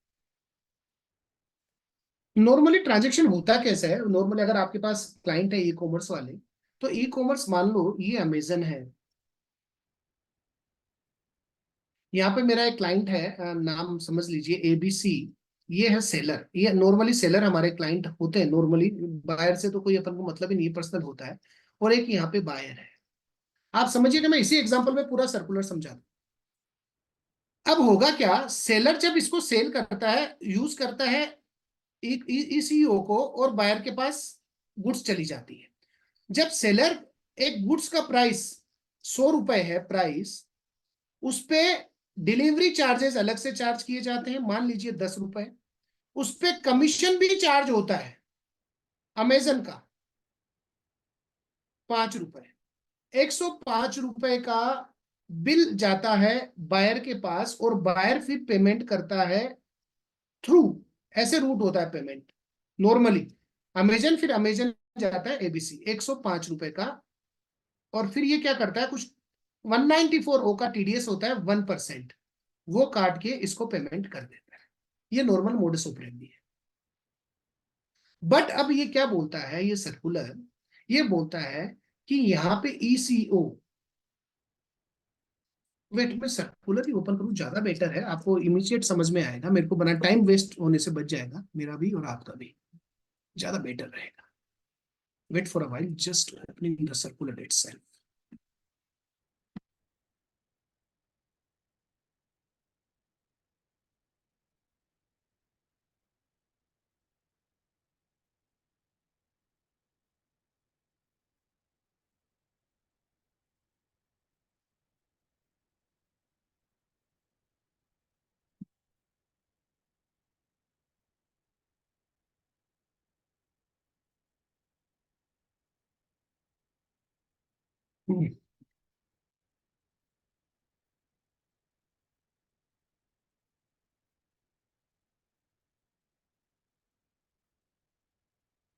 [SPEAKER 2] नॉर्मली ट्रांजेक्शन होता कैसा है? नॉर्मली अगर आपके पास क्लाइंट है ई कॉमर्स वाले, तो ई कॉमर्स मान लो ये अमेजन है, यहाँ पे मेरा एक क्लाइंट है, नाम समझ लीजिए एबीसी। ये है सेलर। ये नॉर्मली सेलर हमारे क्लाइंट होते हैं नॉर्मली, बायर से तो कोई अपन को मतलब ही नहीं, पर्सनल होता है। और एक यहाँ पे बायर है। आप समझिए कि मैं इसी एग्जांपल में पूरा सर्कुलर समझा दूं। अब होगा क्या, सेलर जब इसको सेल करता है, यूज करता है ईसीओ को, और बायर के पास गुड्स चली जाती है। जब सेलर एक गुड्स का प्राइस 100 रुपए है प्राइस, उस पे डिलीवरी चार्जेस अलग से चार्ज किए जाते हैं, मान लीजिए 10 रुपए, उस पे कमीशन भी चार्ज होता है अमेजन का 5 रुपए, 105 रुपए का बिल जाता है बायर के पास, और बायर फिर पेमेंट करता है थ्रू, ऐसे रूट होता है पेमेंट नॉर्मली अमेजन, फिर अमेजन जाता है एबीसी 105 रुपए का, और फिर ये क्या करता है, कुछ 194 ओ का टीडीएस होता है 1%, वो काट के इसको पेमेंट कर देता है। ये नॉर्मल मोडस ऑपरेंडी है। बट अब ये क्या बोलता है, ये सर्कुलर ये बोलता है कि यहाँ पे ईसीओ, वेट मैं सर्कुलर ही ओपन करूं, ज्यादा बेटर है, आपको इमीडिएट समझ में आएगा, मेरे को बना टाइम वेस्ट होने से बच जाएगा, मेरा भी और आपका भी, ज्यादा बेटर रहेगा। Wait for a while, just opening the circular itself.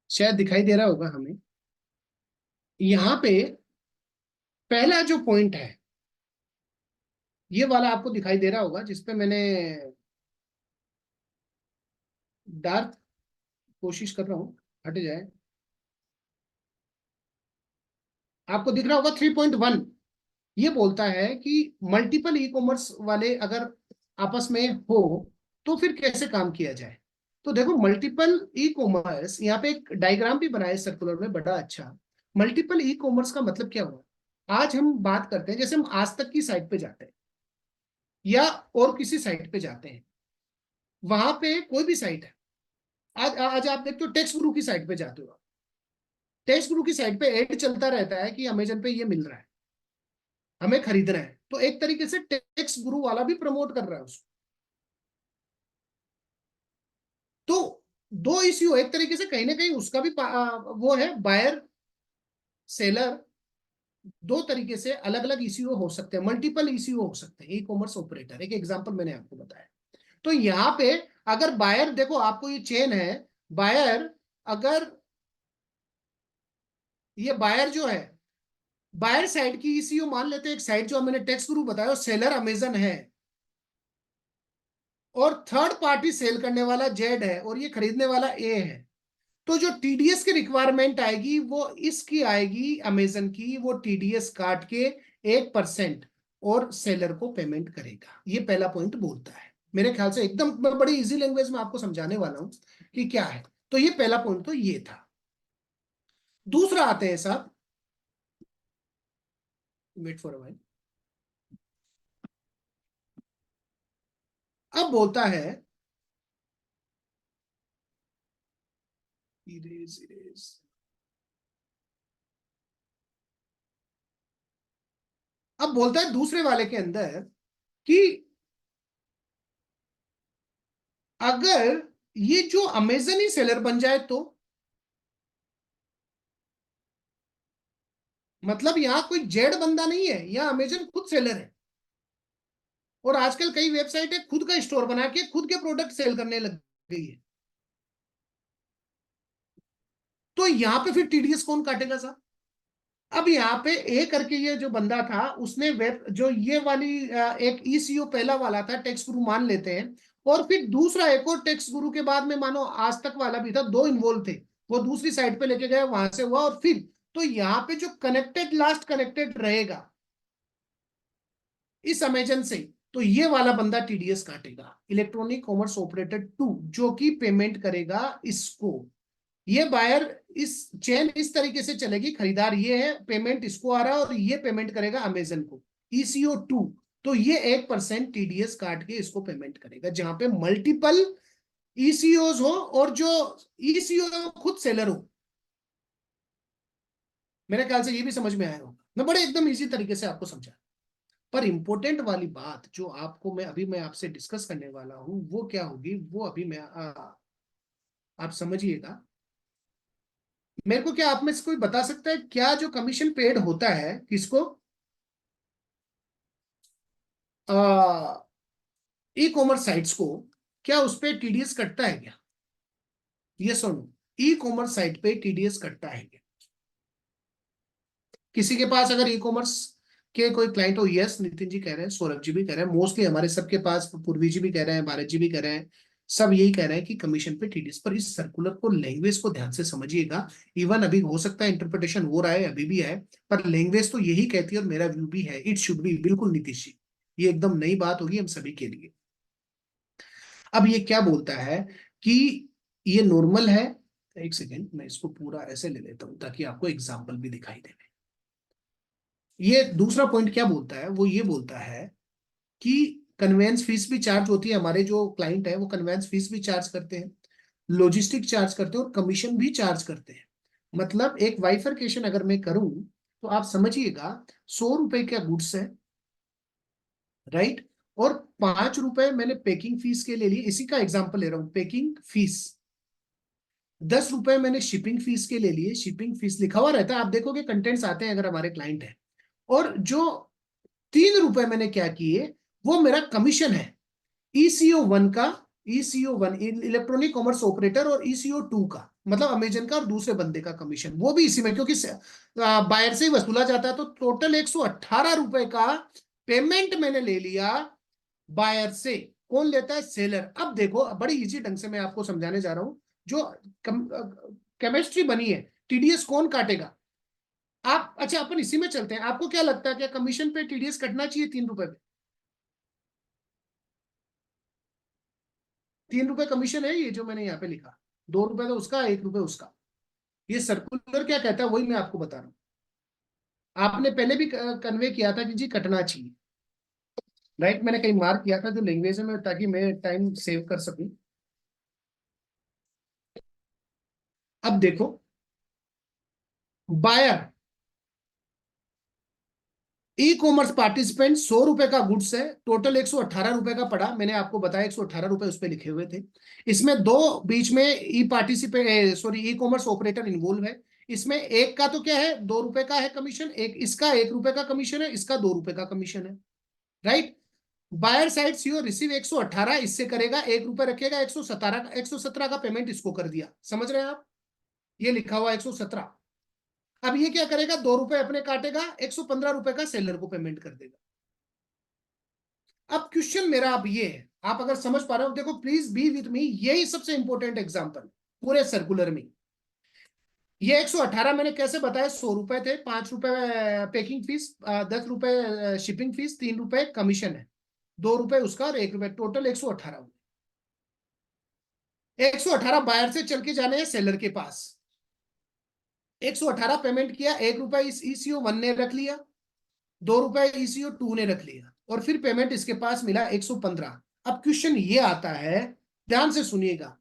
[SPEAKER 2] शायद दिखाई दे रहा होगा हमें। यहाँ पे पहला जो पॉइंट है, ये वाला आपको दिखाई दे रहा होगा, जिसपे मैंने डार्क कोशिश कर रहा हूं हट जाए, आपको दिख रहा होगा 3.1। ये बोलता है कि मल्टीपल ई कॉमर्स वाले अगर आपस में हो तो फिर कैसे काम किया जाए। तो देखो मल्टीपल ई कॉमर्स, यहाँ पे एक डायग्राम भी बनाया सर्कुलर में बड़ा अच्छा। मल्टीपल ई कॉमर्स का मतलब क्या हुआ, आज हम बात करते हैं, जैसे हम आज तक की साइट पे जाते हैं या और किसी साइट पे जाते हैं, वहां पे कोई भी साइट है, आज आज आप देखते हो टेक्स्ट गुरु की साइट पे जाते हो, टेक्स्ट गुरु की साइट पे एड चलता रहता है कि अमेजन पे ये मिल रहा है, हमें खरीदना है, तो एक तरीके से टेक्स्ट गुरु वाला भी प्रमोट कर रहा है उसको। तो दो इश्यू, एक तरीके से कहीं ना कहीं उसका भी वो है, बायर सेलर, दो तरीके से अलग अलग इश्यू हो सकते हैं, मल्टीपल इश्यू हो सकते हैं ई कॉमर्स ऑपरेटर। एक एग्जांपल मैंने आपको बताया। तो यहाँ पे अगर बायर, देखो आपको ये चेन है, बायर, अगर ये बायर जो है, बायर साइड की ईसीयू मान लेते हैं, एक साइड जो मैंने टेक्स्ट गुरु बताया, सेलर अमेजन है और थर्ड पार्टी सेल करने वाला जेड है और ये खरीदने वाला ए है। तो जो टीडीएस की रिक्वायरमेंट आएगी वो इसकी आएगी अमेजन की, वो टीडीएस काट के 1% और सेलर को पेमेंट करेगा। ये पहला पॉइंट बोलता है, मेरे ख्याल से एकदम बड़ी इजी लैंग्वेज में आपको समझाने वाला हूं कि क्या है। तो ये पहला पॉइंट तो ये था। दूसरा आते हैं साहब, वेट फॉर अ व्हाइल, अब बोलता है इरेज, अब बोलता है दूसरे वाले के अंदर कि अगर ये जो अमेजन ही सेलर बन जाए तो, मतलब यहां कोई जेड बंदा नहीं है, यहां अमेजन खुद सेलर है और आजकल कई वेबसाइट है खुद का स्टोर बना के खुद के प्रोडक्ट सेल करने लग गई है। तो यहां पे फिर टीडीएस कौन काटेगा साहब? अब यहाँ पे ए करके ये जो बंदा था उसने वेब, जो ये वाली एक ईसीयू पहला वाला था टेक्स्ट गुरु मान लेते हैं, और फिर दूसरा एक और टेक्स्ट गुरु के बाद में मानो आज तक वाला भी था, दो इन्वॉल्व थे, वो दूसरी साइड पे लेके गए, वहां से हुआ, और फिर तो यहाँ पे जो कनेक्टेड, लास्ट कनेक्टेड रहेगा इस अमेजन से, तो ये वाला बंदा टीडीएस काटेगा, इलेक्ट्रॉनिक कॉमर्स ऑपरेटर 2, जो कि पेमेंट करेगा इसको। ये बायर, इस चेन इस तरीके से चलेगी, खरीदार ये है, पेमेंट इसको आ रहा है और ये पेमेंट करेगा अमेजन को, ईसीओ 2। तो ये 1% टीडीएस काट के इसको पेमेंट करेगा, जहां पे मल्टीपल ईसीओज हो और जो ईसीओ खुद सेलर हो। मेरे ख्याल से ये भी समझ में आया होगा, मैं बड़े एकदम इजी तरीके से आपको समझा। पर इंपॉर्टेंट वाली बात जो आपको मैं आपसे डिस्कस करने वाला हूं वो क्या होगी, वो अभी मैं आप समझिएगा। मेरे को क्या आप में से कोई बता सकता है क्या जो कमीशन पेड होता है किसको, ई कॉमर्स साइट्स को, क्या उस पे टीडीएस कटता है क्या? ये सुनो, ई कॉमर्स साइट पे टीडीएस कटता है क्या? किसी के पास अगर ई कॉमर्स के कोई क्लाइंट हो, यस नितिन जी कह रहे हैं, सौरभ जी भी कह रहे हैं, मोस्टली हमारे सबके पास, पूर्वी जी भी कह रहे हैं, भारत जी भी कह रहे हैं, सब यही कह रहे हैं कि कमीशन पे टीडीएस। पर इस सर्कुलर को, लैंग्वेज को ध्यान से समझिएगा। इवन अभी हो सकता है इंटरप्रिटेशन हो रहा है, अभी भी है, पर लैंग्वेज तो यही कहती है और मेरा व्यू भी है, इट शुड बी, बिल्कुल नीतीश जी, ये एकदम नई बात होगी हम सभी के लिए। अब ये क्या बोलता है कि ये नॉर्मल है, एक सेकेंड मैं इसको पूरा ऐसे ले लेता हूं ताकि आपको एग्जाम्पल भी दिखाई दे। ये दूसरा पॉइंट क्या बोलता है, वो ये बोलता है कि कन्वेंस फीस भी चार्ज होती है, हमारे जो क्लाइंट है वो कन्वेंस फीस भी चार्ज करते हैं, लॉजिस्टिक चार्ज करते हैं और कमीशन भी चार्ज करते हैं। मतलब एक वाइफरकेशन अगर मैं करूं तो आप समझिएगा, 100 रुपए का गुड्स है, राइट, और 5 रुपए मैंने पैकिंग फीस के ले लिए, इसी का एग्जाम्पल ले रहा हूं, पैकिंग फीस। 10 रुपए मैंने शिपिंग फीस के ले लिए, शिपिंग फीस लिखा हुआ रहता है, आप देखोगे कंटेंट्स आते हैं अगर हमारे क्लाइंट है। और जो 3 रुपए मैंने क्या किए, वो मेरा कमीशन है, ECO1 का, ECO1 इलेक्ट्रॉनिक कॉमर्स ऑपरेटर, और ECO2 का मतलब अमेजन का और दूसरे बंदे का कमीशन, वो भी इसी में, क्योंकि बायर से ही वसूला जाता है। तो टोटल 118 रुपए का पेमेंट मैंने ले लिया बायर से। कौन लेता है? सेलर। अब देखो बड़ी इजी ढंग से मैं आपको समझाने जा रहा हूं, जो केमिस्ट्री बनी है, टीडीएस कौन काटेगा? आप, अच्छा अपन इसी में चलते हैं, आपको क्या लगता है क्या कमीशन पे टीडीएस कटना चाहिए 3 रुपए पे? 3 रुपए कमीशन है, ये जो मैंने यहाँ पे लिखा, 2 रुपए तो उसका, 1 रुपए उसका। ये सर्कुलर क्या कहता है वही मैं आपको बता रहा हूँ। आपने पहले भी कन्वे किया था कि जी कटना चाहिए, राइट, मैंने कहीं मार्क किया था जो लैंग्वेज में, ताकि मैं टाइम सेव कर सकूं। अब देखो, बायर, ई कॉमर्स पार्टिसिपेंट, 100 रुपए का गुड्स है, टोटल 118 रुपए का पड़ा, मैंने आपको बताया 118 रुपए उस पर लिखे हुए थे। इसमें दो बीच में e participant, sorry, e commerce operator involve है। इसमें एक का तो क्या है, 2 रुपए का है कमीशन, एक इसका 1 रुपए का कमीशन है, इसका 2 रुपए का कमीशन है, right. Buyer side CO receive 118 इससे करेगा, 1 रुपए रखेगा, 117 का पेमेंट इसको कर दिया, समझ रहे हैं आप? ये लिखा हुआ 117। अब ये क्या करेगा, 2 रुपए अपने काटेगा, 115 रुपए का सेलर को पेमेंट कर देगा। अब क्वेश्चन मेरा अब ये है, आप अगर समझ पा रहे हो, देखो प्लीज बी विथ मी, यही सबसे इंपॉर्टेंट एग्जांपल पूरे सर्कुलर में। ये 118 मैंने कैसे बताया, 100 रुपए थे, 5 रुपए पैकिंग फीस, 10 रुपए शिपिंग फीस, 3 रुपए कमीशन है, 2 रुपए उसका और 1 रुपए, टोटल 118 हुए। 118 बायर से चल के जाने हैं सेलर के पास, 118 पेमेंट किया, 1 रुपए इस ECO1 ने रख लिया, 2 रुपए ECO2 ने रख लिया, और फिर पेमेंट इसके पास मिला 115। अब क्वेश्चन ये आता है, ध्यान से सुनिएगा,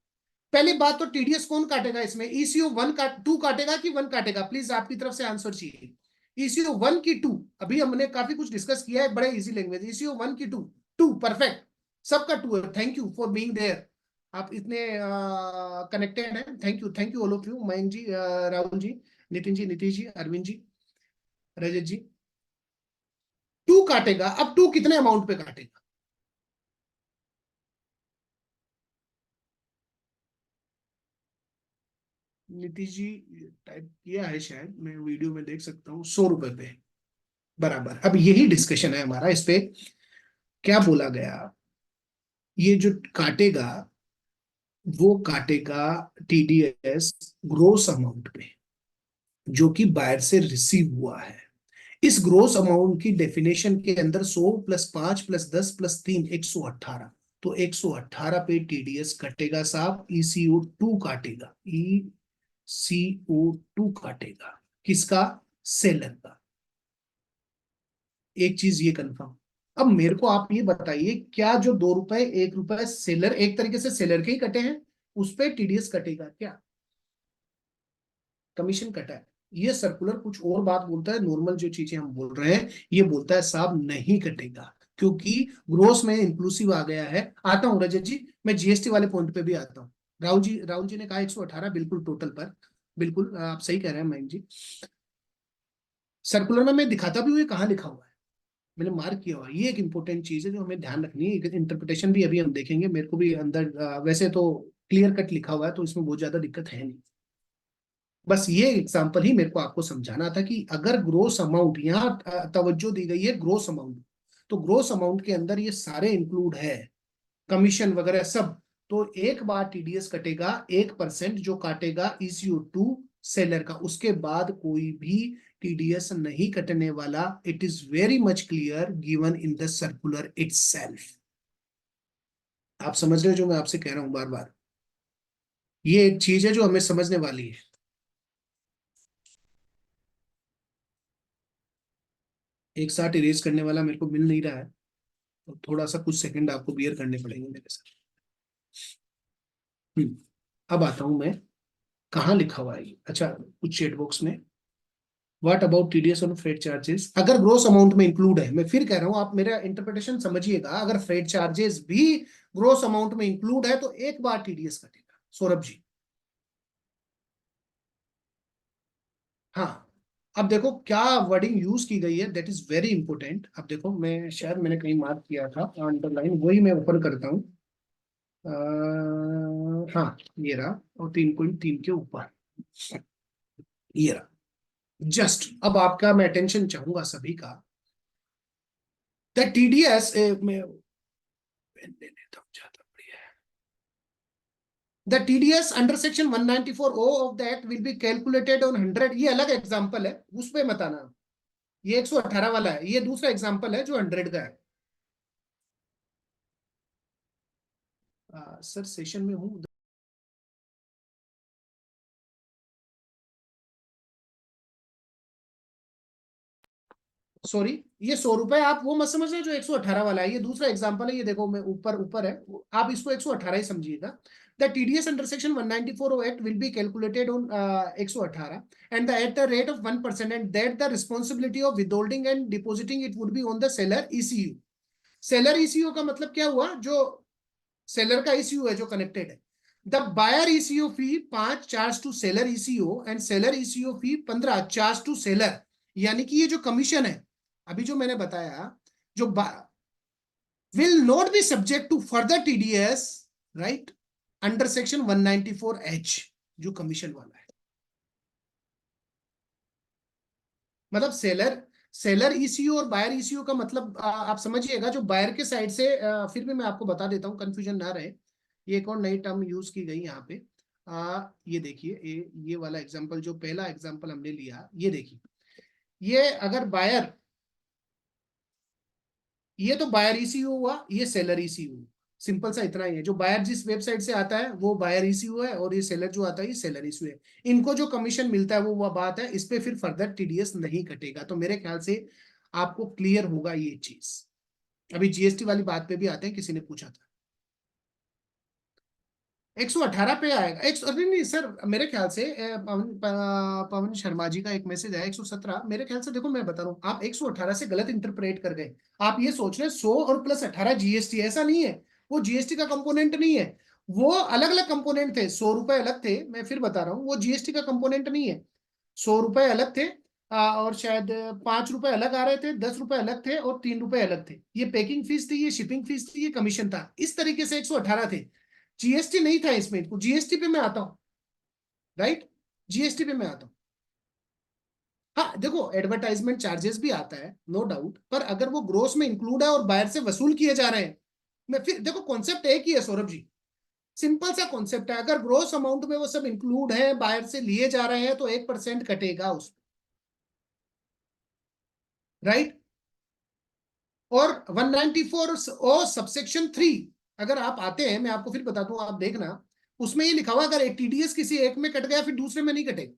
[SPEAKER 2] पहली बात तो टीडीएस कौन काटेगा इसमें, ECO1 का 2 काटेगा कि 1 काटेगा? प्लीज आपकी तरफ से आंसर चाहिए। ECO1 की 2, अभी हमने काफी कुछ डिस्कस किया है, बड़े इजी लैंग्वेज, ECO1 की 2, 2 परफेक्ट, सबका 2 है, thank you for being there, आप इतने कनेक्टेड हैं, thank you all of you, Mayank ji, Rahul ji, Nitin ji, Nitish ji, Arvind ji, Rajat ji. 2 काटेगा, अब 2 कितने अमाउंट पे काटेगा? नीतीश जी टाइप किया है शायद, मैं वीडियो में देख सकता हूँ, 100 रुपए पे बराबर। अब यही डिस्कशन है हमारा, इस पे क्या बोला गया, ये जो काटेगा वो काटेगा टीडीएस ग्रोस अमाउंट पे, जो कि बायर से रिसीव हुआ है। इस ग्रोस अमाउंट की डेफिनेशन के अंदर 100 + 5 + 10 + 3 118, तो 118 पे टीडीएस कटेगा साहब, ECO2 काटेगा, ECO2 काटेगा, किसका? सेलर का। एक चीज ये कंफर्म। अब मेरे को आप ये बताइए, क्या जो 2 रुपए 1 रुपए सेलर, एक तरीके से सेलर के ही कटे हैं, उस पे टीडीएस कटेगा क्या? कमीशन कटा है, ये सर्कुलर कुछ और बात बोलता है, नॉर्मल जो चीजें हम बोल रहे हैं ये बोलता है साहब नहीं कटेगा, क्योंकि ग्रोस में इंक्लूसिव आ गया है। आता हूँ रजत जी, मैं जीएसटी वाले पॉइंट पे भी आता हूँ। राहुल जी ने कहा 118 बिल्कुल टोटल पर, बिल्कुल आप सही कह रहे हैं मयंक जी। सर्कुलर में मैं दिखाता भी हूँ ये कहाँ लिखा हुआ है, मैंने मार्क किया हुआ है। ये एक इंपॉर्टेंट चीज है जो हमें ध्यान रखनी है। इंटरप्रिटेशन भी अभी हम देखेंगे, मेरे को भी अंदर वैसे तो क्लियर कट लिखा हुआ है तो इसमें बहुत ज्यादा दिक्कत है नहीं। बस ये एग्जांपल ही मेरे को आपको समझाना था कि अगर ग्रोस अमाउंट, यहाँ तवज्जो दी गई है ग्रोस अमाउंट, तो ग्रोस अमाउंट के अंदर ये सारे इंक्लूड है, कमीशन वगैरह सब। तो एक बार टीडीएस कटेगा 1% जो काटेगा ईसीओ टू सेलर का, उसके बाद कोई भी टीडीएस नहीं कटने वाला। It is very much clear given in the circular itself. आप समझ रहे हो जो मैं आपसे कह रहा हूं बार बार? ये एक चीज है जो हमें समझने वाली है। एक साथ इरेज करने वाला मेरे को मिल नहीं रहा है, तो थोड़ा सा कुछ सेकंड आपको बियर करने पड़ेंगे मेरे साथ। अब आता हूं मैं, कहाँ लिखा हुआ है ये? अच्छा, कुछ चेट बॉक्स में। What about TDS on freight charges? अगर ग्रोस अमाउंट में इंक्लूड है, मैं फिर कह रहा हूं आप मेरा इंटरप्रिटेशन समझिएगा, अगर फ्रेट चार्जेस भी ग्रोस अमाउंट में इंक्लूड है तो एक बार टीडीएस कटेगा। सौरभ जी, हाँ। अब देखो क्या वर्डिंग यूज की गई है, दैट इज वेरी इंपॉर्टेंट। अब देखो, मैं शायद मैंने कहीं मार्क किया था अंडरलाइन, वही मैं ओपन करता हूँ। हाँ, ये रहा, और 3.3 के ऊपर ये रहा। जस्ट अब आपका मैं अटेंशन चाहूंगा सभी का। द टीडीएस में पेन ले लेता हूं, ज्यादा बढ़िया है। The TDS under section 194O of the Act will be calculated on 100। ये अलग एग्जांपल है, उस पे मत आना। ये 118 वाला है, ये दूसरा एग्जांपल है जो 100 का है। सर सेशन में हूँ। सॉरी, ये 100 रुपए आप वो मत समझना जो 118 वाला है, ये दूसरा एग्जांपल है। ये देखो मैं ऊपर ऊपर है, आप इसको 118 ही समझिएगा। The TDS under section 194 act will be calculated on 118 and at the rate of 1% and that the responsibility of withholding and depositing it would be on the seller ECU. Seller ECU का मतलब क्या हुआ? जो सेलर का ईसीयू है जो कनेक्टेड है। The buyer ECU fee 5 charge to seller ECU and seller ECU fee 15 charge to seller. यानी कि ये जो कमीशन है अभी जो मैंने बताया, जो will not be subject to further TDS, right, under section 194H जो कमीशन वाला है। मतलब सेलर ईसीयू और बायर ईसीयू का मतलब आप समझिएगा, जो बायर के साइड से फिर भी मैं आपको बता देता हूं, कंफ्यूजन ना रहे। ये एक और नई टर्म यूज की गई यहाँ पे। ये देखिए, ये वाला एग्जांपल जो पहला एग्जांपल हमने लिया, ये देखिए, ये अगर बायर, ये तो बायर ईसीयू हुआ, ये सेलर ईसीयू। सिंपल सा इतना ही है। जो बायर जिस वेबसाइट से आता है वो बायर ईसीयू है, और ये सेलर जो आता है ये सेलर ईसीयू है। इनको जो कमीशन मिलता है वो वह बात है, इस पे फिर फर्दर टीडीएस नहीं कटेगा। तो मेरे ख्याल से आपको क्लियर होगा ये चीज। अभी जीएसटी वाली बात पे भी आते हैं, किसी ने पूछा था 118 पे आएगा। अरे नहीं सर, मेरे ख्याल से पवन शर्मा जी का एक मैसेज है 117। मेरे ख्याल से देखो मैं बता रहा हूँ, आप 118 से गलत इंटरप्रेट कर गए। आप ये सोच रहे हैं 100 और प्लस 18 जीएसटी, ऐसा नहीं है। वो जीएसटी का कंपोनेंट नहीं है, वो अलग अलग कंपोनेंट थे। 100 रुपए अलग थे, मैं फिर बता रहा हूँ, वो जीएसटी का कंपोनेंट नहीं है। 100 रुपए अलग थे, और शायद 5 रुपए अलग आ रहे थे, 10 रुपए अलग थे, और 3 रुपए अलग थे। ये पैकिंग फीस थी, ये शिपिंग फीस थी, ये कमीशन था। इस तरीके से 118 थे, जीएसटी नहीं था इसमें। जीएसटी पे मैं आता हूं, राइट, जीएसटी पे मैं आता हूं। हाँ देखो, एडवर्टाइजमेंट चार्जेस भी आता है नो डाउट, पर अगर वो ग्रोस में इंक्लूड है और बाहर से वसूल किए जा रहे हैं, मैं फिर देखो कॉन्सेप्ट एक ही है सौरभ जी, सिंपल सा कॉन्सेप्ट है। अगर ग्रोस अमाउंट में वो सब इंक्लूड है, बाहर से लिए जा रहे हैं, तो 1% कटेगा उस, राइट। और 194 और सबसेक्शन 3 अगर आप आते हैं, मैं आपको फिर बता दूं, आप देखना, उसमें ये लिखा हुआ अगर एक टीडीएस किसी एक में कट गया फिर दूसरे में नहीं कटेगा।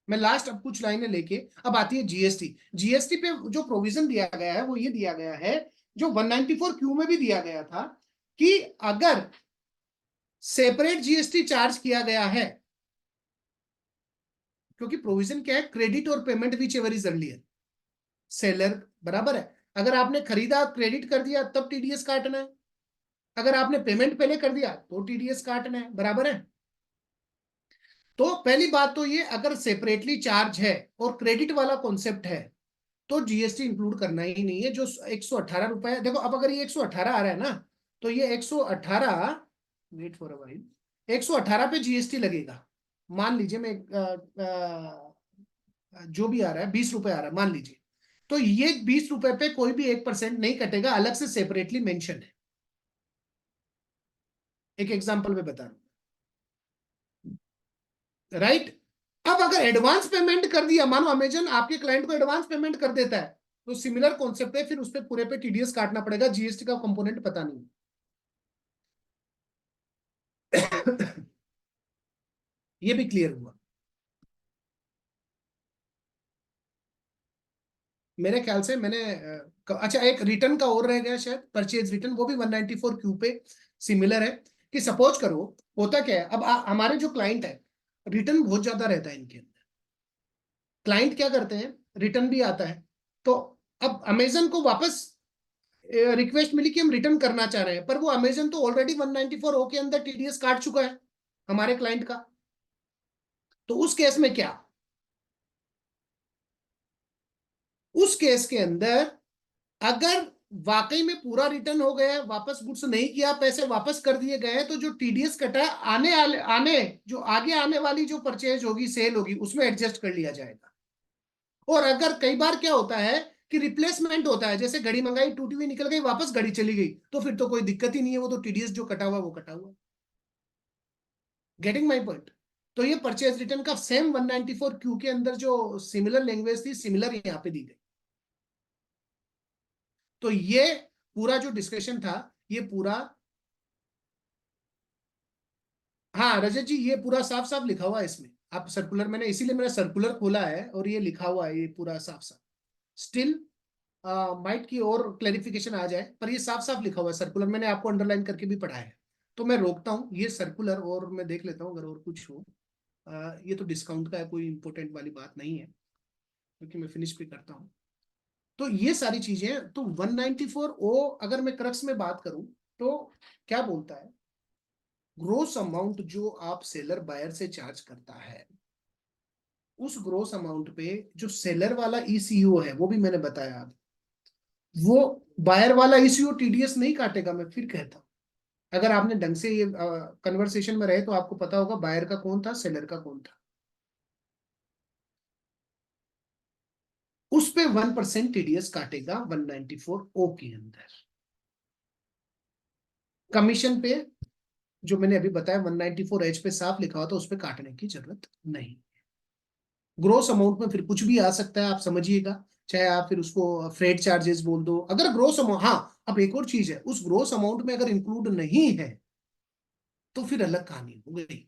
[SPEAKER 2] मैं लास्ट अब कुछ लाइनें लेके, अब आती है जीएसटी। जीएसटी पे जो प्रोविजन दिया गया है वो ये दिया गया है, जो 194Q में भी दिया गया था, कि अगर सेपरेट जीएसटी चार्ज किया गया है क्योंकि प्रोविजन क्या है, क्रेडिट और payment which ever is earlier seller, बराबर है। अगर आपने खरीदा क्रेडिट कर दिया तब टीडीएस काटना है, अगर आपने पेमेंट पहले कर दिया तो टीडीएस काटना है, बराबर है। तो पहली बात तो ये, अगर सेपरेटली चार्ज है और क्रेडिट वाला कॉन्सेप्ट है तो जीएसटी इंक्लूड करना ही नहीं है। जो 118 रुपए, देखो अब अगर ये 118 आ रहा है ना, तो ये 118, वेट फॉर अ व्हाइल, 118 पे जीएसटी लगेगा। मान लीजिए मैं जो भी आ रहा है 20 रुपए आ रहा है मान लीजिए, तो ये 20 रुपए पे कोई भी 1% नहीं कटेगा, अलग से सेपरेटली मेंशन है। एक एग्जांपल में बता रहा हूं, राइट। अब अगर एडवांस पेमेंट कर दिया, मानो अमेजन आपके क्लाइंट को एडवांस पेमेंट कर देता है, तो सिमिलर कॉन्सेप्ट है, फिर उस पे पूरे पे टीडीएस काटना पड़ेगा, जीएसटी का कंपोनेंट पता नहीं। ये भी क्लियर हुआ मेरे ख्याल से। मैंने अच्छा, एक रिटर्न का और रह गया शायद, परचेज रिटर्न, वो भी 194 क्यू पे सिमिलर है। कि सपोज करो, होता क्या है, अब हमारे जो क्लाइंट है, रिटर्न बहुत ज्यादा रहता है इनके अंदर। क्लाइंट क्या करते हैं, रिटर्न भी आता है, तो अब अमेजन को वापस रिक्वेस्ट मिली कि हम रिटर्न करना चाह रहे हैं, पर वो अमेजन तो ऑलरेडी 194 ओ के अंदर टीडीएस काट चुका है हमारे क्लाइंट का। तो उस केस में क्या, उस केस के अंदर अगर वाकई में पूरा रिटर्न हो गया, वापस गुड्स नहीं किया, पैसे वापस कर दिए गए, तो जो टीडीएस कटा है आने जो आगे आने वाली जो परचेज होगी, सेल होगी, उसमें एडजस्ट कर लिया जाएगा। और अगर कई बार क्या होता है कि रिप्लेसमेंट होता है, जैसे घड़ी मंगाई, टूटी हुई निकल गई, वापस घड़ी चली गई, तो फिर तो कोई दिक्कत ही नहीं है, वो तो टीडीएस जो कटा हुआ वो कटा हुआ। Getting my point. तो ये परचेज रिटर्न का सेम 194 क्यू के अंदर जो सिमिलर लैंग्वेज थी, सिमिलर यहाँ पे दी गई। तो ये पूरा जो डिस्कशन था, ये पूरा, हाँ रजत जी, ये पूरा साफ साफ लिखा हुआ है इसमें। आप सर्कुलर, मैंने इसीलिए मेरा सर्कुलर खोला है और ये लिखा हुआ है, ये पूरा साफ साफ। स्टिल माइट की और क्लैरिफिकेशन आ जाए, पर ये साफ साफ लिखा हुआ है सर्कुलर, मैंने आपको अंडरलाइन करके भी पढ़ाया है। तो मैं रोकता हूँ ये सर्कुलर, और मैं देख लेता हूँ अगर और कुछ हो। ये तो डिस्काउंट का है, कोई इंपॉर्टेंट वाली बात नहीं है, क्योंकि मैं फिनिश भी करता हूँ। तो ये सारी चीजें, तो 194 ओ अगर मैं क्रक्स में बात करूं तो क्या बोलता है, ग्रोस अमाउंट जो आप सेलर बायर से चार्ज करता है, उस ग्रोस अमाउंट पे जो सेलर वाला ईसीओ है, वो भी मैंने बताया, वो बायर वाला ईसीओ टीडीएस नहीं काटेगा। मैं फिर कहता हूं, अगर आपने ढंग से ये कन्वर्सेशन में रहे तो आपको पता होगा बायर का कौन था, सेलर का कौन था। उस पे 1% टीडीएस काटेगा 194 ओ के अंदर। कमीशन पे जो मैंने अभी बताया 194 एच पे साफ लिखा हुआ था, उस पे काटने की जरूरत नहीं। ग्रोस अमाउंट में फिर कुछ भी आ सकता है, आप समझिएगा, चाहे आप फिर उसको फ्रेट चार्जेस बोल दो, अगर ग्रोस अमाउंट, हाँ अब एक और चीज है, उस ग्रोस अमाउंट में अगर इंक्लूड नहीं है तो फिर अलग कहानी हो गई।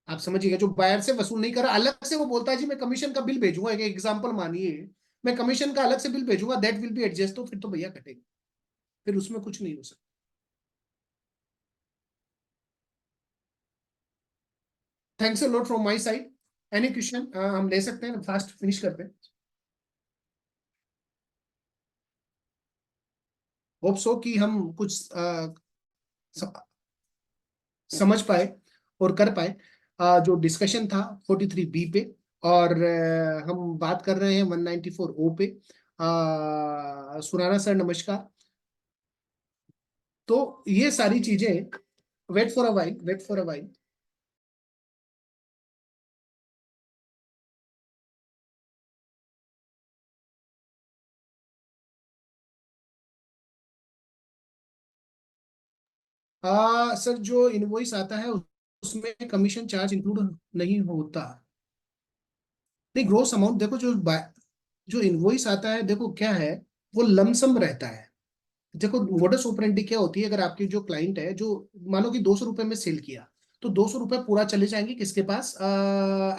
[SPEAKER 2] आप समझिएगा, जो बायर से वसूल नहीं कर रहा, अलग से वो बोलता है जी मैं कमीशन का बिल भेजूंगा, एक एग्जाम्पल मानिए मैं कमीशन का अलग से बिल भेजूंगा, दैट विल बी एडजस्ट, तो फिर तो भैया कटेगा, फिर उसमें कुछ नहीं हो सकता। Thanks a lot from my side. Any question हम ले सकते हैं, फास्ट फिनिश करते हैं। होप सो कि हम कुछ समझ पाए और कर पाए। जो डिस्कशन था 43B पे, और हम बात कर रहे हैं 194 ओ पे। सुराना सर नमस्कार। तो ये सारी चीजें, wait for a while, wait for a while. Sir जो इनवॉइस आता है उसमें कमीशन चार्ज इंक्लूड नहीं होता। नहीं, ग्रोस अमाउंट देखो, जो इनवॉइस आता है, देखो क्या है, वो लमसम रहता है। देखो मोडस ऑपरेंडी क्या होती है, अगर आपकी जो क्लाइंट है, जो मानो कि 200 रुपए में सेल किया, तो 200 रुपए पूरा चले जाएंगे किसके पास,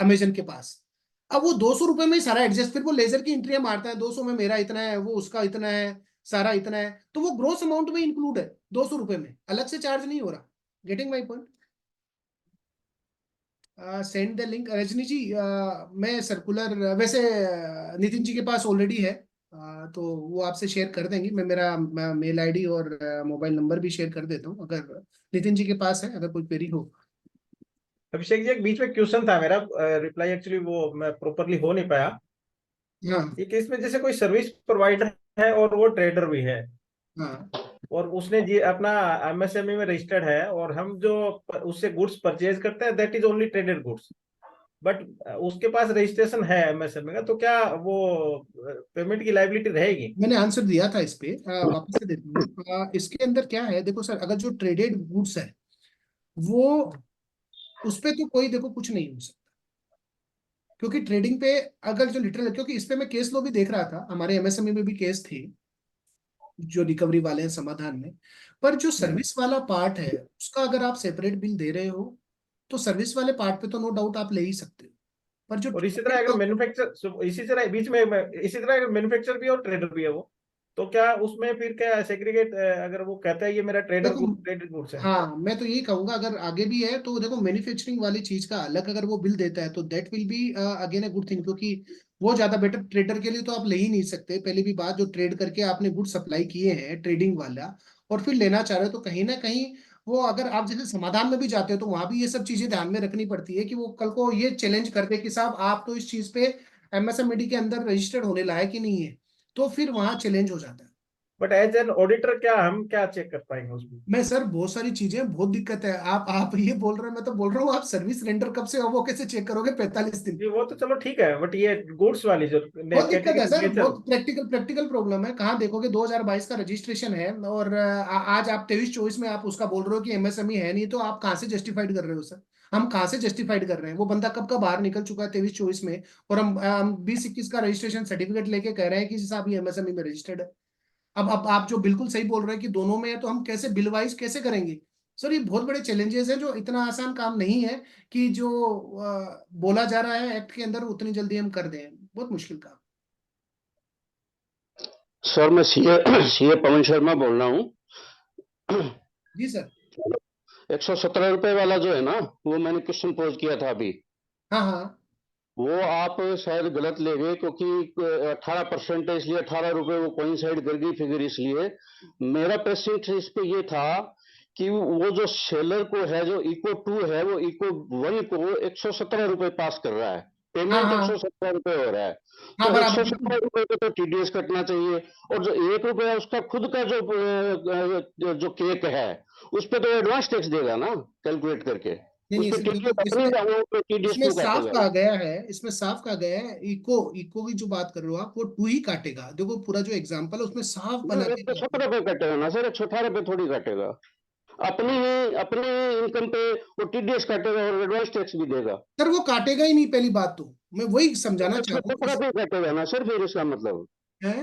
[SPEAKER 2] अमेजन के पास। अब वो 200 रुपए में ही सारा एडजस्ट, फिर वो लेजर की एंट्रियां मारता है, 200 में मेरा इतना है, वो उसका इतना है, सारा इतना है, तो वो ग्रोस अमाउंट में इंक्लूड है, 200 रुपए में अलग से चार्ज नहीं हो रहा। Getting my point. Send the link. Rajni ji, मैं सर्कुलर वैसे नितिन जी के पास ऑलरेडी है, तो वो आपसे शेयर कर देंगे। मैं मेरा मेल आईडी और मोबाइल नंबर भी शेयर कर देता हूँ, अगर नितिन जी के पास है, अगर कोई क्वेरी हो।
[SPEAKER 6] अभिषेक जी, एक बीच में क्वेश्चन था मेरा, रिप्लाई एक्चुअली वो मैं प्रॉपरली हो नहीं पाया।
[SPEAKER 2] हाँ
[SPEAKER 6] ये केस में जैसे कोई सर्विस प्रोवाइडर है और वो ट्रेडर भी है,
[SPEAKER 2] हाँ
[SPEAKER 6] और उसने जी अपना एमएसएमई में रजिस्टर्ड है, और हम जो उससे गुड्स परचेज करते हैं that is only traded goods, but उसके पास रजिस्ट्रेशन है एमएसएमई का, तो क्या वो पेमेंट की लाइबिलिटी रहेगी?
[SPEAKER 2] मैंने आंसर दिया था इस पे, वापस से देता हूँ। इसके अंदर क्या है, देखो सर, अगर जो ट्रेडेड गुड्स है वो, उस पे तो कोई देखो कुछ नहीं हो सकता, क्योंकि ट्रेडिंग पे अगर जो लिटरल, क्योंकि इस पे मैं केस लो भी देख रहा था, हमारे एमएसएमई में भी केस थे जो रिकवरी वाले हैं समाधान में। पर जो सर्विस वाला पार्ट है उसका अगर आप सेपरेट बिल दे रहे हो तो सर्विस वाले पार्ट पे तो नो डाउट आप ले ही सकते हो, पर जो
[SPEAKER 6] और इसी तरह अगर मैन्युफैक्चर, इसी तरह बीच में इसी तरह अगर मैन्युफैक्चर भी है और ट्रेडर भी है वो, तो क्या उसमें फिर क्या सेग्रीगेट, अगर वो कहता है ये मेरा
[SPEAKER 2] देखो,
[SPEAKER 6] ट्रेडेड गुड्स है?
[SPEAKER 2] हाँ मैं तो यही कहूंगा, अगर आगे भी है तो देखो मैन्युफैक्चरिंग वाली चीज का अलग अगर वो बिल देता है तो that will be again a good thing, क्योंकि वो ज्यादा बेटर, ट्रेडर के लिए तो आप ले ही नहीं सकते। पहली भी बात, जो ट्रेड करके आपने गुड सप्लाई किए हैं ट्रेडिंग वाला और फिर लेना चाह रहे हो, तो कहीं ना कहीं वो, अगर आप जैसे समाधान में भी जाते हो तो वहां भी ये सब चीजें ध्यान में रखनी पड़ती है कि वो कल को ये चैलेंज कर दे कि साहब आप तो इस चीज पे एमएसएमईडी के अंदर रजिस्टर्ड होने लायक ही नहीं है, तो फिर वहां चैलेंज हो जाता है।
[SPEAKER 6] बट एज एन ऑडिटर क्या हम क्या चेक कर पाएंगे उसमें?
[SPEAKER 2] मैं सर, बहुत सारी चीजें, बहुत दिक्कत है। आप ये बोल रहे हो, मैं तो बोल रहा हूँ आप सर्विस रेंडर कब से हो वो कैसे चेक करोगे 45 दिन?
[SPEAKER 6] जी वो तो चलो ठीक है, बट ये गुड्स वाली जो
[SPEAKER 2] बहुत दिक्कत है
[SPEAKER 6] कैटेगरी
[SPEAKER 2] सर,
[SPEAKER 6] नेचर।
[SPEAKER 2] बहुत प्रैक्टिकल प्रॉब्लम है। कहाँ देखोगे, 2022 का रजिस्ट्रेशन है और आज आप 23-24 में आप उसका बोल रहे हो कि एमएसएमई है नहीं, तो आप कहाँ से जस्टिफाइड कर रहे हो सर? हम कहाँ से जस्टिफाइड कर रहे हैं? वो बंदा कब का बाहर निकल चुका है 23-24 में, और हम 20-21 का रजिस्ट्रेशन सर्टिफिकेट लेके कह रहे हैं कि साहब ये एमएसएमई में रजिस्टर्ड है। अब आप जो बिल्कुल सही बोल रहे हैं कि दोनों में है, तो हम कैसे बिल वाइज कैसे करेंगे? सर ये बहुत बड़े चैलेंजेस हैं, जो इतना आसान काम नहीं है कि जो बोला जा रहा है एक्ट के अंदर उतनी जल्दी हम कर दें। बहुत मुश्किल काम।
[SPEAKER 7] सर मैं सीए पवन शर्मा बोल रहा हूँ।
[SPEAKER 2] जी सर।
[SPEAKER 7] 117 रुपए वाला जो है ना, वो मैंने क्वेश्चन पोज किया था अभी,
[SPEAKER 2] हाँ हाँ
[SPEAKER 7] वो आप शायद गलत ले गए, क्योंकि 18% है, इसलिए 18 रुपए वो कोइंसाइड कर गई फिगर। इसलिए मेरा प्रश्न इस पे ये था कि वो जो सेलर को है, जो इको 2 है, वो इको 1 को 117 रुपए पास कर रहा है,
[SPEAKER 2] हाँ
[SPEAKER 7] पेमेंट
[SPEAKER 2] हाँ
[SPEAKER 7] 117 रुपए हो रहा है,
[SPEAKER 2] हाँ,
[SPEAKER 7] तो
[SPEAKER 2] बराबर, बिल्कुल।
[SPEAKER 7] 117 रुपए पे तो टीडीएस कटना चाहिए। और जो 1 रुपया है उसका खुद का जो केक है, उस पे तो एडवांस टैक्स देगा ना, कैलकुलेट करके।
[SPEAKER 2] नहीं
[SPEAKER 7] उस
[SPEAKER 2] नहीं
[SPEAKER 7] पे
[SPEAKER 2] सर,
[SPEAKER 7] टीडीएस
[SPEAKER 2] देखो
[SPEAKER 7] अपनी
[SPEAKER 2] इसमें
[SPEAKER 7] अमाउंट पे टीडीएस
[SPEAKER 2] इसमें
[SPEAKER 7] क्यों
[SPEAKER 2] साफ
[SPEAKER 7] काटेगा?
[SPEAKER 2] कहा गया है, इसमें साफ कहा गया है, इको इको की जो बात कर रहे हो आप, वो टू ही काटेगा। देखो पूरा जो एग्जांपल है उसमें साफ बना
[SPEAKER 7] नहीं,
[SPEAKER 2] के
[SPEAKER 7] 117 रुपए कटेगा ना सर, 118 रुपए थोड़ी काटेगा। अपनी ही इनकम पे वो टीडीएस काटेगा और एडवांस टैक्स भी देगा।
[SPEAKER 2] सर वो काटेगा ही नहीं, पहली बात तो मैं वही समझाना चाह रहा हूँ
[SPEAKER 7] 117 पे काटेगा ना सर, फिर इसका मतलब
[SPEAKER 2] है।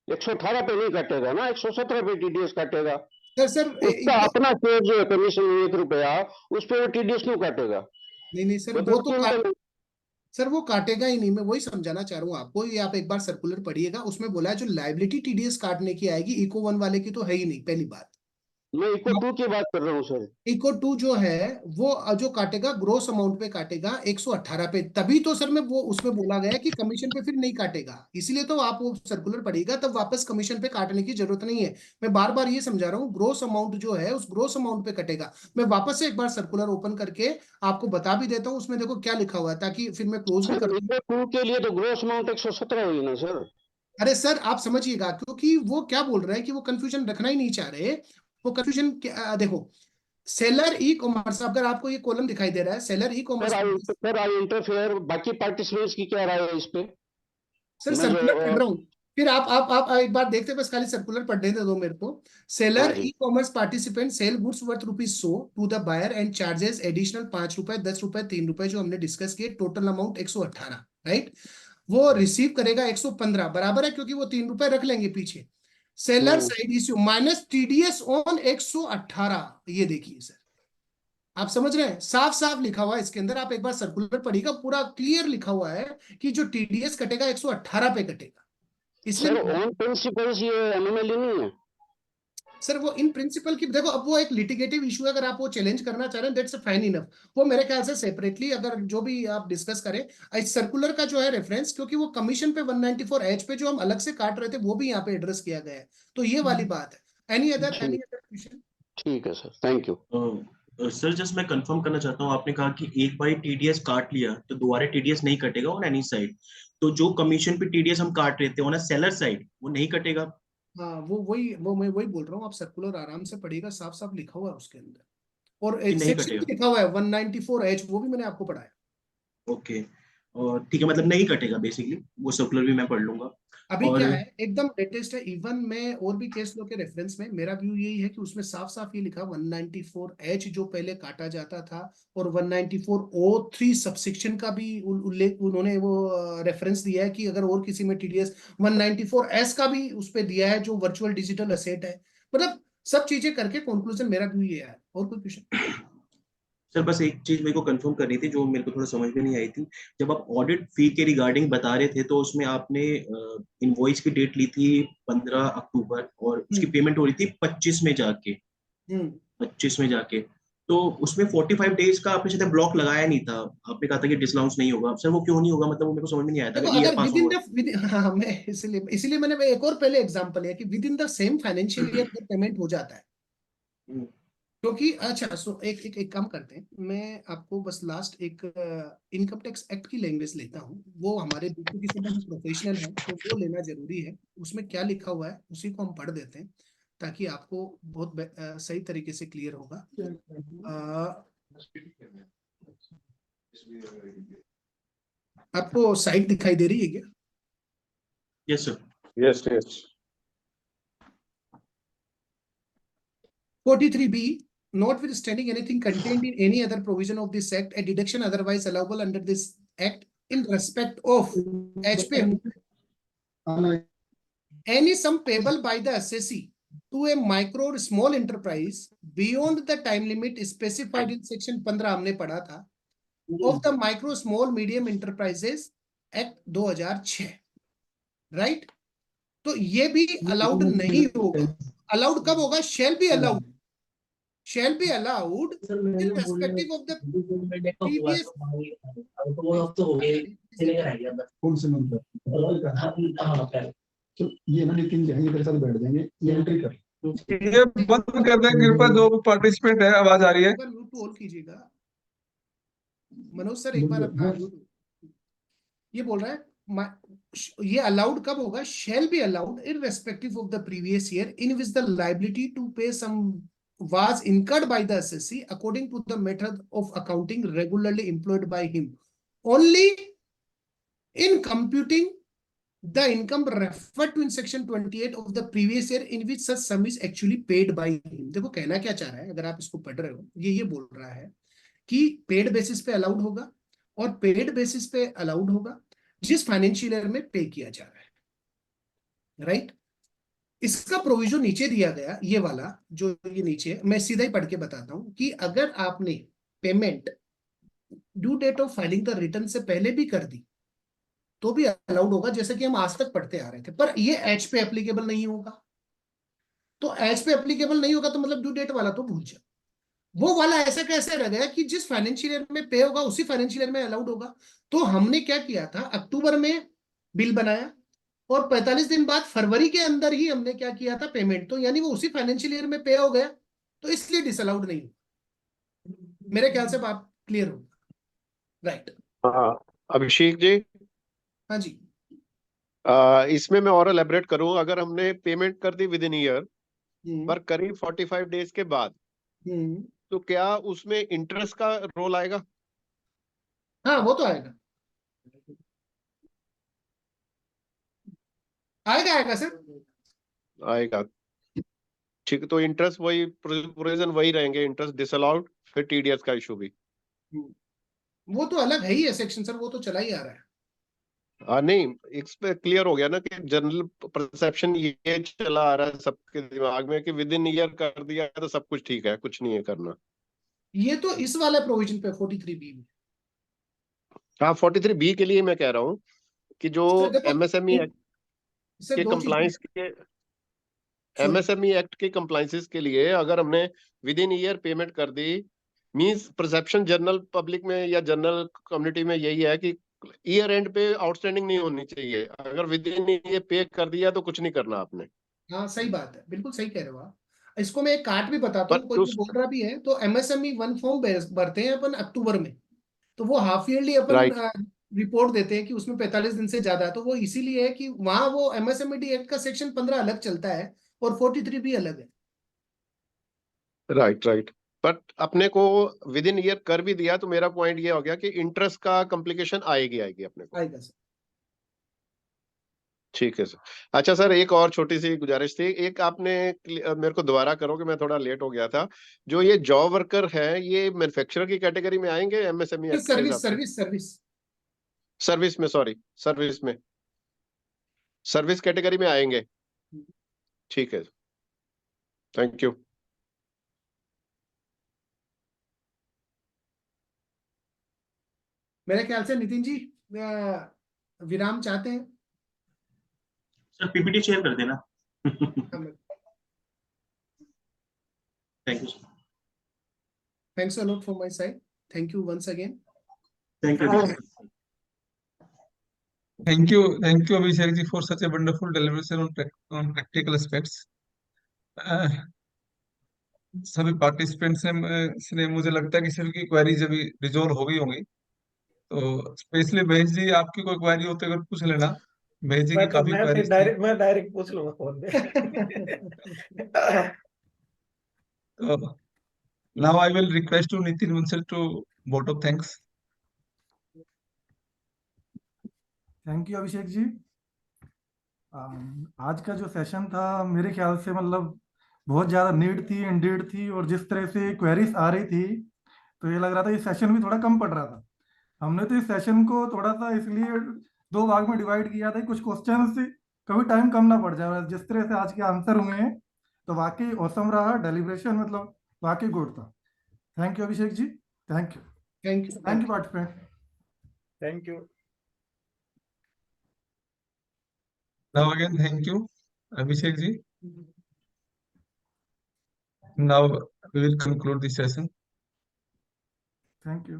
[SPEAKER 7] 118 पे नहीं काटेगा ना, 117 पे टीडीएस काटेगा।
[SPEAKER 2] सर
[SPEAKER 7] उसका अपना शेयर जो है कमीशन 1 रुपया, उस पे वो टीडीएस क्यों काटेगा?
[SPEAKER 2] नहीं नहीं सर,
[SPEAKER 7] वो
[SPEAKER 2] वो
[SPEAKER 7] 10
[SPEAKER 2] तो
[SPEAKER 7] क्विंटल।
[SPEAKER 2] सर वो काटेगा ही नहीं, मैं वही समझाना चाह रहा हूँ आपको। ये आप एक बार सर्कुलर पढ़िएगा, उसमें बोला है जो लाइबिलिटी टीडीएस काटने की आएगी, इको 1 वाले की तो है ही नहीं, पहली बात।
[SPEAKER 7] मैं इको 2 की बात कर रहा हूँ सर।
[SPEAKER 2] इको 2 जो है वो जो काटेगा ग्रोस अमाउंट पे काटेगा 118 पे, तभी तो सर मैं वो उसमें बोला गया है कि कमीशन पे फिर नहीं काटेगा। इसलिए तो आप वो सर्कुलर पढ़िएगा, तब वापस कमीशन पे काटने की जरूरत नहीं है। मैं बार बार ये समझा रहा हूँ, ग्रोस अमाउंट जो है उस ग्रोस अमाउंट पे कटेगा। मैं वापस से एक बार सर्कुलर ओपन करके आपको बता भी देता हूँ, उसमें देखो क्या लिखा हुआ है, ताकि फिर मैं क्लोज भी कर दूं।
[SPEAKER 7] इको 2 के लिए तो ग्रोस अमाउंट 117 हुई ना सर।
[SPEAKER 2] अरे सर आप समझिएगा, क्योंकि वो क्या बोल रहे हैं कि वो कंफ्यूजन रखना ही नहीं चाह रहे। वो कंफ्यूजन देखो, सेलर ई कॉमर्स, अगर आपको ये कॉलम दिखाई दे रहा है, seller e commerce.
[SPEAKER 7] Sir I interfere, बाकी पार्टिसिपेंट्स की क्या राय है इस पे?
[SPEAKER 2] सर
[SPEAKER 7] मैं जो
[SPEAKER 2] सर्कुलर पढ़ रहा हूँ, फिर आप एक बार देखते, बस खाली सर्कुलर पढ़ने दे दो मेरे को।
[SPEAKER 7] हाँ
[SPEAKER 2] सेलर
[SPEAKER 7] जी।
[SPEAKER 2] E commerce participant sell goods worth ₹100 to the buyer and charges additional ₹5, ₹10, ₹3, जो हमने डिस्कस किए, टोटल अमाउंट 118, राइट। वो रिसीव करेगा 115, बराबर है, क्योंकि वो ₹3 रख लेंगे पीछे। Seller side issue minus TDS on 118, ये देखिए सर, आप समझ रहे हैं, साफ साफ लिखा हुआ है इसके अंदर। आप एक बार सर्कुलर पढ़िएगा, पूरा क्लियर लिखा हुआ है कि जो टीडीएस कटेगा 118 पे कटेगा।
[SPEAKER 7] सर
[SPEAKER 2] इसलिए
[SPEAKER 7] ऑन प्रिंसिपल्स ये एनोमली नहीं है?
[SPEAKER 2] सर वो इन प्रिंसिपल की देखो, अब वो एक लिटिगेटिव इशू है, अगर आप वो चैलेंज करना चाह रहे हैं दैट्स फाइन इनफ। वो मेरे ख्याल से सेपरेटली अगर जो भी आप डिस्कस करें, इस सर्कुलर का जो है रेफरेंस, क्योंकि वो कमीशन पे 194H पे जो हम अलग से काट रहे थे वो भी यहाँ पे एड्रेस किया गया है, तो ये वाली बात है। Any other question?
[SPEAKER 7] ठीक है sir, thank you.
[SPEAKER 4] Sir just मैं कंफर्म करना चाहता हूँ, आपने कहा कि एक बार टीडीएस काट लिया तो दोबारा टीडीएस नहीं कटेगा ऑन एनी साइड, तो जो कमीशन पे टीडीएस हम काट रहे थे ऑन अ सेलर साइड वो नहीं कटेगा?
[SPEAKER 2] हाँ वो मैं वही बोल रहा हूँ, आप सर्कुलर आराम से पढ़िएगा, साफ साफ लिखा हुआ है उसके अंदर, और
[SPEAKER 4] कि
[SPEAKER 2] एक
[SPEAKER 4] नहीं
[SPEAKER 2] सेक्शन
[SPEAKER 4] कटेगा?
[SPEAKER 2] भी लिखा हुआ है 194H, वो भी मैंने आपको पढ़ाया।
[SPEAKER 4] ओके, और ठीक है, मतलब नहीं कटेगा बेसिकली, वो सर्कुलर भी मैं पढ़ लूंगा।
[SPEAKER 2] अभी
[SPEAKER 4] और
[SPEAKER 2] क्या है, एकदम लेटेस्ट है, इवन में और भी केस लो के रेफरेंस में मेरा व्यू यही है कि उसमें साफ साफ ये लिखा 194H जो पहले काटा जाता था, और 194O3 सबसेक्शन का भी उल्लेख उन्होंने वो रेफरेंस दिया है कि अगर और किसी में टीडीएस 194S का भी उस पर दिया है जो वर्चुअल डिजिटल असेट है। मतलब सब चीजें करके कंक्लूजन मेरा व्यू ये है। और कोई क्वेश्चन?
[SPEAKER 4] सर बस एक चीज मेरे को कंफर्म करनी थी जो मेरे को थोड़ा समझ में नहीं आई थी, जब आप ऑडिट फी के रिगार्डिंग बता रहे थे तो उसमें आपने इनवॉइस की डेट ली थी 15 अक्टूबर, और उसकी पेमेंट हो रही थी 25 में जाके,
[SPEAKER 2] हम्म
[SPEAKER 4] 25 में जाके, तो उसमें 45 डेज का आपने शायद ब्लॉक लगाया नहीं था, आपने कहा था कि डिसलाउंस नहीं होगा। सर वो क्यों नहीं होगा, मतलब वो मेरे को समझ में नहीं आया था,
[SPEAKER 2] देखो,
[SPEAKER 4] अगर ईयर
[SPEAKER 2] अगर
[SPEAKER 4] पास
[SPEAKER 2] विद इन
[SPEAKER 4] ओवर।
[SPEAKER 2] द हाँ, मैं इसीलिए मैंने एक और पहले एग्जांपल है कि with in the same financial year payment हो जाता है, क्योंकि अच्छा सो एक काम करते हैं, मैं आपको बस लास्ट एक इनकम टैक्स एक्ट की लैंग्वेज लेता हूँ, वो हमारे क्योंकि सब हम प्रोफेशनल हैं तो वो लेना जरूरी है, उसमें क्या लिखा हुआ है उसी को हम पढ़ देते हैं ताकि आपको बहुत सही तरीके से क्लियर होगा। आपको साइट दिखाई दे रही है क्या?
[SPEAKER 4] Yes sir.
[SPEAKER 7] Yes yes.
[SPEAKER 2] 43B, notwithstanding anything contained in any other provision of this act, a deduction otherwise allowable under this act in respect of HP, any sum payable by the assessee to a micro or small enterprise beyond the time limit specified in section 15 हमने पढ़ा था of the micro small medium enterprises act 2006, right? तो ये भी अलाउड नहीं होगा। अलाउड कब होगा? shall be allowed in respective of the previous
[SPEAKER 8] तो ये ना नितिन जाएंगे तेरे साथ बैठ जाएंगे, ये एंट्री कर।
[SPEAKER 1] ये बंद कर दें कृपया, जो पार्टिसिपेंट है, आवाज आ रही है।
[SPEAKER 2] एक बार म्यूट टू ऑल कीजिएगा मनोज सर, एक बार अपना ये बोल रहा है ये अलाउड कब होगा? shall be allowed irrespective of the previous year in which the liability to pay some was incurred by the assessee according to the method of accounting regularly employed by him, only in computing the income referred to in section 28 of the previous year in which such sum is actually paid by him। देखो कहना क्या चाह रहा है, अगर आप इसको पढ़ रहे हो, ये बोल रहा है कि पेड बेसिस पे अलाउड होगा, और पेड बेसिस पे अलाउड होगा जिस फाइनेंशियल ईयर में पे किया जा रहा है, राइट? इसका प्रोविजन नीचे दिया गया, ये वाला जो ये नीचे, मैं सीधा ही पढ़ के बताता हूं कि अगर आपने payment due date of filing the return से पहले भी कर दी तो भी अलाउड होगा, जैसे कि हम आज तक पढ़ते आ रहे थे, पर ये एच पे एप्लीकेबल नहीं होगा। तो एच पे एप्लीकेबल नहीं होगा तो मतलब ड्यू डेट वाला तो भूल जाओ, वो वाला ऐसा कैसे रह गया कि जिस फाइनेंशियल ईयर में पे होगा उसी फाइनेंशियल ईयर में अलाउड होगा। तो हमने क्या किया था, अक्टूबर में बिल बनाया और 45 दिन बाद फरवरी के अंदर ही हमने क्या किया था, पेमेंट, तो यानी वो उसी फाइनेंशियल ईयर में पे हो गया, तो इसलिए डिसअलाउड नहीं होगा। मेरे ख्याल से बात क्लियर होगा, राइट?
[SPEAKER 9] हाँ अभिषेक जी,
[SPEAKER 2] हाँ जी।
[SPEAKER 9] इसमें मैं और एलैबोरेट करूं, अगर हमने पेमेंट कर दी विद इन ईयर पर करीब 45 डेज के बाद, तो क्या उसमें इंटरेस्ट का रोल आएगा?
[SPEAKER 2] हाँ वो तो आएगा, आएगा सर,
[SPEAKER 9] आएगा। ठीक, तो इंटरेस्ट वही प्रोविजन वही रहेंगे, इंटरेस्ट डिसअलाउड, फिर टीडीएस का इशू भी।
[SPEAKER 2] वो तो अलग है ही है सेक्शन सर, वो तो चला ही आ रहा है।
[SPEAKER 9] नहीं, इस पे क्लियर हो गया ना कि जनरल परसेप्शन ये चला आ रहा है सबके दिमाग में कि विद इन ईयर कर दिया तो सब कुछ ठीक है, कुछ नहीं है करना।
[SPEAKER 2] ये तो इस वाले प्रोविजन पे 43B में।
[SPEAKER 9] हाँ 43B के लिए मैं कह रहा हूँ कि जो एमएसएमई
[SPEAKER 2] सर
[SPEAKER 9] के
[SPEAKER 2] दो
[SPEAKER 9] कंप्लायंस
[SPEAKER 2] चीजें,
[SPEAKER 9] के एमएसएमई एक्ट के कंप्लाइंसेस के लिए अगर हमने विद इन ईयर पेमेंट कर दी, मींस परसेप्शन जनरल पब्लिक में या जनरल कम्युनिटी में यही है कि ईयर एंड पे आउटस्टैंडिंग नहीं होनी चाहिए। अगर विद इन ईयर पे कर दिया तो कुछ नहीं करना आपने।
[SPEAKER 2] हाँ सही बात है, बिल्कुल सही कह रहे हो आप। इसको मैं एक काट भी बताता
[SPEAKER 9] पर
[SPEAKER 2] हूँ, कोई भी बोल रहा भी है तो एमएसएमई वन फॉर्म भरते हैं अपन अक्टूबर में, तो वो हाफ ईयरली अपन
[SPEAKER 9] राइट
[SPEAKER 2] रिपोर्ट देते हैं कि उसमें 45 दिन से ज्यादा है, तो वो इसीलिए है कि वहां वो एमएसएमई एक्ट का सेक्शन 15 अलग चलता है और 43 भी अलग है।
[SPEAKER 9] Right right. बट अपने को विद इन ईयर कर भी दिया तो मेरा पॉइंट ये हो गया कि इंटरेस्ट का कॉम्प्लिकेशन आएगी अपने को।
[SPEAKER 2] आएगा सर।
[SPEAKER 9] ठीक है सर। अच्छा सर, एक और छोटी सी गुजारिश थी, एक आपने मेरे को दोबारा करो कि मैं थोड़ा लेट हो गया था। जो ये जॉब वर्कर है ये मैन्युफैक्चरर की कैटेगरी में आएंगे एमएसएमई एक्ट के हिसाब
[SPEAKER 2] सर्विस
[SPEAKER 9] से?
[SPEAKER 2] सर्विस सर्विस
[SPEAKER 9] सर्विस में, सॉरी सर्विस में, सर्विस कैटेगरी में आएंगे। ठीक है, थैंक यू।
[SPEAKER 2] मेरे ख्याल से नितिन जी विराम चाहते हैं।
[SPEAKER 4] सर पीपीटी शेयर कर देना। Thank you sir.
[SPEAKER 2] Thanks a lot from my side. Thank you once again.
[SPEAKER 4] Thank you.
[SPEAKER 1] Thank you, Abhishek ji, for such a wonderful deliberation on practical aspects. सभी पार्टिसिपेंट्स ने मुझे लगता है कि सभी की क्वेरीज अभी रिजोल्व हो गई होंगी। तो स्पेशली महेश जी, आपकी कोई क्वेरी होते अगर पूछ लेना। महेश जी की काफी क्वेरीज थी।
[SPEAKER 6] मैं डायरेक्ट पूछ लूंगा फोन पे।
[SPEAKER 1] तो now I will request to Nitin Bansal to vote of thanks.
[SPEAKER 5] Thank you Abhishek ji. आज का जो सेशन था मेरे ख्याल से मतलब बहुत ज़्यादा नीड थी, इंडीड थी, और जिस तरह से क्वेरीज आ रही थी तो ये लग रहा था ये सेशन भी थोड़ा कम पड़ रहा था। हमने तो इस सेशन को थोड़ा सा इसलिए 2 भाग में डिवाइड किया था, कुछ क्वेश्चन कभी टाइम कम ना पड़ जाए। जिस तरह से आज के आंसर हुए हैं तो वाकई औसम रहा, डेलिब्रेशन मतलब वाकई गुड था। Thank you Abhishek ji, thank you participant.
[SPEAKER 6] Thank you.
[SPEAKER 1] Now again, thank you, Abhishek ji. Now we will conclude the session.
[SPEAKER 5] Thank you.